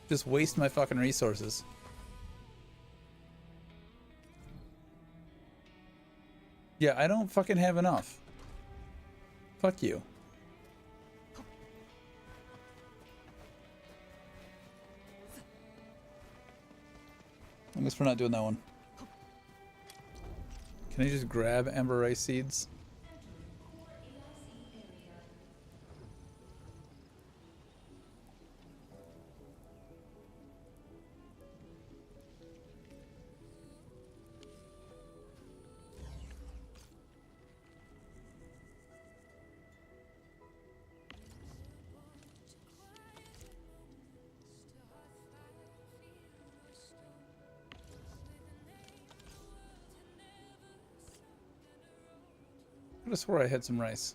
[SPEAKER 2] Just waste my fucking resources. Yeah, I don't fucking have enough. Fuck you. I guess we're not doing that one. Can I just grab amber rice seeds? I swore I had some rice.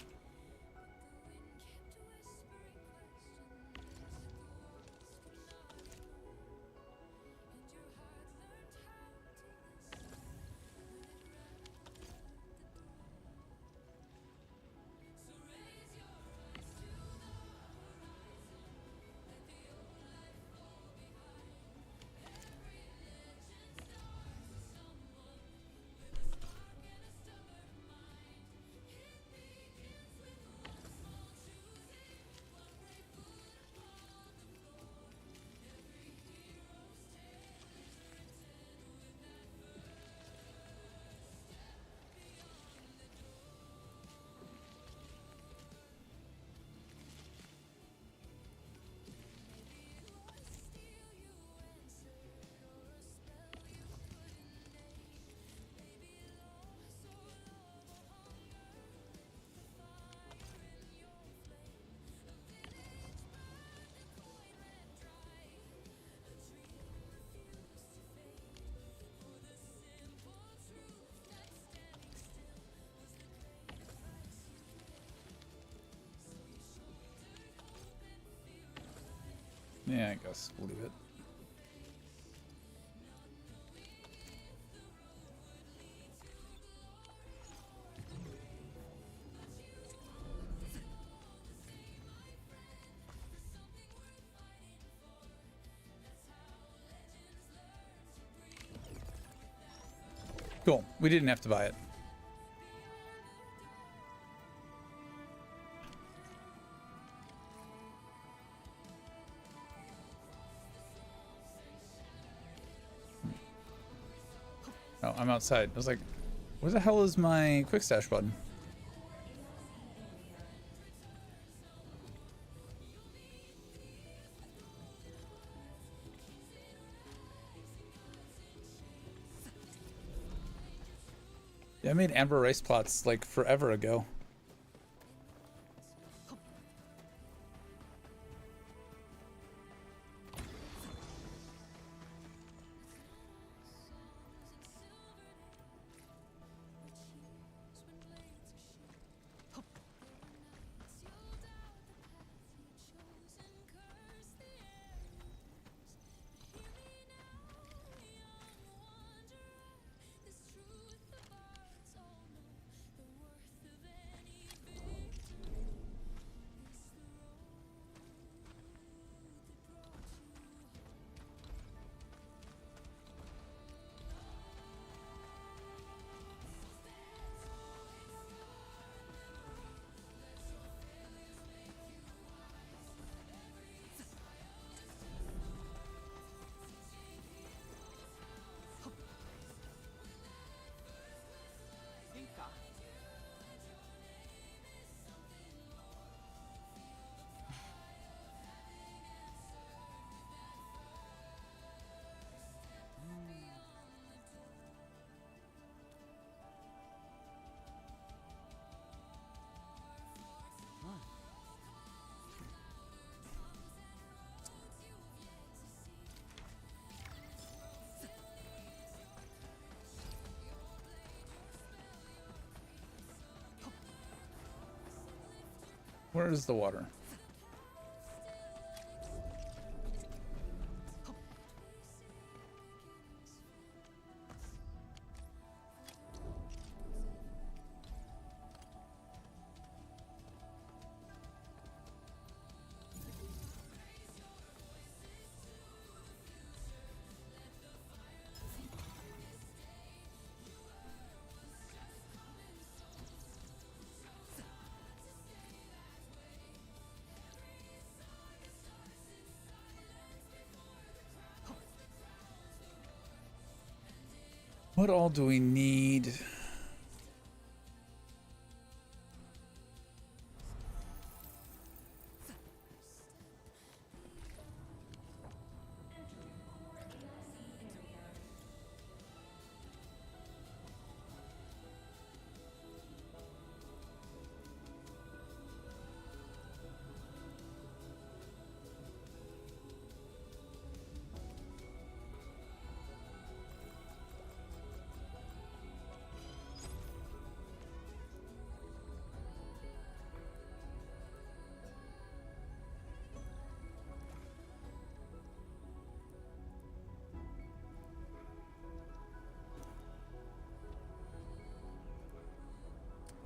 [SPEAKER 2] Yeah, I guess we'll leave it. Cool. We didn't have to buy it. Oh, I'm outside. I was like, where the hell is my quick stash button? Yeah, I made amber rice plots like forever ago. Where is the water? What all do we need?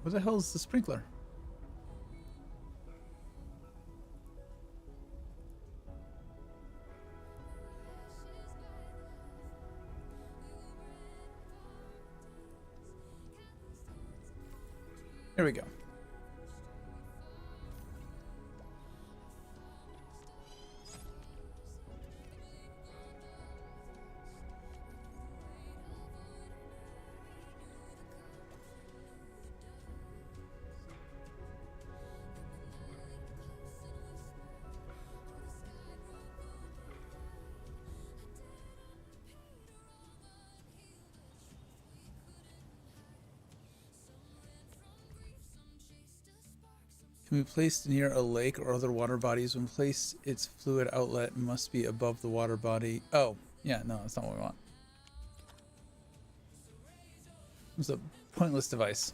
[SPEAKER 2] What the hell is the sprinkler? Here we go. Can be placed near a lake or other water bodies. When placed, its fluid outlet must be above the water body. Oh, yeah, no, that's not what we want. It's a pointless device.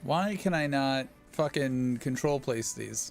[SPEAKER 2] Why can I not fucking control place these?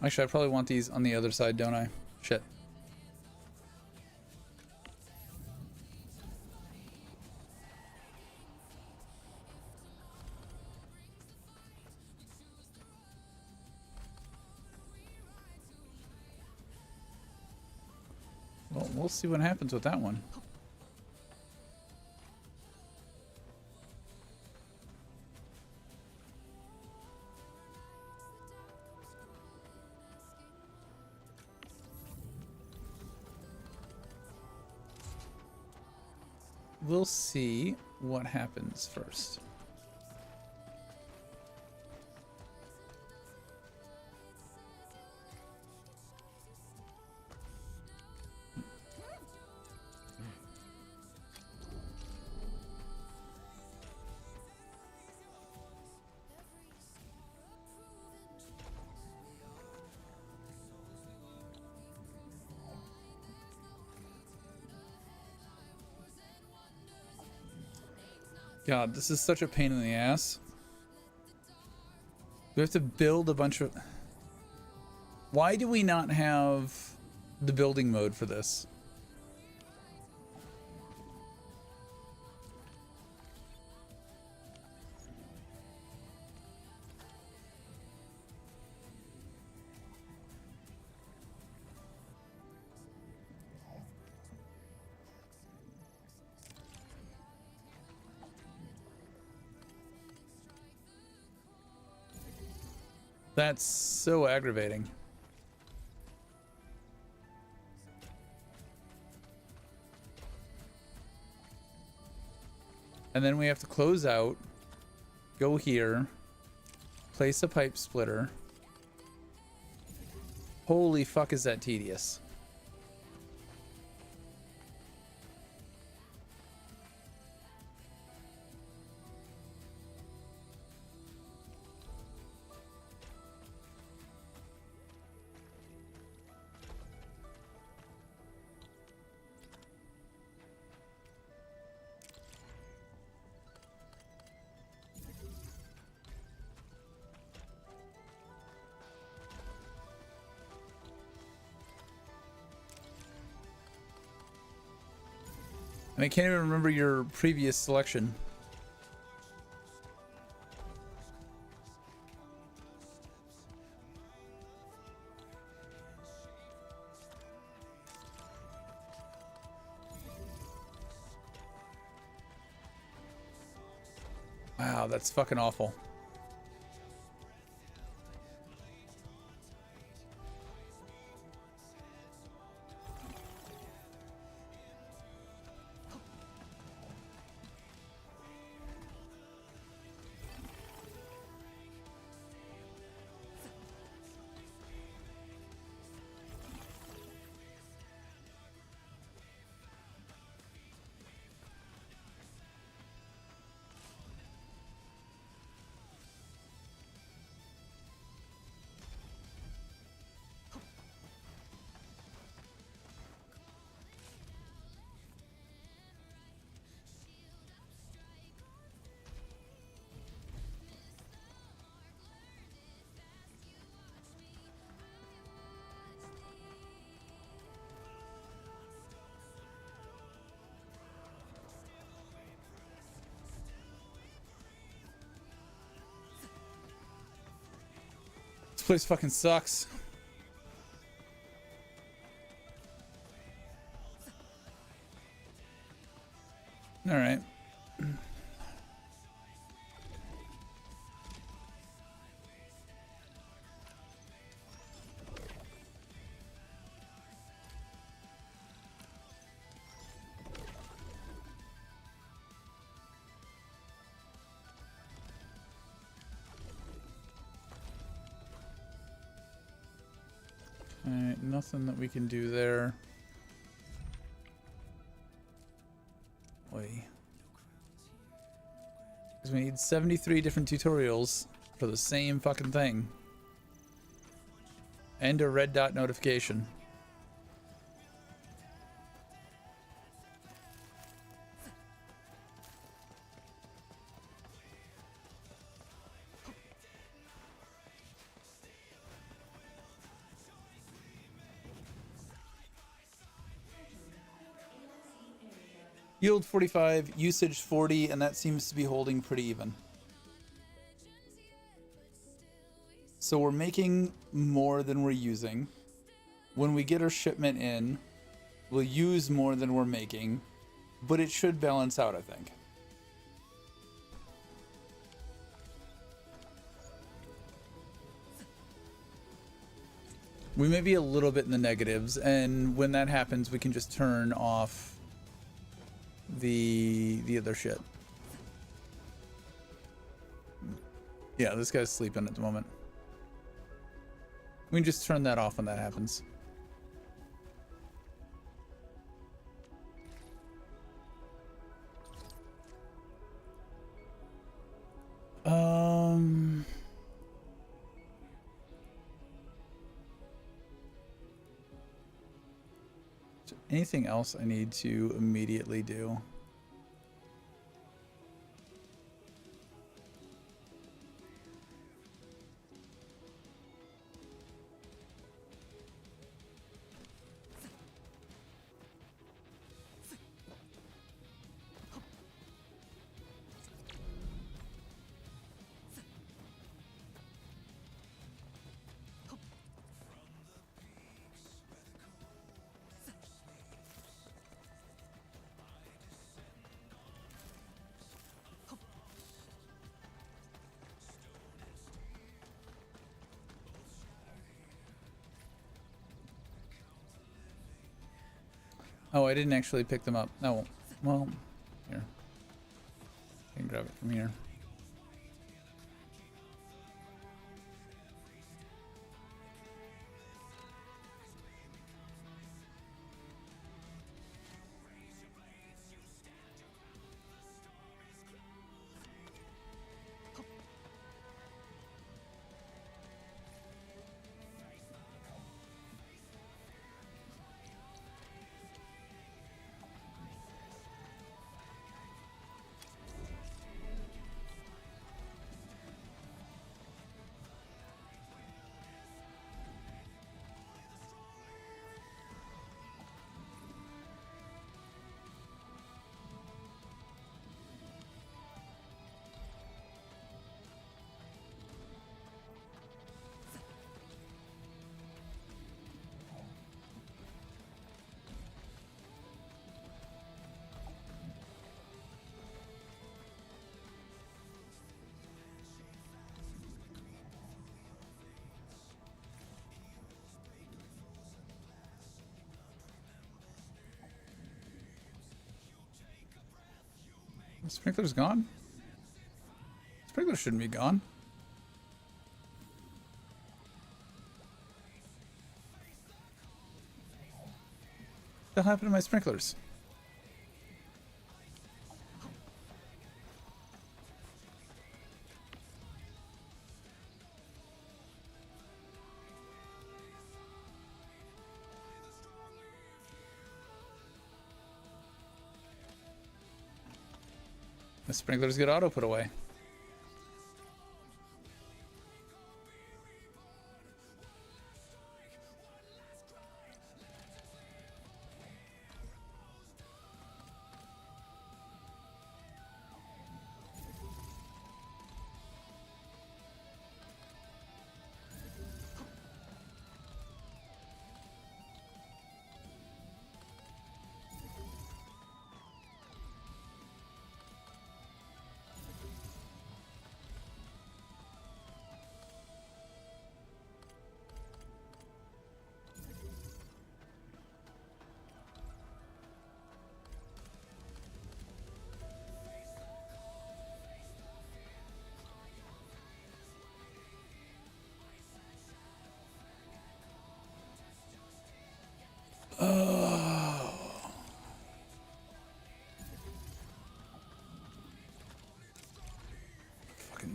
[SPEAKER 2] Actually, I probably want these on the other side, don't I? Shit. Well, we'll see what happens with that one. We'll see what happens first. God, this is such a pain in the ass. We have to build a bunch of... Why do we not have the building mode for this? That's so aggravating. And then we have to close out, go here, place a pipe splitter. Holy fuck, is that tedious. And I can't even remember your previous selection. Wow, that's fucking awful. This place fucking sucks. All right. Alright, nothing that we can do there. Wait. Because we need 73 different tutorials for the same fucking thing. And a red dot notification. Yield 45, usage 40, and that seems to be holding pretty even. So we're making more than we're using. When we get our shipment in, we'll use more than we're making, but it should balance out, I think. We may be a little bit in the negatives, and when that happens, we can just turn off the other shit. Yeah, this guy's sleeping at the moment. We can just turn that off when that happens. Anything else I need to immediately do? Oh, I didn't actually pick them up. Oh, well, here. I can grab it from here. Sprinkler's gone? Sprinkler shouldn't be gone. What happened to my sprinklers? The sprinklers get auto put away.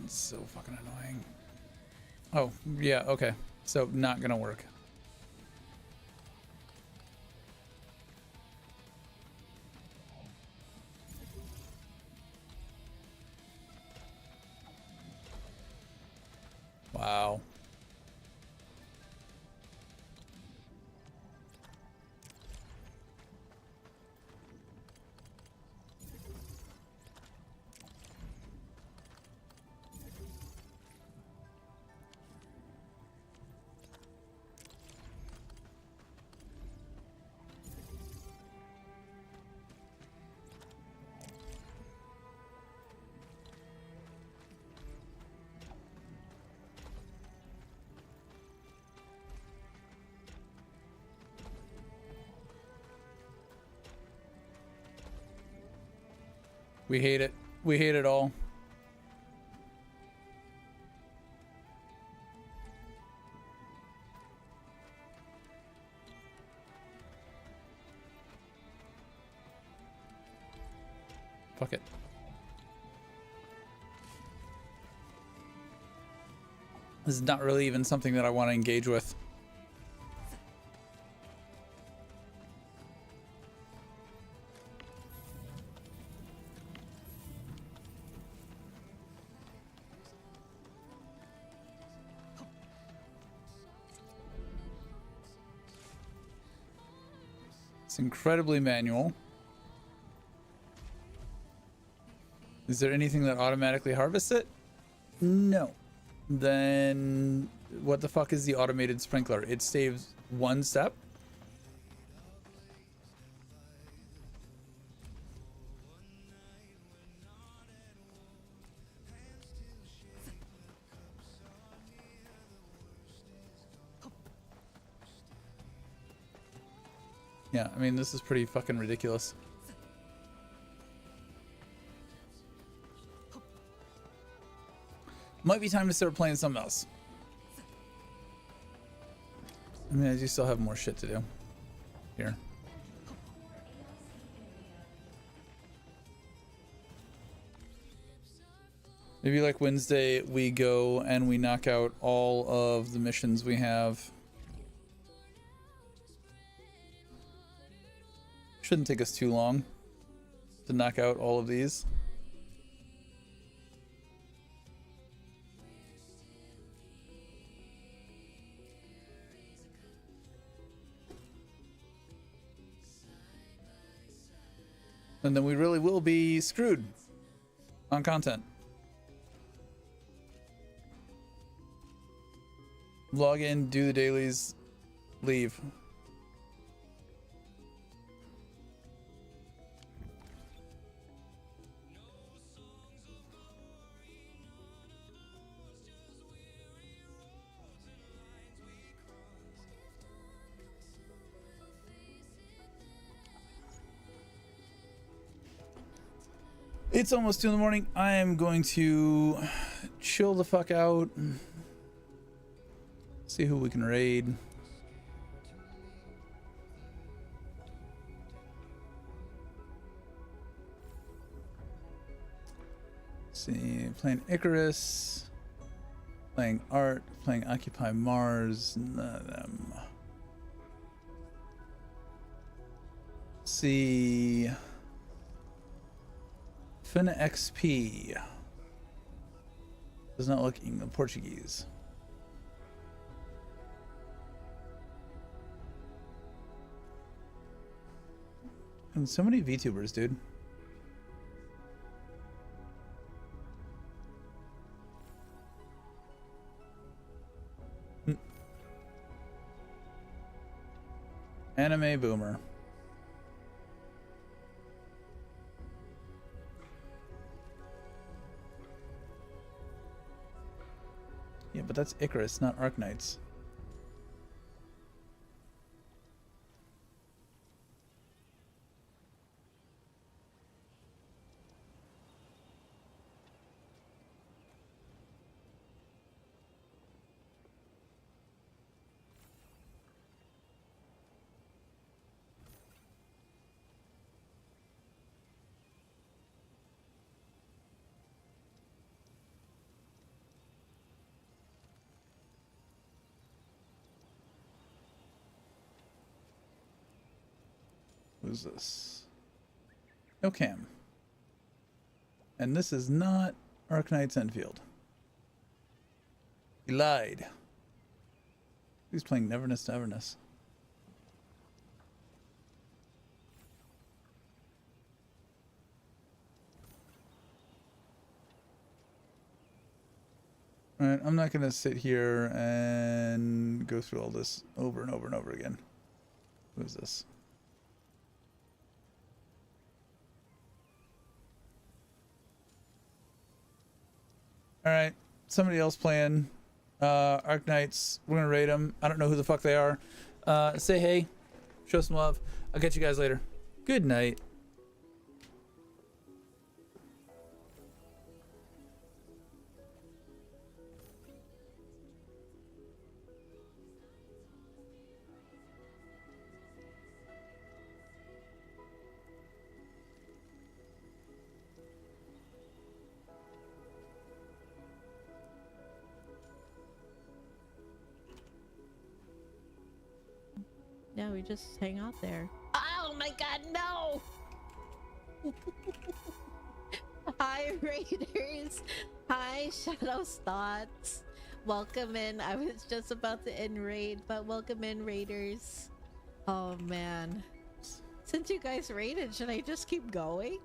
[SPEAKER 2] So fucking annoying. Oh, yeah, okay. So not gonna work. Wow. We hate it. We hate it all. Fuck it. This is not really even something that I want to engage with. It's incredibly manual. Is there anything that automatically harvests it? No. Then what the fuck is the automated sprinkler? It saves one step. Yeah, I mean, this is pretty fucking ridiculous. Might be time to start playing something else. I mean, I do still have more shit to do. Here. Maybe like Wednesday, we go and we knock out all of the missions we have. Shouldn't take us too long to knock out all of these. And then we really will be screwed on content. Log in, do the dailies, leave. It's almost 2 in the morning. I am going to chill the fuck out. See who we can raid. See, playing Icarus, playing Art, playing Occupy Mars, none of them. See, Finna XP does not look English, Portuguese. And so many VTubers, dude. Anime boomer. Yeah, but that's Icarus, not Arknights. Who's this? No cam. And this is not Arknights Endfield. He lied. He's playing Neverness to Everness. Alright, I'm not gonna sit here and go through all this over and over and over again. Who is this? Alright, somebody else playing Arknights. We're gonna raid them. I don't know who the fuck they are. Say hey, show some love. I'll catch you guys later. Good night.
[SPEAKER 13] Yeah, we just hang out there. Oh my god, no! Hi, Raiders! Hi, Shadow's Thoughts! Welcome in. I was just about to end raid, but welcome in, Raiders. Oh man. Since you guys raided, should I just keep going?